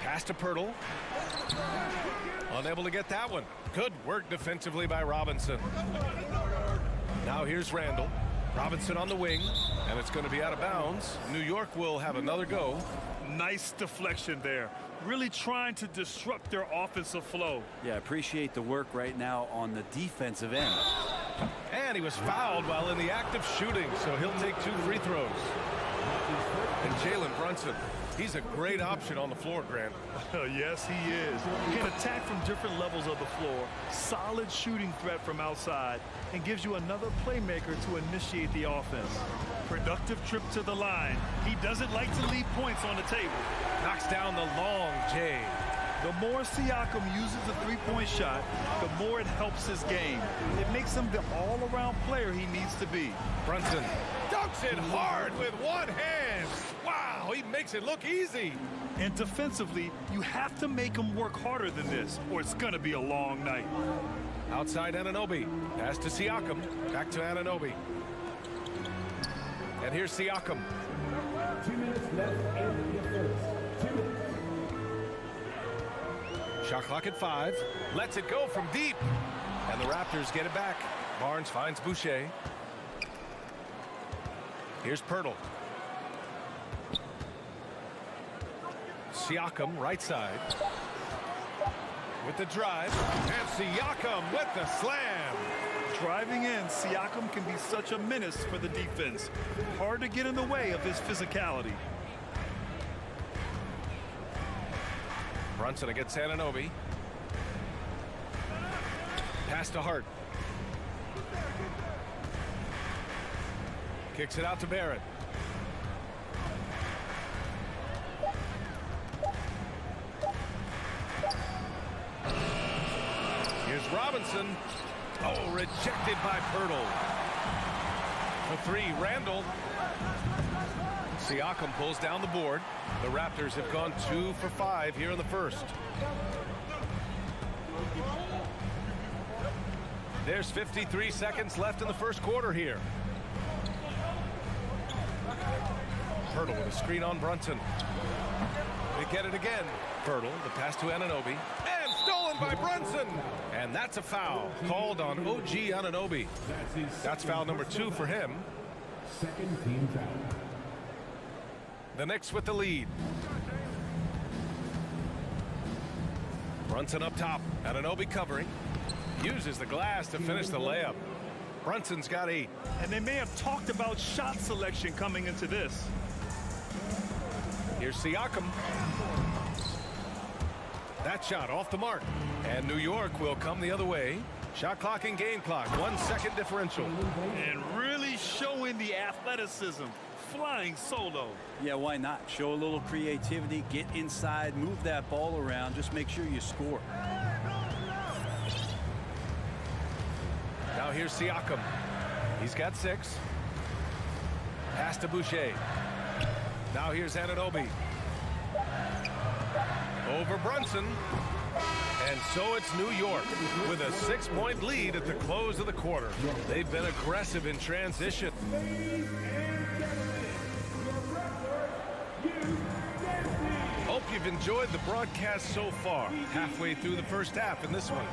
Pass to Pirtle. Unable to get that one. Good work defensively by Robinson. Now here's Randall. Robinson on the wing, and it's going to be out of bounds. New York will have another go. Nice deflection there. Really trying to disrupt their offensive flow. Yeah, appreciate the work right now on the defensive end. And he was fouled while in the act of shooting, so he'll take 2 free throws. And Jalen Brunson, he's a great option on the floor, Grant. Yes, he is. He can attack from different levels of the floor. Solid shooting threat from outside, and gives you another playmaker to initiate the offense. Productive trip to the line. He doesn't like to leave points on the table. Knocks down the long J. The more Siakam uses the three-point shot, the more it helps his game. It makes him the all-around player he needs to be. Brunson dunks it hard with one hand. Wow, he makes it look easy. And defensively, you have to make him work harder than this, or it's going to be a long night. Outside Anunoby. Pass to Siakam. Back to Anunoby. And here's Siakam. 2 minutes left in the first. 2 minutes. Shot clock at 5. Lets it go from deep. And the Raptors get it back. Barnes finds Boucher. Here's Pirtle. Siakam right side. With the drive. And Siakam with the slam. Driving in, Siakam can be such a menace for the defense. Hard to get in the way of his physicality. Brunson against Anunoby. Pass to Hart. Kicks it out to Barrett. Here's Robinson. Oh, rejected by Pirtle. For 3, Randall. Siakam pulls down the board. The Raptors have gone 2 for 5 here in the first. There's 53 seconds left in the first quarter here. Pirtle with a screen on Brunson. They get it again. Pirtle, the pass to Anunoby. And stolen by Brunson. And that's a foul called on OG Anunoby. That's foul number 2 for him. Second team foul. The Knicks with the lead. Brunson up top. Anunoby covering. Uses the glass to finish the layup. Brunson's got 8. And they may have talked about shot selection coming into this. Here's Siakam. That shot off the mark. And New York will come the other way. Shot clock and game clock. 1 second differential. And really showing the athleticism. Flying solo. Yeah, why not? Show a little creativity, get inside, move that ball around, just make sure you score. Now here's Siakam. He's got 6. Pass to Boucher. Now here's Anunoby. Over Brunson. And so it's New York with a 6-point lead at the close of the quarter. They've been aggressive in transition. Hope you've enjoyed the broadcast so far. Halfway through the first half in this one.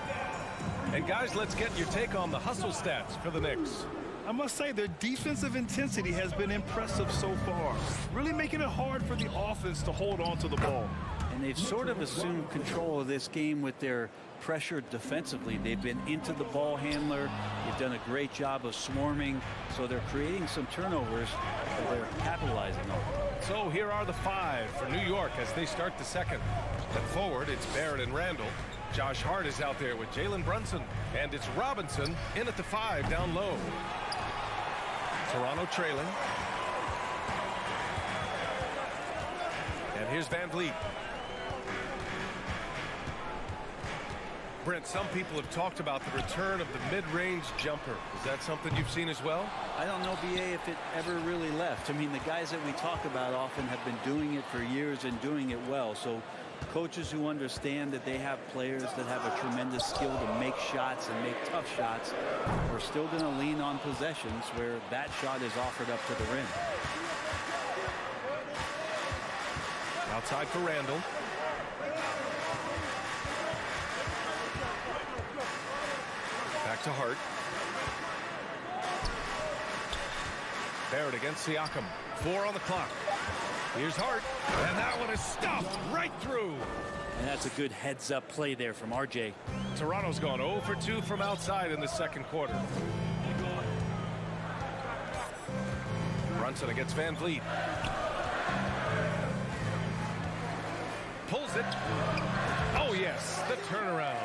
And guys, let's get your take on the hustle stats for the Knicks. I must say their defensive intensity has been impressive so far. Really making it hard for the offense to hold on to the ball. And they've sort of assumed control of this game with their pressure defensively. They've been into the ball handler. They've done a great job of swarming. So they're creating some turnovers that they're capitalizing on. So here are the 5 for New York as they start the second. Then forward, it's Barrett and Randall. Josh Hart is out there with Jalen Brunson. And it's Robinson in at the 5 down low. Toronto trailing. And here's Van Vliet. Brent, some people have talked about the return of the mid-range jumper. Is that something you've seen as well? I don't know, BA, if it ever really left. I mean, the guys that we talk about often have been doing it for years and doing it well. So coaches who understand that they have players that have a tremendous skill to make shots and make tough shots are still going to lean on possessions where that shot is offered up to the rim. Outside for Randall. Back to Hart. Barrett against Siakam. 4 on the clock. Here's Hart. And that one is stuffed right through. And that's a good heads-up play there from RJ. Toronto's gone 0 for 2 from outside in the second quarter. Brunson against Van Vliet. Pulls it. Oh, yes, the turnaround.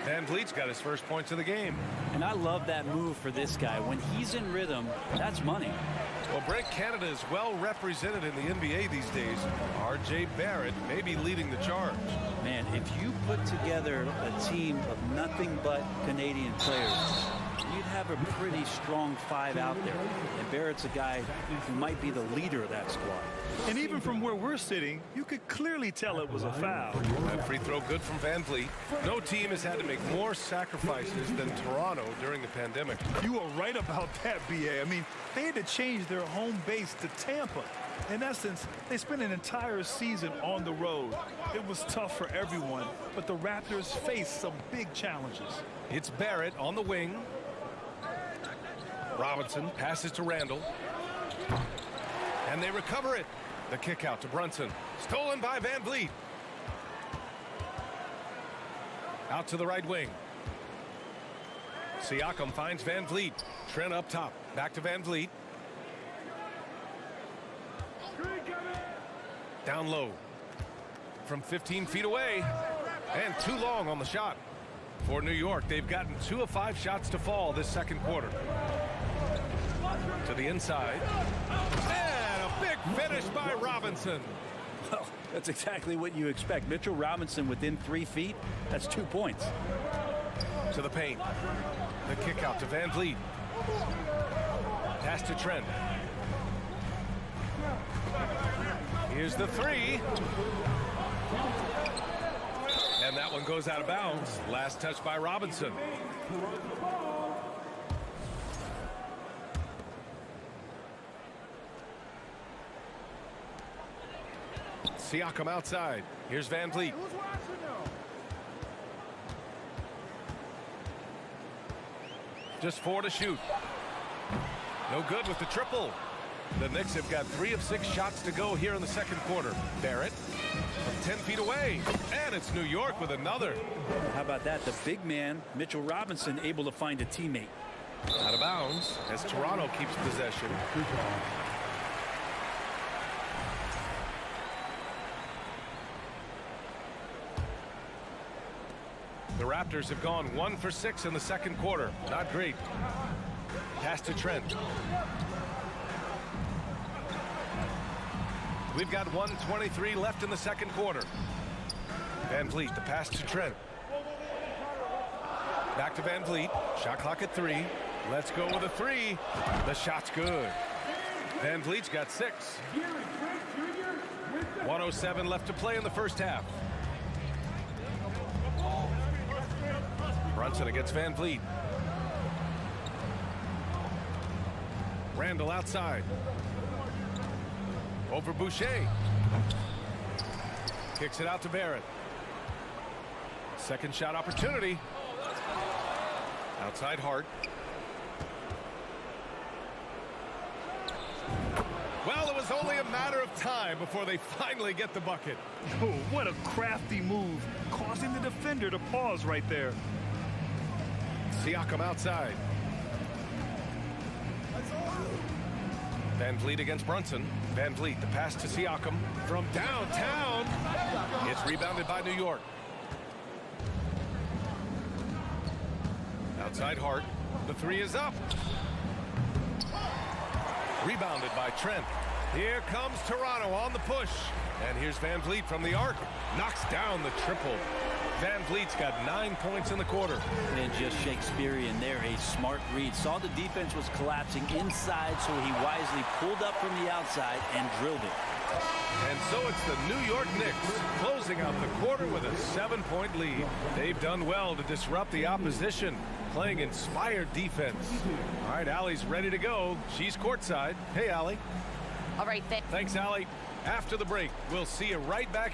Van Vliet's got his first points of the game. And I love that move for this guy. When he's in rhythm, that's money. Well, Brent, Canada is well represented in the NBA these days. R.J. Barrett may be leading the charge. Man, if you put together a team of nothing but Canadian players, you'd have a pretty strong 5 out there. And Barrett's a guy who might be the leader of that squad. And even from where we're sitting, you could clearly tell it was a foul. That free throw good from Van Vliet. No team has had to make more sacrifices than Toronto during the pandemic. You are right about that, B.A. I mean, they had to change their home base to Tampa. In essence, they spent an entire season on the road. It was tough for everyone, but the Raptors faced some big challenges. It's Barrett on the wing. Robinson passes to Randall. And they recover it. The kick out to Brunson. Stolen by Van Vliet. Out to the right wing. Siakam finds Van Vliet. Trent up top. Back to Van Vliet. Down low. From 15 feet away. And too long on the shot. For New York, they've gotten 2 of 5 shots to fall this second quarter. To the inside. And a big finish by Robinson. Well, that's exactly what you expect. Mitchell Robinson within 3 feet, that's 2 points. To the paint. The kick out to Van Vliet. Pass to Trent. Here's the 3. And that one goes out of bounds. Last touch by Robinson. Siakam outside. Here's Van Vliet. Just 4 to shoot. No good with the triple. The Knicks have got 3 of 6 shots to go here in the second quarter. Barrett from 10 feet away. And it's New York with another. How about that? The big man, Mitchell Robinson, able to find a teammate. Out of bounds as Toronto keeps possession. The Raptors have gone 1 for 6 in the second quarter. Not great. Pass to Trent. We've got 1:23 left in the second quarter. Van Vliet, the pass to Trent. Back to Van Vliet. Shot clock at 3. Let's go with a 3. The shot's good. Van Vliet's got 6. 1:07 left to play in the first half. Brunson against Van Vliet. Randall outside. Over Boucher. Kicks it out to Barrett. Second shot opportunity. Outside Hart. Well, it was only a matter of time before they finally get the bucket. Oh, what a crafty move, causing the defender to pause right there. Siakam outside. Van Vliet against Brunson. Van Vliet, the pass to Siakam from downtown. It's rebounded by New York. Outside Hart. The 3 is up. Rebounded by Trent. Here comes Toronto on the push. And here's Van Vliet from the arc. Knocks down the triple. Van Vliet's got 9 points in the quarter. And just Shakespearean there, a smart read. Saw the defense was collapsing inside, so he wisely pulled up from the outside and drilled it. And so it's the New York Knicks closing out the quarter with a 7-point lead. They've done well to disrupt the opposition, playing inspired defense. All right, Allie's ready to go. She's courtside. Hey, Allie. All right, thanks, Allie. After the break, we'll see you right back.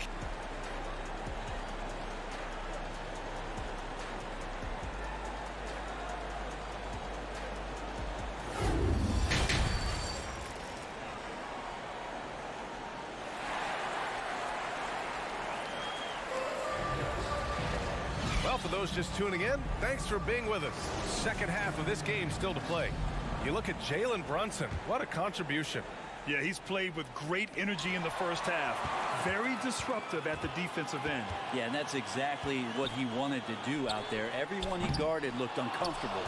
Well, for those just tuning in, thanks for being with us. Second half of this game still to play. You look at Jalen Brunson. What a contribution. Yeah, he's played with great energy in the first half. Very disruptive at the defensive end. Yeah, and that's exactly what he wanted to do out there. Everyone he guarded looked uncomfortable.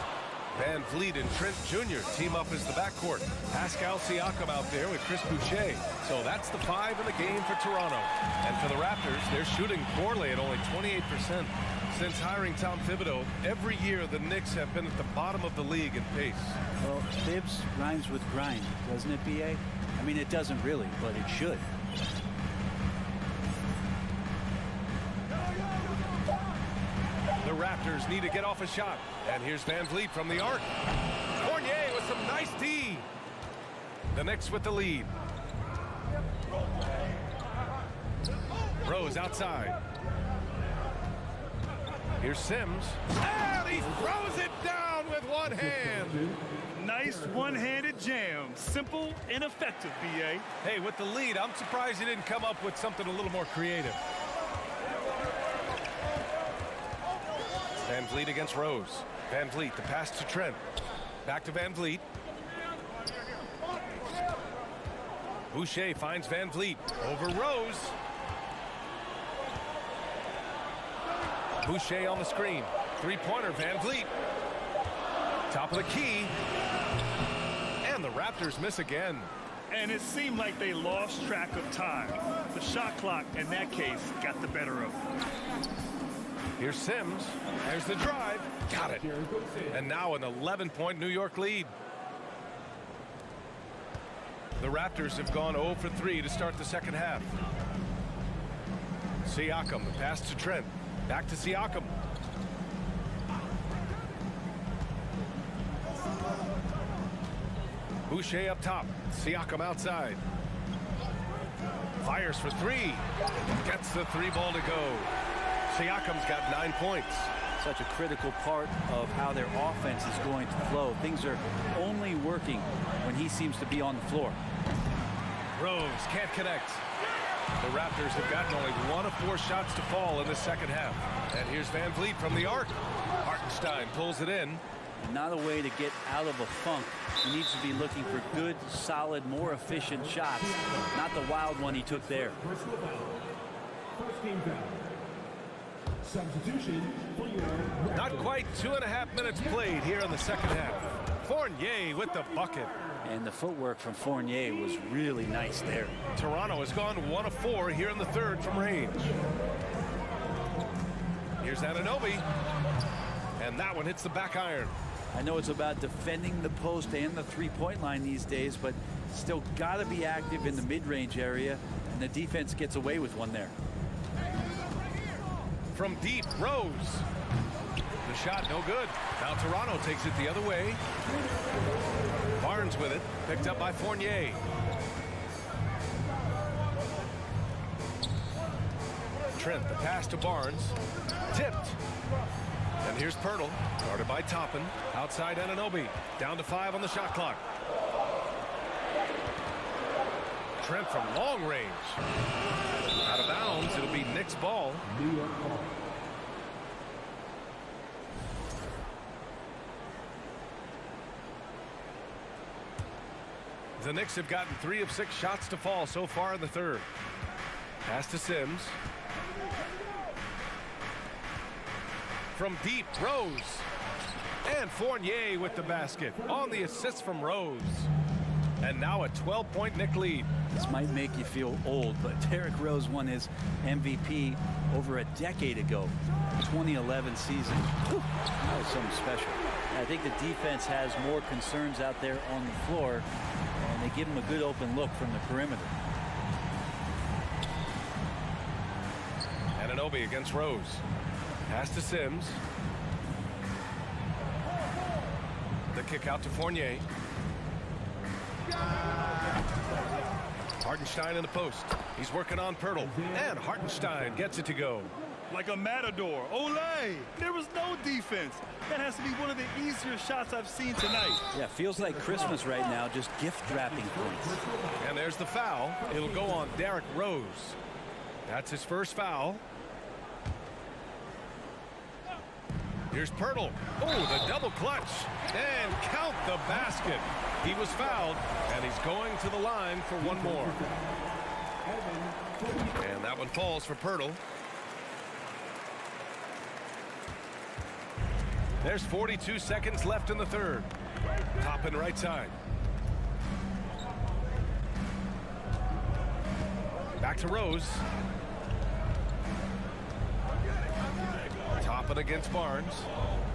Van Vliet and Trent Jr. team up as the backcourt. Pascal Siakam out there with Chris Boucher. So that's the 5 in the game for Toronto. And for the Raptors, they're shooting poorly at only 28%. Since hiring Tom Thibodeau, every year the Knicks have been at the bottom of the league in pace. Well, Thibs rhymes with grind, doesn't it, B.A.? I mean, it doesn't really, but it should. The Raptors need to get off a shot. And here's Van Vliet from the arc. Fournier with some nice D. The Knicks with the lead. Rose outside. Here's Sims. And he throws it down with one hand. Nice one-handed jam. Simple and effective, B.A. Hey, with the lead, I'm surprised he didn't come up with something a little more creative. Van Vliet against Rose. Van Vliet, the pass to Trent. Back to Van Vliet. Boucher finds Van Vliet. Over Rose. Boucher on the screen. Three-pointer, Van Vliet. Top of the key. And the Raptors miss again. And it seemed like they lost track of time. The shot clock, in that case, got the better of them. Here's Sims. There's the drive. Got it. And now an 11-point New York lead. The Raptors have gone 0 for 3 to start the second half. Siakam, the pass to Trent. Back to Siakam. Boucher up top. Siakam outside. Fires for three. Gets the three ball to go. Siakam's got 9 points. Such a critical part of how their offense is going to flow. Things are only working when he seems to be on the floor. Rose can't connect. The Raptors have gotten only 1 of 4 shots to fall in the second half. And here's Van Vliet from the arc. Hartenstein pulls it in. Not a way to get out of a funk. He needs to be looking for good, solid, more efficient shots, not the wild one he took there. First game foul. Substitution for your Not quite 2.5 minutes played here in the second half. Fournier with the bucket. And the footwork from Fournier was really nice there. Toronto has gone 1 of 4 here in the third from range. Here's Anunoby. And that one hits the back iron. I know it's about defending the post and the three-point line these days, but still got to be active in the mid-range area, and the defense gets away with one there. From deep, Rose. The shot no good. Now Toronto takes it the other way. Barnes with it, picked up by Fournier. Trent, the pass to Barnes. Tipped. And here's Pirtle, guarded by Toppin. Outside Anunoby, down to 5 on the shot clock. Trent from long range. Out of bounds, it'll be Knicks ball. The Knicks have gotten 3 of 6 shots to fall so far in the third. Pass to Sims. From deep, Rose. And Fournier with the basket on the assist from Rose. And now a 12-point Knick lead. This might make you feel old, but Derrick Rose won his MVP over a decade ago. 2011 season. Whew, that was something special. I think the defense has more concerns out there on the floor, and they give him a good open look from the perimeter. Anunoby against Rose. Pass to Sims. The kick out to Fournier. Hartenstein in the post. He's working on Pirtle. And Hartenstein gets it to go. Like a matador. Olay! There was no defense. That has to be one of the easier shots I've seen tonight. Yeah, feels like Christmas right now, just gift wrapping points. And there's the foul. It'll go on Derrick Rose. That's his first foul. Here's Pirtle. Oh, the double clutch. And count the basket. He was fouled, and he's going to the line for one more. And that one falls for Pirtle. There's 42 seconds left in the third. Toppin right side. Back to Rose. Toppin against Barnes.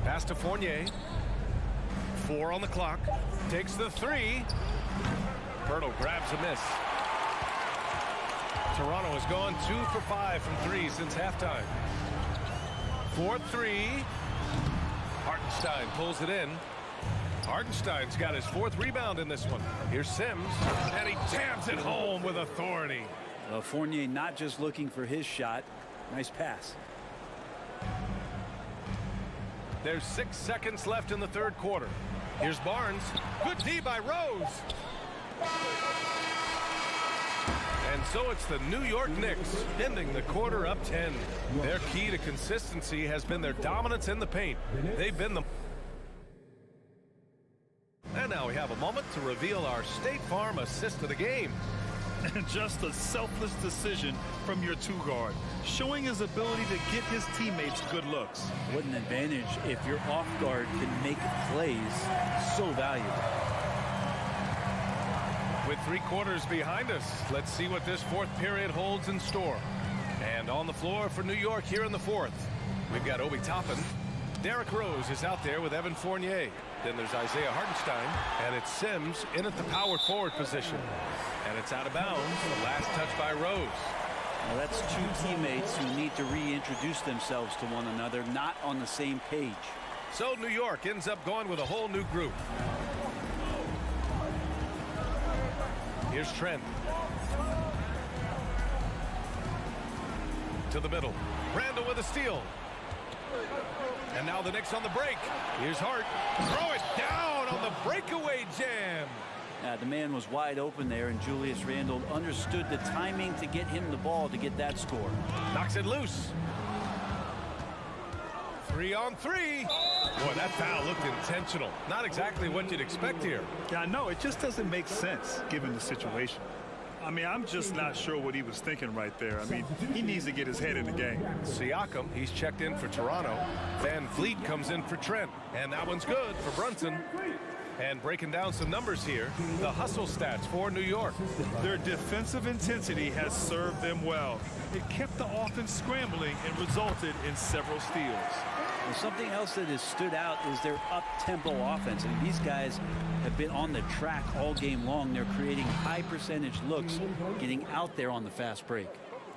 Pass to Fournier. 4 on the clock. Takes the 3. Pirtle grabs a miss. Toronto has gone 2 for 5 from 3 since halftime. 4-3. Hartenstein pulls it in. Hartenstein's got his 4th rebound in this one. Here's Sims, and he jams it home with authority. Fournier not just looking for his shot. Nice pass. There's 6 seconds left in the third quarter. Here's Barnes. Good D by Rose. And so it's the New York Knicks ending the quarter up 10. Their key to consistency has been their dominance in the paint. They've been the... And now we have a moment to reveal our State Farm assist of the game. And just a selfless decision from your 2-guard, showing his ability to get his teammates good looks. What an advantage if your off guard can make plays so valuable. With 3 quarters behind us, let's see what this 4th period holds in store. And on the floor for New York here in the 4th, we've got Obi Toppin. Derrick Rose is out there with Evan Fournier. Then there's Isaiah Hartenstein, and it's Sims in at the power forward position. And it's out of bounds. The last touch by Rose. Well, that's 2 teammates who need to reintroduce themselves to one another, not on the same page. So New York ends up going with a whole new group. Here's Trent. to the middle. Randall with a steal. And now the Knicks on the break. Here's Hart. Throw it down on the breakaway jam. The man was wide open there, and Julius Randle understood the timing to get him the ball to get that score. Knocks it loose. 3-on-3. Boy, that foul looked intentional. Not exactly what you'd expect here. Yeah, I know. It just doesn't make sense given the situation. I mean, I'm just not sure what he was thinking right there. I mean, he needs to get his head in the game. Siakam, he's checked in for Toronto. Van Vliet comes in for Trent. And that one's good for Brunson. And breaking down some numbers here, the hustle stats for New York. Their defensive intensity has served them well. It kept the offense scrambling and resulted in several steals. And something else that has stood out is their up-tempo offense. I mean, these guys have been on the track all game long. They're creating high-percentage looks, getting out there on the fast break.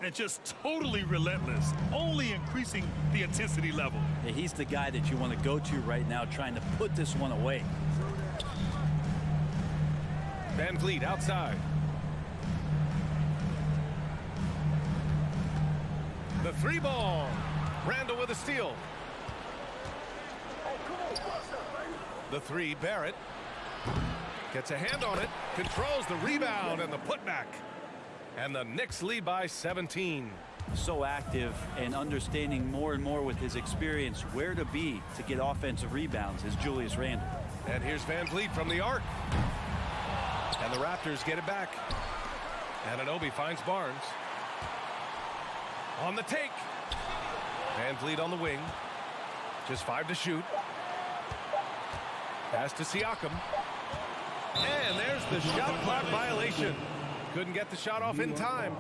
And just totally relentless, only increasing the intensity level. Yeah, he's the guy that you want to go to right now, trying to put this one away. Van Vliet outside. The three ball. Randall with a steal. The three, Barrett. Gets a hand on it. Controls the rebound and the putback. And the Knicks lead by 17. So active and understanding more and more with his experience where to be to get offensive rebounds is Julius Randle. And here's Van Vliet from the arc. And the Raptors get it back. Anunoby finds Barnes. On the take. Van Vliet on the wing. Just 5 to shoot. Pass to Siakam. And there's the shot clock violation. Couldn't get the shot off in time.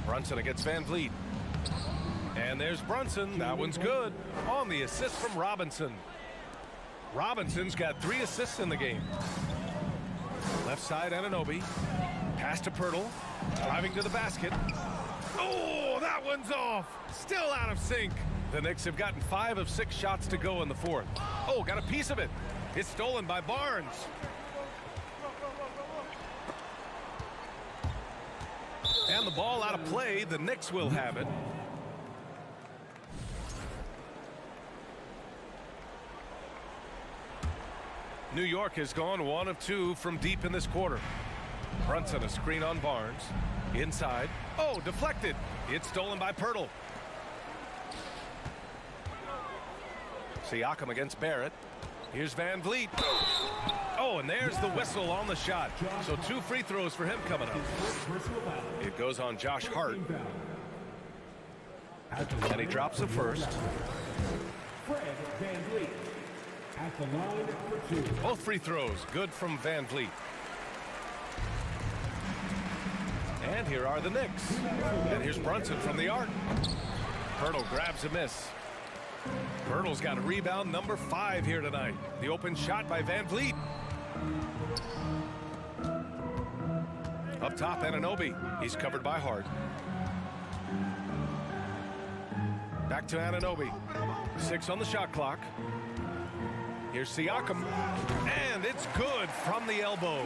Brunson against Van Vliet. And there's Brunson. That one's good. On the assist from Robinson. Robinson's got 3 assists in the game. Left side, Anunoby. Pass to Pirtle. Driving to the basket. Oh, that one's off. Still out of sync. The Knicks have gotten 5 of 6 shots to go in the fourth. Oh, got a piece of it. It's stolen by Barnes. And the ball out of play. The Knicks will have it. New York has gone 1 of 2 from deep in this quarter. Brunson a screen on Barnes. Inside. Oh, deflected. It's stolen by Pirtle. Siakam against Barrett. Here's Van Vliet. Oh, and there's the whistle on the shot. So 2 free throws for him coming up. It goes on Josh Hart. And he drops the first. Both free throws good from Van Vliet. And here are the Knicks. And here's Brunson from the arc. Pirtle grabs a miss. Pirtle's got a rebound number 5 here tonight. The open shot by Van Vliet. Up top, Anunoby. He's covered by Hart. Back to Anunoby. 6 on the shot clock. Here's Siakam. And it's good from the elbow.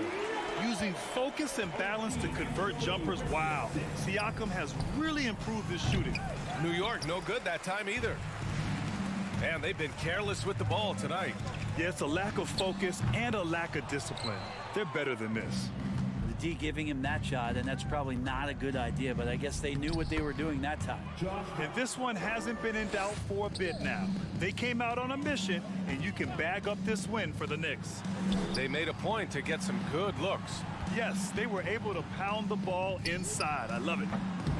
Using focus and balance to convert jumpers. Wow. Siakam has really improved his shooting. New York no good that time either. And they've been careless with the ball tonight. Yeah, it's a lack of focus and a lack of discipline. They're better than this. The D giving him that shot, and that's probably not a good idea, but I guess they knew what they were doing that time. And this one hasn't been in doubt for a bit now. They came out on a mission, and you can bag up this win for the Knicks. They made a point to get some good looks. Yes, they were able to pound the ball inside. I love it.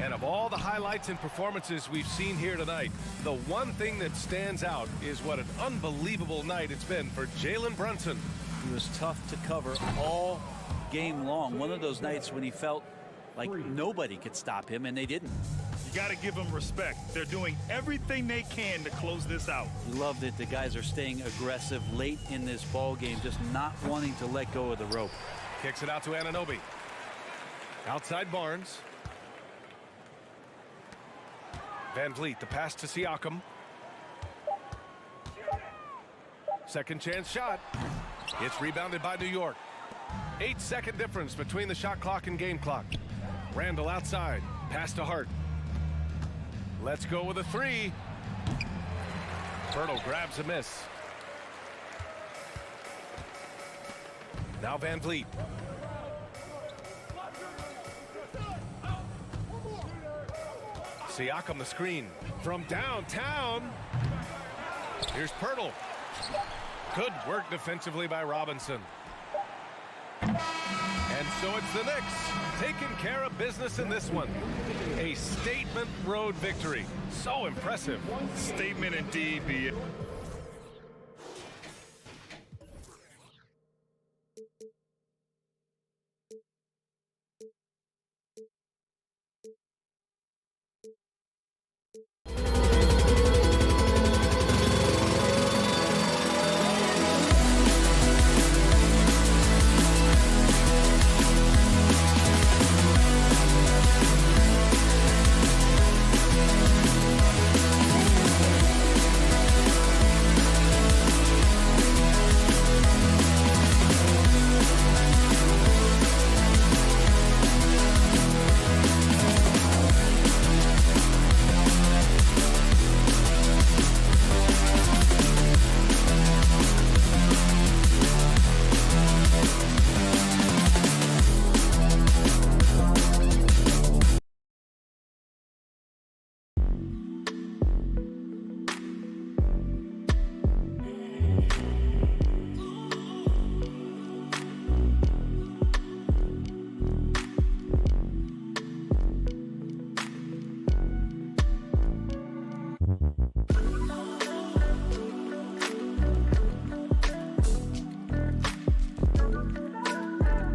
And of all the highlights and performances we've seen here tonight, the one thing that stands out is what an unbelievable night it's been for Jalen Brunson. He was tough to cover all game long. One of those nights when he felt like nobody could stop him, and they didn't. You got to give them respect. They're doing everything they can to close this out. You love that the guys are staying aggressive late in this ball game, just not wanting to let go of the rope. Kicks it out to Anunoby. Outside Barnes. Van Vliet, the pass to Siakam. Second chance shot. It's rebounded by New York. 8-second difference between the shot clock and game clock. Randall outside. Pass to Hart. Let's go with a three. Pirtle grabs a miss. Now Van Vliet. Siakam the screen from downtown. Here's Pirtle. Good work defensively by Robinson. And so it's the Knicks taking care of business in this one. A statement road victory. So impressive. Statement indeed, B.